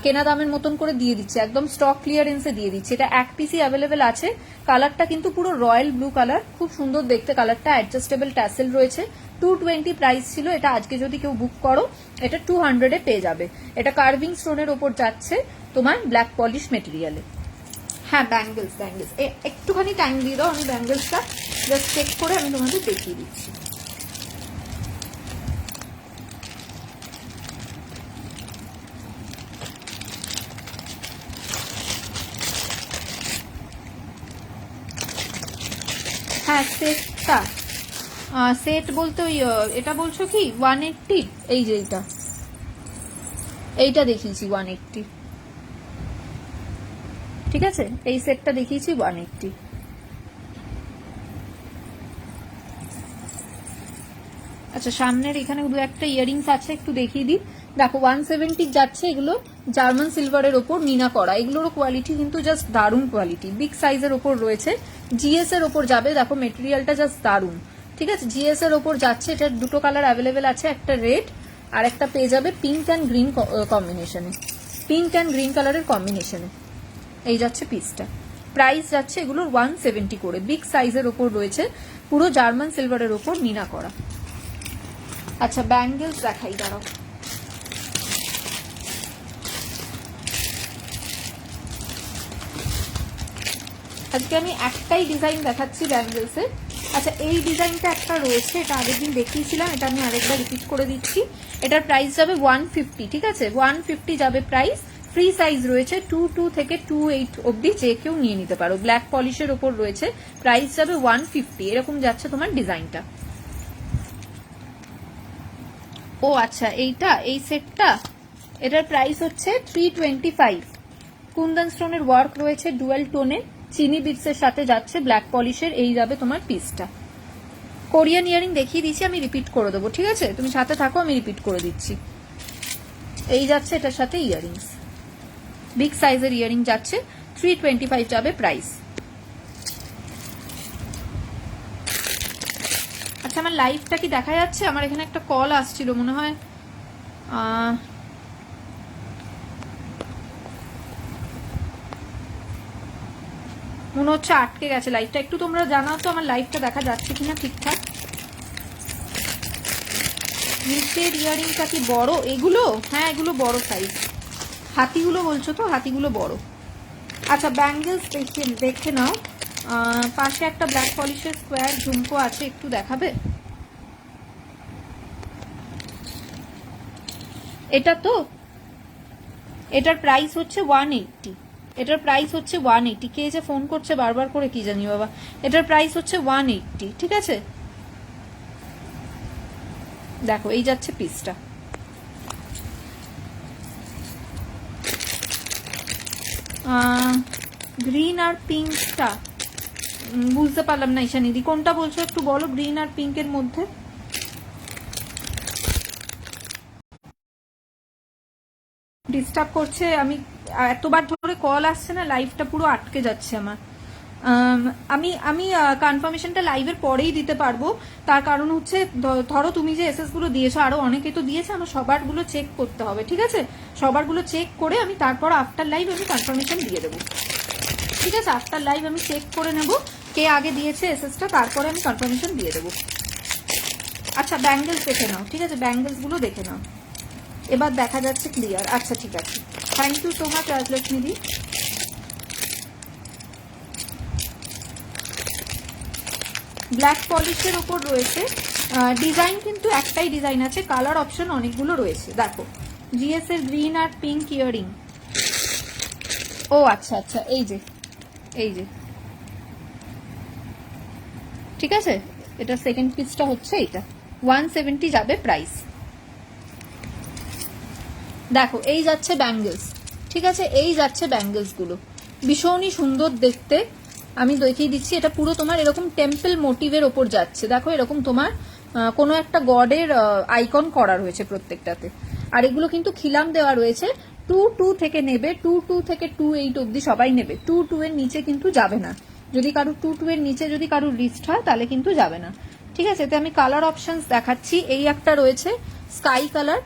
কেনা দামের মতন করে দিয়ে দিচ্ছে, একদম স্টক ক্লিয়ারেন্সে দিয়ে দিচ্ছে। এটা এক পিসই অ্যাভেলেবেল আছে, কালারটা কিন্তু পুরো রয়্যাল ব্লু কালার, খুব সুন্দর দেখতে কালারটা, অ্যাডজাস্টেবল ট্যাসেল রয়েছে। 220 প্রাইস ছিল, এটা আজকে যদি কেউ বুক করো এটা 200-এ পেয়ে যাবে। এটা কার্ভিং স্টোনের ওপর যাচ্ছে তোমার ব্ল্যাক পলিশ মেটেরিয়ালে। হ্যাঁ ব্যাঙ্গেলস একটুখানি টাইম দিয়ে দাও, আমি ব্যাঙ্গেলসটা জাস্ট চেক করে আমি তোমাদের দেখিয়ে দিচ্ছি। হ্যাঁ সেটটা, সেট বলতে ওই এটা বলছো কি 180? এই যে এইটা দেখিয়েছি 180, ঠিক আছে, এই সেটটা দেখিয়েছি 180। আচ্ছা সামনের এখানে দু একটা ইয়ারিংস আছে, একটু দেখিয়ে দিই। দেখো 170 যাচ্ছে, এগুলো জার্মান সিলভারের ওপর মিনা করা, এগুলোরও কোয়ালিটি কিন্তু জাস্ট দারুণ কোয়ালিটি, বিগ সাইজের ওপর রয়েছে, জিএস এর ওপর যাবে, দেখো মেটেরিয়ালটা জাস্ট দারুণ, ঠিক আছে, জিএস এর ওপর যাচ্ছে। এটার দুটো কালার অ্যাভেলেবেল আছে, একটা রেড আর একটা পেয়ে যাবে পিঙ্ক অ্যান্ড গ্রিন কম্বিনেশনে, পিঙ্ক অ্যান্ড গ্রিন কালারের কম্বিনেশনে এই যাচ্ছে পিসটা। প্রাইস যাচ্ছে এগুলোর 170 করে, বিগ সাইজের ওপর রয়েছে, পুরো জার্মান সিলভারের ওপর মিনা করা। আচ্ছা ব্যাঙ্গেলস দেখাই, দাঁড়াও। আজকে আমি একটাই ডিজাইন দেখাচ্ছি ব্যাঙ্গেলসের। আচ্ছা এই ডিজাইনটা একটা রয়েছে, এটা আগের দিন দেখিয়েছিলাম, এটা আমি আরেকবার রিপিট করে দিচ্ছি। এটার প্রাইস যাবে 150, ঠিক আছে, 150 যাবে প্রাইস। ফ্রি সাইজ রয়েছে 22 থেকে 28 অবধি, যে কেউ নিয়ে নিতে পারো, ব্ল্যাক পলিশের ওপর রয়েছে, প্রাইস যাবে 150, এরকম যাচ্ছে তোমার ডিজাইনটা। ও আচ্ছা এইটা, এই সেটটা, এটার প্রাইস হচ্ছে 325, কুন্দন স্টোনের ওয়ার্ক রয়েছে ডুয়াল টোনে, চিনি বিটসের সাথে যাচ্ছে, ব্ল্যাক পলিশের, এই যাবে তোমার পিসটা। কোরিয়ান ইয়ারিং দেখিয়ে দিচ্ছি, আমি রিপিট করে দেবো, ঠিক আছে, তুমি সাথে থাকো, আমি রিপিট করে দিচ্ছি। এই যাচ্ছে এটার সাথে ইয়ারিংস, বিগ সাইজের ইয়ারিং যাচ্ছে, 325 যাবে প্রাইস। আচ্ছা আমার লাইভটা কি দেখা যাচ্ছে? আমার এখানে একটা কল আসছিল, মনে হয় মনে হচ্ছে আটকে গেছে লাইভটা, একটু তোমরা জানাও তো আমার লাইভটা দেখা যাচ্ছে কিনা ঠিকঠাক। নিচের ইয়ারিংটা কি বড় এগুলো? হ্যাঁ এগুলো বড় সাইজ, হাতিগুলো বলছো তো, হাতিগুলো বড়। আচ্ছা ব্যাঙ্গেলস দেখে নাও, পাশে একটা ব্ল্যাক পলিশের স্কোয়ার ঝুমকো আছে, একটু দেখাবে? এটা তো, এটার প্রাইস হচ্ছে 180, এটার প্রাইস হচ্ছে 180। কে যে ফোন করছে বারবার করে কি জানি বাবা, এটার প্রাইস হচ্ছে 180, ঠিক আছে। দেখো এই যাচ্ছে পিসটা। গ্রিন আর পিঙ্কটা বুঝতে পারলাম না ঈশানিদি, কোনটা বলছো একটু বলো, গ্রিন আর পিঙ্কের মধ্যে। ডিস্টার্ব করছে, আমি এতবার ধরে কল আসছে না, লাইভটা পুরো আটকে যাচ্ছে আমার। আমি আমি কনফার্মেশনটা লাইভের পরেই দিতে পারবো, তার কারণ হচ্ছে ধরো তুমি যে এসএস গুলো দিয়েছো, আরো অনেকে তো দিয়েছে, আমার সবারগুলো চেক করতে হবে, ঠিক আছে, সবারগুলো চেক করে আমি তারপর আফটার লাইভ আমি কনফার্মেশন দিয়ে দেবো, ঠিক আছে, আফটার লাইভ আমি চেক করে নেব কে আগে দিয়েছে এসএসটা, তারপরে আমি কনফার্মেশন দিয়ে দেবো। আচ্ছা ব্যাঙ্গেলস দেখে নাও, ঠিক আছে, ব্যাঙ্গেলস গুলো দেখে নাও, এবার দেখা যাচ্ছে ক্লিয়ার। আচ্ছা ঠিক আছে। Thank you so much Rajlakshmi di. Black পলিশের ওপর রয়েছে, ডিজাইন কিন্তু একটাই ডিজাইন আছে, কালার অপশন অনেকগুলো রয়েছে। দেখো জিএস এর গ্রিন আর পিঙ্ক ইয়ারিং। ও আচ্ছা আচ্ছা, এই যে ঠিক আছে, এটা সেকেন্ড পিসটা হচ্ছে এটা 170 যাবে প্রাইস। দেখো এই যাচ্ছে ব্যাঙ্গেলস, ঠিক আছে, এই যাচ্ছে ব্যাঙ্গেলস গুলো ভীষণই সুন্দর দেখতে। আমি দেখিয়ে দিচ্ছি, এটা পুরো তোমার এরকম টেম্পল মোটিভের ওপর যাচ্ছে। দেখো এরকম তোমার কোনো একটা গডের আইকন করা রয়েছে প্রত্যেকটাতে। আর এগুলো কিন্তু খিলাম দেওয়া রয়েছে। 2 থেকে নেবে, 2 থেকে 2 অব্দি সবাই নেবে। 2 এর নিচে কিন্তু যাবে না। যদি কারো 2 এর নিচে যদি কারোর রিস্ট হয় তাহলে কিন্তু যাবে না, ঠিক আছে। এতে আমি কালার অপশনস দেখাচ্ছি। এই একটা রয়েছে স্কাই কালার,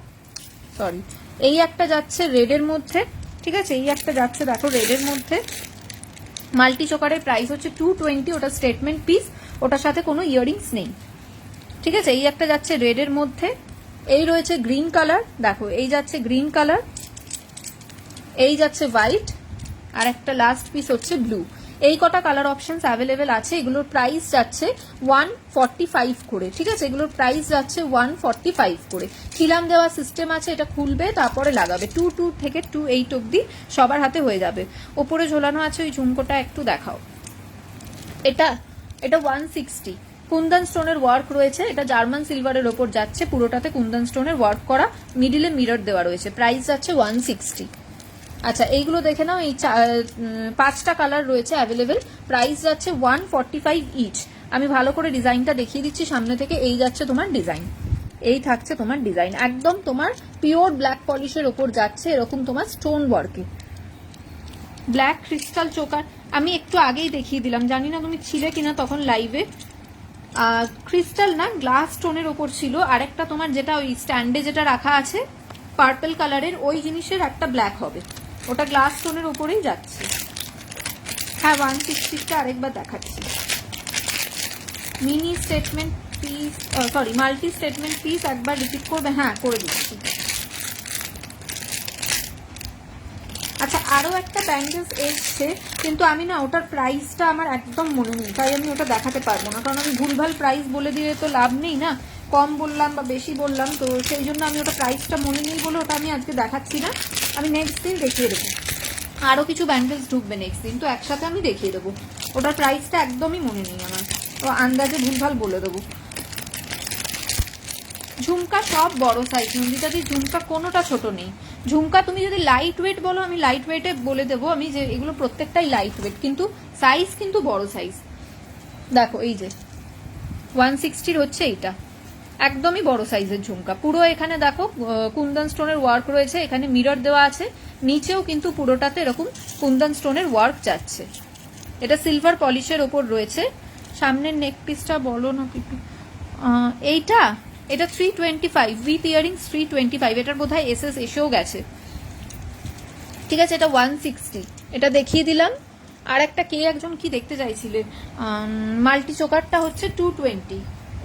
সরি এই একটা যাচ্ছে রেডের মধ্যে, ঠিক আছে, এই একটা যাচ্ছে দেখো রেডের মধ্যে। মাল্টি চোকারের প্রাইস হচ্ছে 220, ওটা স্টেটমেন্ট পিস, ওটার সাথে কোনো ইয়ারিংস নেই, ঠিক আছে। এই একটা যাচ্ছে রেডের মধ্যে, এই রয়েছে গ্রিন কালার, দেখো এই যাচ্ছে গ্রিন কালার, এই যাচ্ছে হোয়াইট, আর একটা লাস্ট পিস হচ্ছে ব্লু। এই কটা কালার অপশনস অ্যাভেলেবেল আছে। এগুলোর প্রাইস যাচ্ছে 145 করে, ঠিক আছে, এগুলোর প্রাইস যাচ্ছে 145 করে। খিলাম দেওয়া সিস্টেম আছে, এটা খুলবে তারপরে লাগাবে। 2 থেকে 2 অব্দি সবার হাতে হয়ে যাবে। ওপরে ঝোলানো আছে ওই ঝুমকোটা একটু দেখাও। এটা 160, কুন্দন স্টোনের ওয়ার্ক রয়েছে। এটা জার্মান সিলভারের ওপর যাচ্ছে, পুরোটাতে কুন্দন স্টোনের ওয়ার্ক করা, মিডিলে মিরর দেওয়া রয়েছে। প্রাইস যাচ্ছে 160। আচ্ছা এইগুলো দেখে নাও, এই 5টা কালার রয়েছে অ্যাভেলেবেল, প্রাইস যাচ্ছে 145 ইচ। আমি ভালো করে ডিজাইনটা দেখিয়ে দিচ্ছি সামনে থেকে। এই যাচ্ছে তোমার ডিজাইন, এই থাকছে তোমার ডিজাইন, একদম তোমার পিওর ব্ল্যাক পলিশের ওপর যাচ্ছে, এরকম তোমার স্টোন ওয়ার্কে। ব্ল্যাক ক্রিস্টাল চোকার আমি একটু আগেই দেখিয়ে দিলাম, জানি না তুমি ছিলে কিনা তখন লাইভে। ক্রিস্টাল না, গ্লাস স্টোনের ওপর ছিল। আরেকটা তোমার যেটা ওই স্ট্যান্ডে যেটা রাখা আছে পার্পল কালারের, ওই জিনিসের একটা ব্ল্যাক হবে, ওটা গ্লাস স্টোনের ওপরেই যাচ্ছে। হ্যাঁ 160টা আরেকবার দেখাচ্ছি। Mini statement piece, sorry multi statement piece একবার রিপিট করবে, হ্যাঁ করে দিচ্ছি। আচ্ছা আরো একটা ব্যাঙ্গেলস এসছে, কিন্তু আমি না ওটার প্রাইসটা আমার একদম মনে নেই, তাই আমি ওটা দেখাতে পারবো না, কারণ আমি ভুলভাল প্রাইস বলে দিলে তো লাভ নেই না, কম বললাম বা বেশি বললাম, তো সেই জন্য আমি ওটা প্রাইসটা মনে নেই বলে ওটা আমি আজকে দেখাচ্ছি না। আমি নেক্সট দিন দেখিয়ে দেবো, আরও কিছু ব্যাঙ্গেলস ঢুকবে নেক্সট দিন, তো একসাথে আমি দেখিয়ে দেবো। ওটার প্রাইসটা একদমই মনে নেই আমার, তো আন্দাজে ভুলভাল বলে দেবো। ঝুমকা সব বড় সাইজ, নন্দিতাদি ঝুমকা কোনোটা ছোট নেই। ঝুমকা তুমি যদি লাইট ওয়েট বলো আমি লাইট ওয়েটে বলে দেবো, আমি যে এগুলো প্রত্যেকটাই লাইট ওয়েট, কিন্তু সাইজ কিন্তু বড় সাইজ। দেখো এই যে 160 হচ্ছে এইটা, একদমই বড় সাইজের ঝুমকা। পুরো এখানে দেখো কুন্দন স্টোনের ওয়ার্ক রয়েছে, এখানে মিরর দেওয়া আছে, নিচেও কিন্তু পুরোটাতে এরকম কুন্দন স্টোনের ওয়ার্ক যাচ্ছে। এটা সিলভার পলিশের ওপর রয়েছে। সামনের নেক পিসটা বলো না পিপি, এটা 325 উইথ ইয়ারিংস 325, এটার বোধহয় এসএস এসেও গেছে, ঠিক আছে। এটা 160, এটা দেখিয়ে দিলাম। আর একটা কে একজন কি দেখতে চাইছিলে, মাল্টি চোকারটা হচ্ছে 220,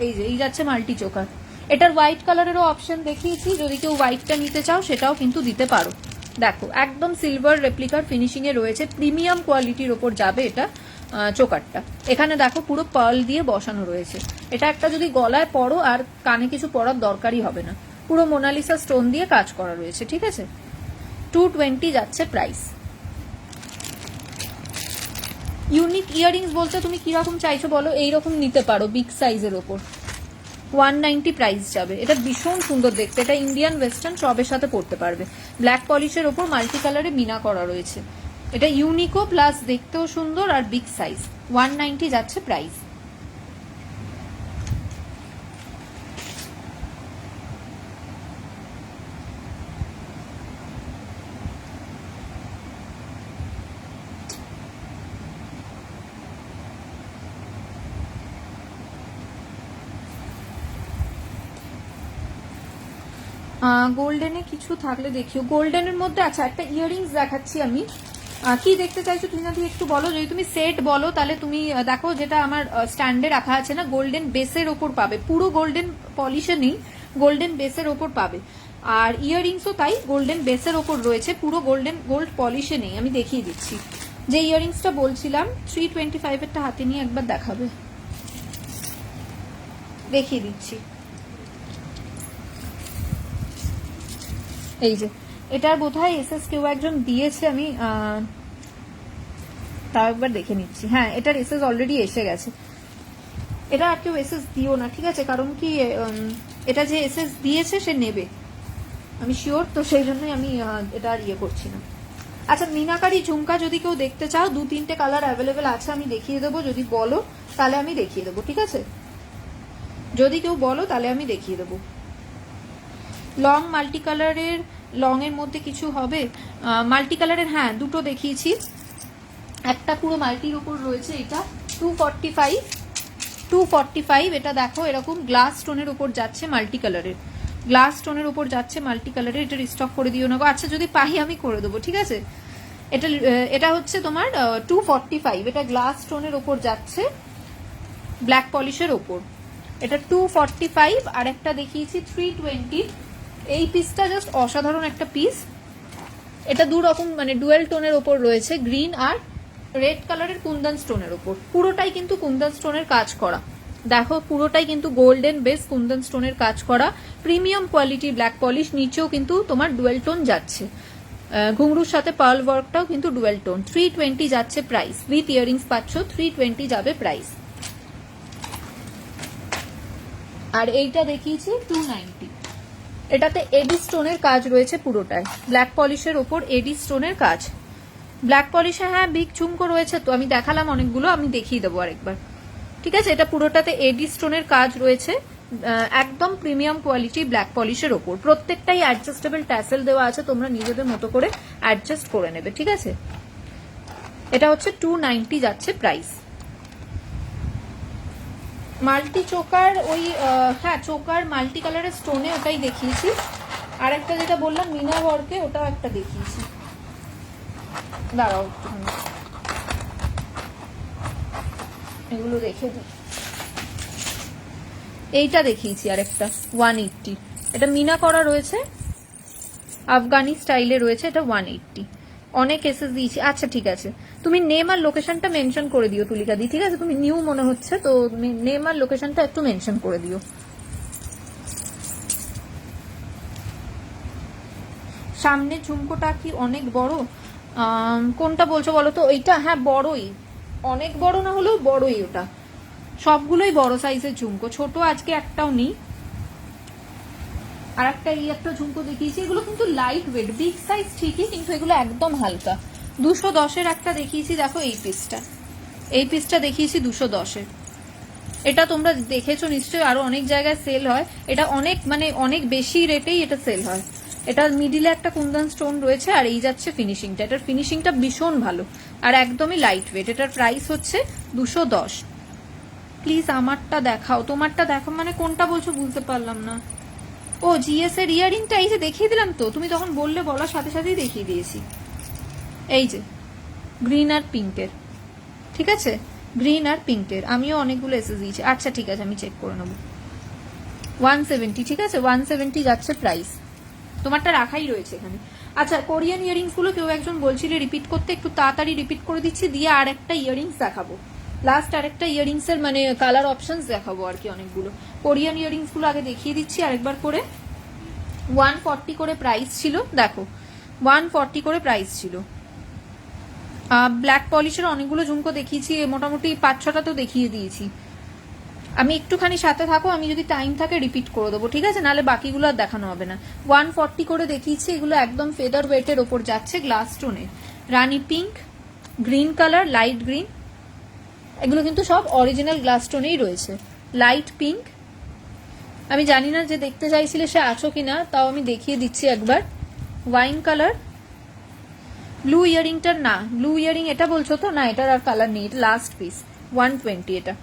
এই যে এই যাচ্ছে মাল্টি চোকার। এটার হোয়াইট কালারেরও অপশন দেখিয়েছি, যদি কেউ হোয়াইটটা নিতে চাও সেটাও কিন্তু দিতে পারো। দেখো একদম সিলভার রেপ্লিকার ফিনিশিং এ রয়েছে, প্রিমিয়াম কোয়ালিটির ওপর যাবে এটা চোকারটা। এখানে দেখো পুরো পার্ল দিয়ে বসানো রয়েছে। এটা একটা যদি গলায় পরো আর কানে কিছু পরার দরকারই হবে না, পুরো মোনালিসা স্টোন দিয়ে কাজ করা রয়েছে, ঠিক আছে। 220 যাচ্ছে প্রাইস। ইউনিক ইয়ারিংস বলতে তুমি কিরকম চাইছো বলো, এইরকম নিতে পারো বিগ সাইজের ওপর, 190 প্রাইস যাবে। এটা ভীষণ সুন্দর দেখতে, এটা ইন্ডিয়ান ওয়েস্টার্ন সবের সাথে পরতে পারবে। ব্ল্যাক পলিশের ওপর মাল্টি কালারে মিনা করা রয়েছে। এটা ইউনিকো প্লাস দেখতেও সুন্দর আর বিগ সাইজ, 190 যাচ্ছে প্রাইস। গোল্ডেনে কিছু থাকলে দেখিও। গোল্ডেনের মধ্যে আচ্ছা একটা ইয়ারিংস দেখাচ্ছি আমি, কি দেখতে চাইছো তুমি যদি একটু বলো। যদি তুমি সেট বলো তাহলে তুমি দেখো, যেটা আমার স্ট্যান্ডে রাখা আছে না, গোল্ডেন বেসের ওপর পাবে, পুরো গোল্ডেন পলিশে নেই, গোল্ডেন বেসের ওপর পাবে। আর ইয়াররিংসও তাই গোল্ডেন বেসের ওপর রয়েছে, পুরো গোল্ড পলিশে নেই। আমি দেখিয়ে দিচ্ছি যে ইয়াররিংসটা বলছিলাম 325-এরটা হাতে নিয়ে একবার দেখাবে, দেখিয়ে দিচ্ছি। এই যে এটার বোধহয় এসএস কেউ একজন দিয়েছে, আমি তাও একবার দেখে নিচ্ছি। হ্যাঁ, এটার এসএস অলরেডি এসে গেছে। এটা আর কেউ এসএস দিও না, ঠিক আছে? কারণ কি এটা যে এসএস দিয়েছে সে নেবে, আমি শিওর, তো সেই জন্যই আমি এটা আর ইয়ে করছি না। আচ্ছা, মিনাকারি ঝুমকা যদি কেউ দেখতে চাও, 2-3টে কালার অ্যাভেলেবেল আছে, আমি দেখিয়ে দেবো। যদি বলো তাহলে আমি দেখিয়ে দেবো, ঠিক আছে? যদি কেউ বলো তাহলে আমি দেখিয়ে দেবো। লং মাল্টি কালারের, লং এর মধ্যে কিছু হবে মাল্টি কালারের? হ্যাঁ, দুটো দেখিয়েছি। একটা পুরো মাল্টির উপর রয়েছে, এটা 245, এটা দেখো এরকম গ্লাস স্টোনের উপর যাচ্ছে, মাল্টি কালারের, গ্লাস স্টোনের উপর যাচ্ছে মাল্টি কালারের। এটা রিস্টক করে দিও না গো। আচ্ছা, যদি পাই আমি করে দেবো, ঠিক আছে? এটা হচ্ছে তোমার 245, এটা গ্লাস স্টোনের উপর যাচ্ছে, ব্ল্যাক পলিশের ওপর। এটা 245। আর একটা দেখিয়েছি 320, এই পিসটা জাস্ট অসাধারণ একটা পিস। এটা দু রকম মানে ডুয়েল টোনের ওপর রয়েছে, গ্রিন আর রেড কালারের কুন্দন স্টোনের ওপর। পুরোটাই কিন্তু কুন্দন স্টোনের কাজ করা, দেখো পুরোটাই কিন্তু গোল্ডেন বেস কুন্দন স্টোনের কাজ করা, প্রিমিয়াম কোয়ালিটি ব্ল্যাক পলিশ। নিচেও কিন্তু তোমার ডুয়েল টোন যাচ্ছে, ঘুংরুর সাথে পার্ল ওয়ার্কটাও কিন্তু ডুয়েল টোন। 320 যাচ্ছে প্রাইস, উইথ ইয়ারিংস পাচ্ছ 320 যাবে প্রাইস। আর এইটা দেখিয়েছি 290, এটাতে এডি স্টোনের কাজ রয়েছে পুরোটায়, ব্ল্যাক পলিশের ওপর এডি স্টোনের কাজ। ব্ল্যাক পলিশে হ্যাঁ বিগ ঝুমকো রয়েছে, তো আমি দেখালাম অনেকগুলো, আমি দেখিয়ে দেবো আরেকবার, ঠিক আছে? এটা পুরোটাতে এডি স্টোনের কাজ রয়েছে, একদম প্রিমিয়াম কোয়ালিটি ব্ল্যাক পলিশের ওপর। প্রত্যেকটাই অ্যাডজাস্টেবল ট্যাসেল দেওয়া আছে, তোমরা নিজেদের মতো করে অ্যাডজাস্ট করে নেবে, ঠিক আছে? এটা হচ্ছে 290 যাচ্ছে প্রাইস। মাল্টি চোকার ওই হ্যাঁ, চোকার মাল্টি কালারের স্টোনে, ওটাই দেখিয়েছি। আর একটা যেটা বললাম মিনা ওয়ার্কে, ওটাও একটা দেখিয়েছি। দাঁড়াও একটুখানি, এগুলো দেখে দিই। এইটা দেখিয়েছি আরেকটা 180, এটা মিনা করা রয়েছে, আফগানি স্টাইলে রয়েছে, এটা 180। অনেক এসএস দিয়েছি। আচ্ছা ঠিক আছে, তুমি নেম আর লোকেশনটা মেনশন করে দিও তুলিকা দি, ঠিক আছে? তুমি নিউ মনে হচ্ছে তো, নেম আর লোকেশনটা একটু মেনশন করে দিও। সামনে ঝুমকোটা কি অনেক বড়? কোনটা বলছো বলো তো? ওইটা? হ্যাঁ বড়ই, অনেক বড় না হলেও বড়ই, ওটা সবগুলোই বড় সাইজের ঝুমকো, ছোট আজকে একটাও নেই। আর একটা এই একটা ঝুমকো দেখিয়েছি, এগুলো কিন্তু লাইট ওয়েট, বিগ সাইজ ঠিকই, কিন্তু এগুলো একদম হালকা। 210-এর একটা দেখিয়েছি, দেখো এই পিসটা দেখিয়েছি 210-এর। এটা তোমরা দেখেছো নিশ্চয়ই, আরো অনেক জায়গায় সেল হয় এটা, অনেক মানে অনেক বেশি রেটেই এটা সেল হয়। এটা মিডিলে একটা কুন্দন স্টোন রয়েছে, আর এই যাচ্ছে ফিনিশিংটা, এটার ফিনিশিংটা ভীষণ ভালো আর একদমই লাইট ওয়েট। এটার প্রাইস হচ্ছে 210। প্লিজ আমারটা দেখাও, তোমারটা দেখো, মানে কোনটা বলছো বুঝতে পারলাম না। ও জিএস এর ইয়ারিংটা, এই যে দেখিয়ে দিলাম তো, তুমি তখন বললে, বলার সাথে সাথেই দেখিয়ে দিয়েছি। এই যে গ্রিন আর পিঙ্কের, ঠিক আছে? গ্রিন আর পিঙ্কের আমিও অনেকগুলো এসে দিয়েছি। আচ্ছা ঠিক আছে, আমি চেক করে নেবো। 170, ঠিক আছে? 170 যাচ্ছে প্রাইস, তোমারটা রাখাই রয়েছে এখানে। আচ্ছা, কোরিয়ান ইয়ারিংস গুলো কেউ একজন বলছিলে রিপিট করতে, একটু তাড়াতাড়ি রিপিট করে দিচ্ছি, দিয়ে আর একটা ইয়ারিংস দেখাবো, লাস্ট আরেকটা ইয়ারিংস এর মানে কালার অপশনস দেখাবো আর কি অনেকগুলো। কোরিয়ান ইয়ারিংস গুলো আগে দেখিয়ে দিচ্ছি আরেকবার করে। 140 করে প্রাইস ছিল, দেখো 140 করে প্রাইস ছিল। ব্ল্যাক পলিশের অনেকগুলো ঝুমকো দেখিয়েছি, মোটামুটি 5-6টা তো দেখিয়ে দিয়েছি। আমি একটুখানি সাথে থাকো, আমি যদি টাইম থাকে রিপিট করে দেবো, ঠিক আছে? নাহলে বাকিগুলো আর দেখানো হবে না। 140 করে দেখিয়েছি, এগুলো একদম ফেদার ওয়েটের ওপর যাচ্ছে, গ্লাস স্টোনে, rani pink, green colour, light green, এগুলো কিন্তু সব অরিজিনাল গ্লাস স্টোনেই রয়েছে। লাইট পিঙ্ক, আমি জানি না যে দেখতে চাইছিলে সে আছো কিনা, তাও আমি দেখিয়ে দিচ্ছি একবার। ওয়াইন কালার, ব্লু ইয়ারিংটার না, ব্লু ইয়ারিং এটা বলছো তো? না, এটার আর কালার নেই, এটা লাস্ট পিস, 120 এটা।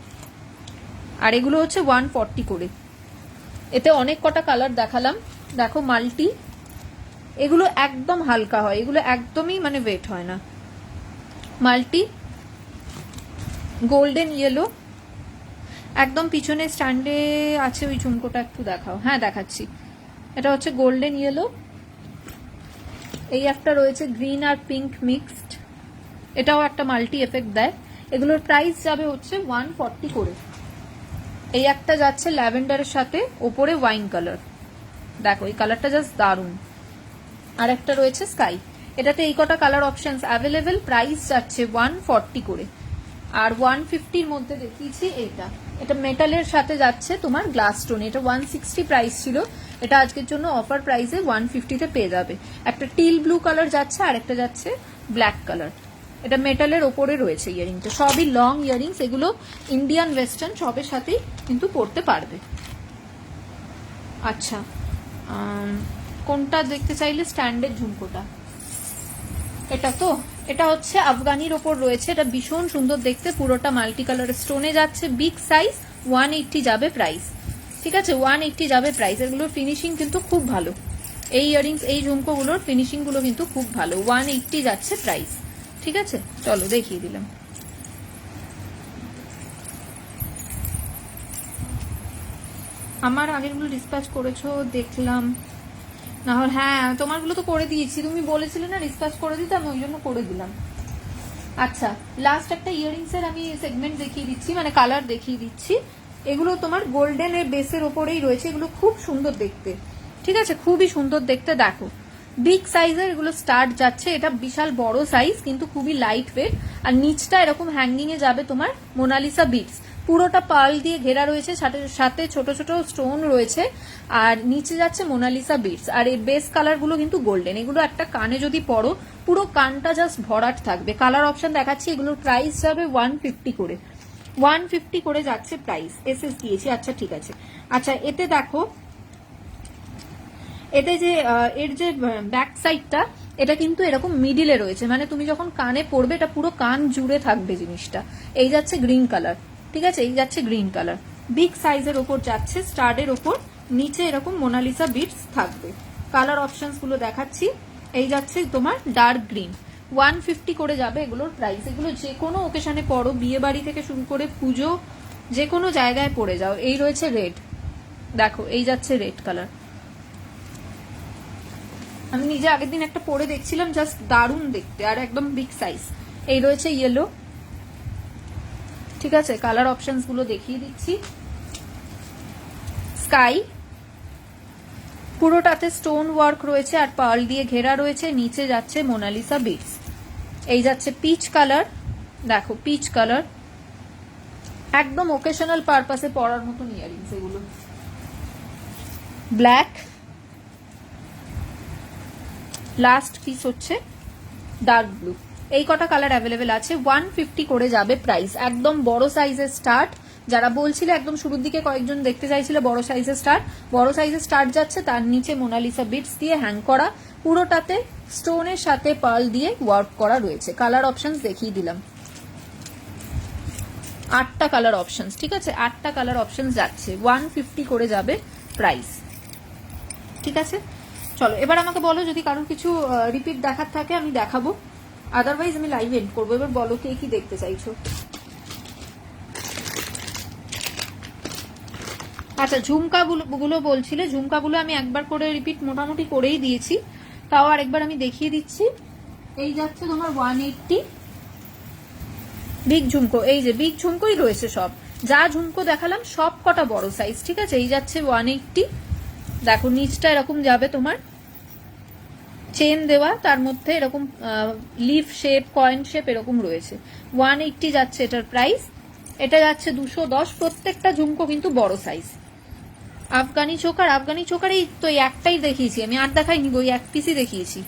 আর এগুলো হচ্ছে 140 করে, এতে অনেক কটা কালার দেখালাম। দেখো মাল্টি, এগুলো একদম হালকা হয়, এগুলো একদমই মানে ওয়েট হয় না। মাল্টি, গোল্ডেন ইয়েলো, একদম পিছনে স্ট্যান্ডে আছে ওই ঝুমকোটা, একটু দেখাও। হ্যাঁ দেখাচ্ছি, এটা হচ্ছে গোল্ডেন ইয়েলো, এই একটা রয়েছে গ্রিন আর পিঙ্ক মিক্সড, এটাও একটা মাল্টি এফেক্ট দেয়। এগুলোর প্রাইস যাবে হচ্ছে 140 করে। এই একটা যাচ্ছে ল্যাভেন্ডারের সাথে ওপরে ওয়াইন কালার, দেখো এই কালারটা জাস্ট দারুণ। আর একটা রয়েছে স্কাই, এটাতে এই কটা কালার অপশনস অ্যাভেলেবেল, প্রাইস যাচ্ছে 140 করে। আর 150-র মধ্যে দেখিয়েছি এইটা, এটা মেটালের সাথে যাচ্ছে তোমার গ্লাস স্টোন, এটা 160 প্রাইস ছিল, এটা আজকের জন্য অফার প্রাইসে 150-তে পেয়ে যাবে। একটা টিল ব্লু কালার যাচ্ছে আর একটা যাচ্ছে ব্ল্যাক কালার, এটা মেটালের ওপরে রয়েছে ইয়ারিংটা, সবই লং ইয়ারিংস, এগুলো ইন্ডিয়ান ওয়েস্টার্ন সবের সাথেই কিন্তু পরতে পারবে। আচ্ছা, কোনটা দেখতে চাইলে স্ট্যান্ডের ঝুমকোটা, এটা তো, এটা হচ্ছে আফগানির ওপর রয়েছে, এটা ভীষণ সুন্দর দেখতে, পুরোটা মাল্টি কালারের স্টোনে যাচ্ছে, বিগ সাইজ, 180 যাবে প্রাইস। ঠিক আছে, 180 যাবে প্রাইস। এগুলোর ফিনিশিং কিন্তু খুব ভালো, এই ইয়ারিংস এই ঝুমকোগুলোর ফিনিশিং গুলো কিন্তু খুব ভালো, 180 যাচ্ছে প্রাইস। ঠিক আছে, চলো দেখিয়ে দিলাম। আমার আগেরগুলো ডিসপ্যাচ করেছো দেখলাম, না হলে হ্যাঁ তোমারগুলো তো করে দিয়েছি, তুমি বলেছিলে না ডিসপ্যাচ করে দিতে, আমি ওই জন্য করে দিলাম। আচ্ছা, লাস্ট একটা ইয়ারিংস এর আমি সেগমেন্ট দেখিয়ে দিচ্ছি, মানে কালার দেখিয়ে দিচ্ছি। এগুলো তোমার গোল্ডেন এর বেসের ওপরেই রয়েছে, এগুলো খুব সুন্দর দেখতে। ঠিক আছে, খুবই সুন্দর দেখতে। দেখো বিগ সাইজের এগুলো স্টার্ট যাচ্ছে, এটা বিশাল বড় সাইজ কিন্তু খুবই লাইট ওয়েট। আর নিচটা এরকম হ্যাঙ্গিং এ যাবে তোমার মোনালিসা বিটস, পুরোটা পার্ল দিয়ে ঘেরা রয়েছে, সাথে ছোট ছোট স্টোন রয়েছে, আর নিচে যাচ্ছে মোনালিসা বিটস। আর এই বেস কালার গুলো কিন্তু গোল্ডেন, এগুলো একটা কানে যদি পরো পুরো কানটা জাস্ট ভরাট থাকবে। কালার অপশন দেখাচ্ছি, এগুলোর প্রাইস যাবে 150 করে, 150 করে যাচ্ছে প্রাইস। এসএস দিয়েছি, আচ্ছা ঠিক আছে। আচ্ছা, এতে দেখো, এতে যে এর যে ব্যাক সাইডটা, এটা কিন্তু এরকম মিডিলে রয়েছে, মানে তুমি যখন কানে পরবে এটা পুরো কান জুড়ে থাকবে জিনিসটা। এই যাচ্ছে গ্রিন কালার, ঠিক আছে, এই যাচ্ছে গ্রিন কালার, বিগ সাইজের ওপর যাচ্ছে, স্টার্ডের ওপর, নিচে এরকম মোনালিসা বিটস থাকবে। কালার অপশনস গুলো দেখাচ্ছি, এই যাচ্ছে তোমার ডার্ক গ্রিন, 150 করে যাবে এগুলোর প্রাইস। এগুলো যে কোনো ওকেশনে পরো, বিয়ে বাড়ি থেকে শুরু করে পুজো, যে কোনো জায়গায় পরে যাও। এই রয়েছে রেড, দেখো এই যাচ্ছে রেড কালার, আমি নিজে আগের দিন একটা পরে দেখছিলাম, জাস্ট দারুণ দেখতে, আর একদম বিগ সাইজ। এই রয়েছে ইয়েলো, ঠিক আছে, কালার অপশনস গুলো দেখিয়ে দিচ্ছি। স্কাই, পুরোটাতে স্টোন ওয়ার্ক রয়েছে আর পার্ল দিয়ে ঘেরা রয়েছে, নিচে যাচ্ছে মোনালিসা বিটস। এই যাচ্ছে পিচ কালার, দেখো পিচ কালার, একদম ওকেশনাল পারপাসে পরার মতন ইয়ারিংস এগুলো। ব্ল্যাক, লাস্ট পিস হচ্ছে ডার্ক ব্লু। এই কটা কালার অ্যাভেলেবেল আছে, 150 করে যাবে প্রাইস। একদম বড় সাইজের স্টার্ট, যারা বলছিলে একদম শুরুর দিকে কয়েকজন দেখতে চাইছিল বড় সাইজের স্টার্ট, বড় সাইজের স্টার্ট যাচ্ছে, তার নিচে মোনালিসা বিটস দিয়ে হ্যাং করা, পুরোটাতে স্টোনের সাথে পার্ল দিয়ে ওয়ার্ক করা রয়েছে। কালার অপশনস দেখিয়ে দিলাম, 8টা কালার অপশনস, ঠিক আছে, 8টা কালার অপশনস যাচ্ছে, 150 করে যাবে প্রাইস। ঠিক আছে, চলো এবার আমাকে বলো যদি কারোর কিছু রিপিট দেখার থাকে আমি দেখাবো, আদারওয়াইজ আমি লাইভ এন্ড করবো। এবার বলো কে কি দেখতে চাইছো। আচ্ছা, ঝুমকাগুলো বলছিলে, ঝুমকাগুলো আমি একবার করে রিপিট মোটামুটি করেই দিয়েছি, তাও আরেকবার আমি দেখিয়ে দিচ্ছি। এই যাচ্ছে তোমার 180 বিগ ঝুমকো, এই যে বিগ ঝুমকোই রয়েছে সব, যা ঝুমকো দেখালাম সব কটা বড় সাইজ। ঠিক আছে, এই যাচ্ছে 180, দেখো নিচটা এরকম যাবে তোমার চেন দেওয়া, তার মধ্যে এরকম লিফ শেপ, কয়েন শেপ এরকম রয়েছে, 180 যাচ্ছে এটার প্রাইস। এটা যাচ্ছে 210, প্রত্যেকটা ঝুমকো কিন্তু বড় size. Afghani choker, Afghani choker এই তো একটাই দেখিয়েছি আমি, আর দেখাইনি, ওই এক পিসই দেখিয়েছি।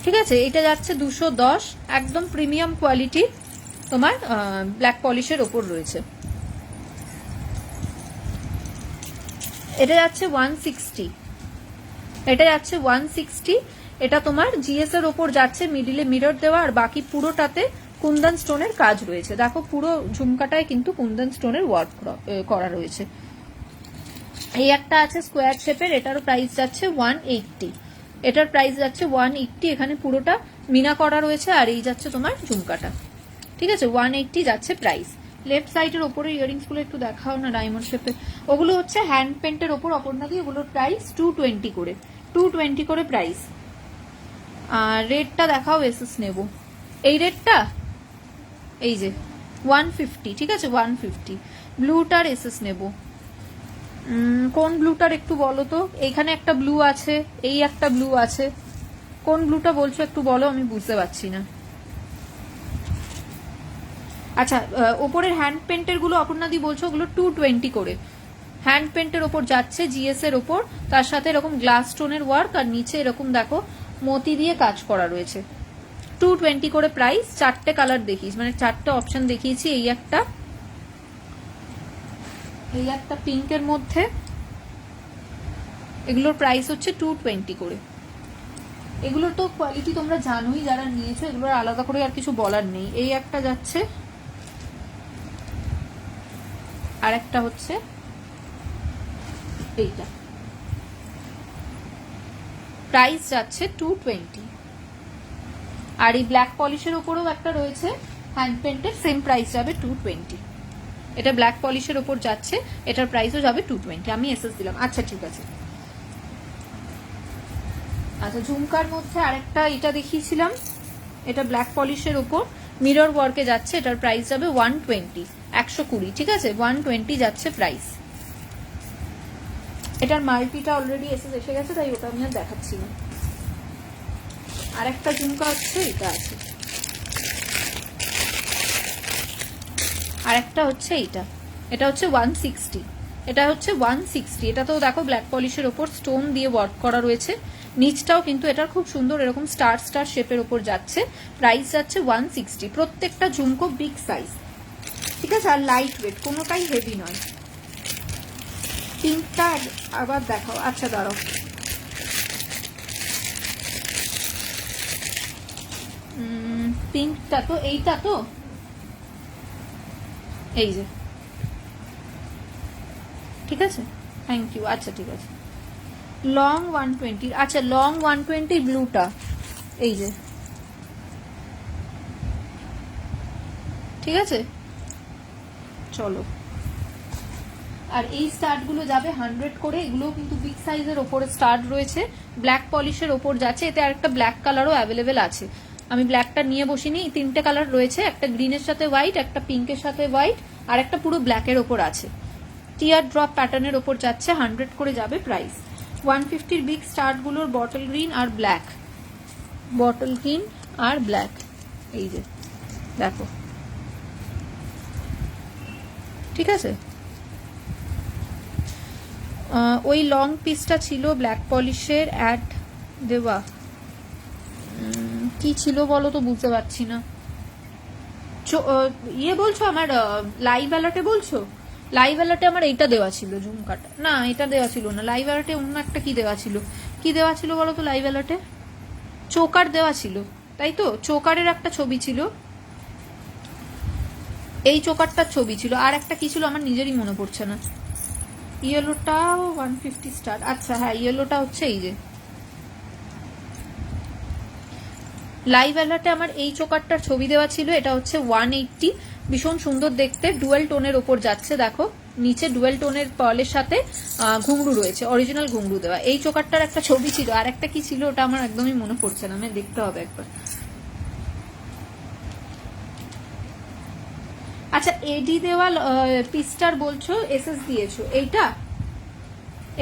ঠিক আছে, এটা যাচ্ছে 210, একদম প্রিমিয়াম কোয়ালিটি, তোমার ব্ল্যাক পলিশের ওপর রয়েছে। এটা যাচ্ছে 160, এটা যাচ্ছে 160, এটা তোমার জিএস এর ওপর যাচ্ছে, মিডিলে মিরর দেওয়া, আর বাকি পুরোটাতে কুন্দন স্টোনের কাজ রয়েছে। দেখো পুরো ঝুমকাটায় কিন্তু কুন্দন স্টোনের ওয়ার্ক করা রয়েছে। এই একটা আছে স্কোয়ার শেপের, এটারও প্রাইস যাচ্ছে 180, এটার প্রাইস যাচ্ছে 180, এখানে পুরোটা মিনা করা রয়েছে, আর এই যাচ্ছে তোমার ঝুমকাটা। ঠিক আছে, 180 যাচ্ছে প্রাইস। লেফট সাইডের ওপরে ইয়ারিংস গুলো একটু দেখাও না ডায়মন্ড শেপে। ওগুলো হচ্ছে হ্যান্ড পেন্টের ওপর অপর্ণা দিয়ে, ওগুলোর প্রাইস 220 করে, 220 করে প্রাইস। আর রেটটা দেখাও, এসএস নেব। এই রেটটা এই যে 150, ঠিক আছে 150। ব্লুটার এসএস নেব। কোন ব্লুটার একটু বলো তো? এইখানে একটা ব্লু আছে, এই একটা ব্লু আছে, কোন ব্লুটা বলছো একটু বলো, আমি বুঝতে পারছি না। আচ্ছা, ওপরের হ্যান্ড পেন্টের গুলো অপর্ণাদি বলছো ওগুলো 220 করে। হ্যান্ড পেন্টের ওপর যাচ্ছে জিএস এর ওপর, তার সাথে এরকম গ্লাস স্টোনের ওয়ার্ক, আর নিচে এরকম দেখো মতি দিয়ে কাজ করা রয়েছে। 220 করে প্রাইস। 4টে কালার দেখিয়েছি, মানে 4টে অপশন দেখিয়েছি। এই একটা পিঙ্কের মধ্যে, এগুলোর প্রাইস হচ্ছে 220 করে। এগুলোর তো কোয়ালিটি তোমরা জানোই যারা নিয়েছো, এগুলোর আলাদা করে আর কিছু বলার নেই। এই একটা যাচ্ছে, আর একটা হচ্ছে এইটা, প্রাইস যাচ্ছে 220। আর এই ব্ল্যাক পলিশের ওপরেও একটা রয়েছে হ্যান্ড পেন্টের, সেম প্রাইস যাবে 220। এটা ব্ল্যাক পলিশের ওপর যাচ্ছে, এটার প্রাইসও যাবে 220। আমি এসএস দিলাম। আচ্ছা ঠিক আছে। আচ্ছা, ঝুমকার মধ্যে আরেকটা এটা দেখিয়েছিলাম, এটা ব্ল্যাক পলিশের ওপর মিরর ওয়ার্কে যাচ্ছে, এটার প্রাইস যাবে 120, 120, ঠিক আছে 120 যাচ্ছে প্রাইস। এটার মাল্টিটা অলরেডি এসে গেছে, তাই ওটা আমি আর দেখাচ্ছি না। আরেকটা ঝুমকা হচ্ছে এটা আছে, আরেকটা হচ্ছে এইটা, এটা হচ্ছে 160, এটা হচ্ছে 160। এটা তো দেখো ব্ল্যাক পলিশের ওপর স্টোন দিয়ে ওয়ার্ক করা রয়েছে, নিচটাও কিন্তু এটার খুব সুন্দর এরকম স্টার স্টার শেপের ওপর যাচ্ছে। প্রাইস যাচ্ছে 160। প্রত্যেকটা ঝুমকো বিগ সাইজ, ঠিক আছে, আর লাইট ওয়েট, কোনোটাই হেভি নয়। পিঙ্কটা আবার দেখাও। আচ্ছা দাঁড়াও, পিঙ্কটা তো এইটা তো, এই যে, ঠিক আছে, থ্যাংক ইউ। আচ্ছা ঠিক আছে, লং 120। আচ্ছা, লং 120 ব্লুটা এই যে, ঠিক আছে চলো। আর এই স্টার্ট গুলো যাবে 100 করে, এগুলো কিন্তু বিগ সাইজের ওপরে স্টার্ট রয়েছে, ব্ল্যাক পলিশের ওপর যাচ্ছে। এতে আরেকটা ব্ল্যাক কালারও অ্যাভেলেবেল আছে, আমি ব্ল্যাকটা নিয়ে বসিনি। 3টে কালার রয়েছে, একটা গ্রিনের সাথে হোয়াইট, একটা পিঙ্কের সাথে হোয়াইট, আর একটা পুরো ব্ল্যাকের ওপর আছে। টিয়ার ড্রপ প্যাটার্নের ওপর যাচ্ছে, 100 করে যাবে প্রাইস। 150 বিগ স্টার্ট গুলোর বটল গ্রিন আর ব্ল্যাক, বটল গ্রিন আর ব্ল্যাক, এই যে দেখো, ঠিক আছে। ওই লং পিসটা ছিল ব্ল্যাক পলিশের অ্যাড দেওয়া, কি ছিল বলো তো, বুঝতে পারছি না। ইয়ে বলছো আমার লাইভ অ্যালার্টে বলছো? লাইভ অ্যালার্টে আমার এইটা দেওয়া ছিল ঝুমকাটা, না এটা দেওয়া ছিল না লাইভ অ্যালার্টে, অন্য একটা কি দেওয়া ছিল, কি দেওয়া ছিল বলো তো লাইভ অ্যালার্টে? চোকার দেওয়া ছিল, তাই তো, চোকারের একটা ছবি ছিল, এই চোকারটার ছবি ছিল, আর একটা কি ছিল আমার নিজেরই মনে পড়ছে না। ইয়েলোটাও 150 স্টার। আচ্ছা হ্যাঁ, ইয়েলোটা হচ্ছে এই যে লাইভ অ্যালার্টে আমার এই চোকারটার ছবি দেওয়া ছিল, এটা হচ্ছে 180, ভীষণ সুন্দর দেখতে, ডুয়েল টোনের ওপর যাচ্ছে। দেখো নিচে ডুয়েল টোনের পার্লের সাথে ঘুংরু রয়েছে, অরিজিনাল ঘুংরু দেওয়া। এই চোকারটার একটা ছবি ছিল, আর একটা কি ছিল ওটা আমার একদমই মনে পড়ছে না, আমায় দেখতে হবে একবার। আচ্ছা, এডি দেওয়া পিস্টার বলছো, এসএস দিয়েছো, এইটা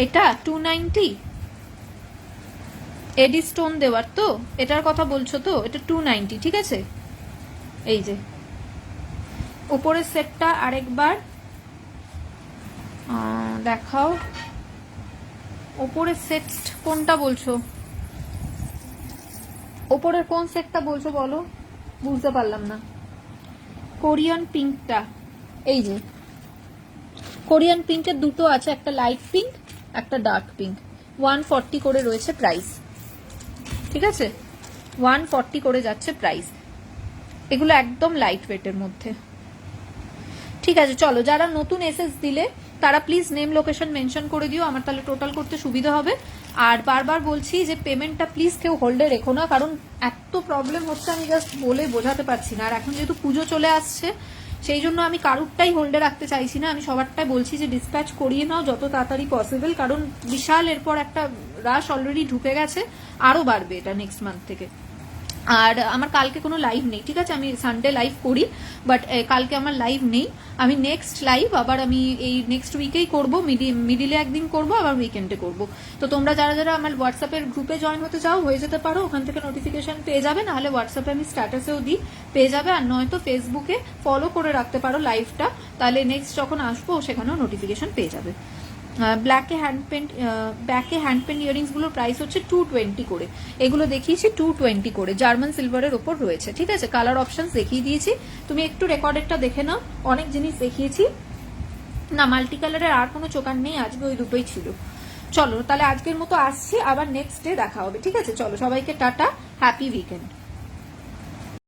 এটা 290 এডি স্টোন দেওয়ার তো, এটার কথা বলছো তো, এটা 290, ঠিক আছে। এই যে উপরের সেটটা আরেকবার দেখাও, উপরের সেট কোনটা বলছো, উপরের কোন সেটটা বলছো বলো, বুঝতে পারলাম না। কোরিয়ান পিঙ্কটা, এই যে কোরিয়ান পিঙ্কের দুটো আছে, একটা লাইট পিঙ্ক একটা ডার্ক পিঙ্ক, 140 করে রয়েছে প্রাইস, ঠিক আছে 140 করে যাচ্ছে প্রাইস। এগুলো একদম লাইট ওয়েটের মধ্যে, ঠিক আছে। চলো, যারা নতুন এসএস দিলে তারা প্লিজ নেম লোকেশন মেনশন করে দিও, আমার তাহলে টোটাল করতে সুবিধা হবে। আর বারবার বলছি যে পেমেন্টটা প্লিজ কেউ হোল্ডে রেখো না, কারণ এত প্রবলেম হচ্ছে আমি জাস্ট বলে বোঝাতে পারছি না। আর এখন যেহেতু পুজো চলে আসছে, সেই জন্য আমি কারুরটাই হোল্ডে রাখতে চাইছি না, আমি সবারটাই বলছি যে ডিসপ্যাচ করিয়ে নাও যত তাড়াতাড়ি পসিবল, কারণ বিশাল এরপর একটা রাশ অলরেডি ঢুকে গেছে, আরো বাড়বে এটা নেক্সট মান্থ থেকে। আর আমার কালকে কোনো লাইভ নেই, ঠিক আছে, আমি সানডে লাইভ করি, বাট কালকে আমার লাইভ নেই। আমি নেক্সট লাইভ আবার আমি এই নেক্সট উইকেই করবো, মিডিলে একদিন করবো, আবার উইকেন্ডে করবো। তো তোমরা যারা যারা আমার হোয়াটসঅ্যাপের গ্রুপে জয়েন হতে চাও হয়ে যেতে পারো, ওখান থেকে নোটিফিকেশন পেয়ে যাবে, নাহলে হোয়াটসঅ্যাপে আমি স্ট্যাটাসেও দিই, পেয়ে যাবে। আর নয়তো ফেসবুকে ফলো করে রাখতে পারো লাইভটা, তাহলে নেক্সট যখন আসবো সেখানেও নোটিফিকেশন পেয়ে যাবে। ব্যাকে হ্যান্ড পেন্ট ইয়ারিংস গুলোর প্রাইস হচ্ছে 220 করে, এগুলো দেখিয়েছি 220 করে, জার্মান সিলভারের ওপর রয়েছে, ঠিক আছে। কালার অপশনস দেখিয়ে দিয়েছি, তুমি একটু রেকর্ডেডটা দেখে নাও, অনেক জিনিস দেখিয়েছি না। মাল্টি কালারের আর কোনো চোকার নেই, আজকে ওই দুটোই ছিল। চলো তাহলে আজকের মতো আসছি, আবার নেক্সট ডে দেখা হবে, ঠিক আছে। চলো সবাইকে টাটা, হ্যাপি উইকেন্ড।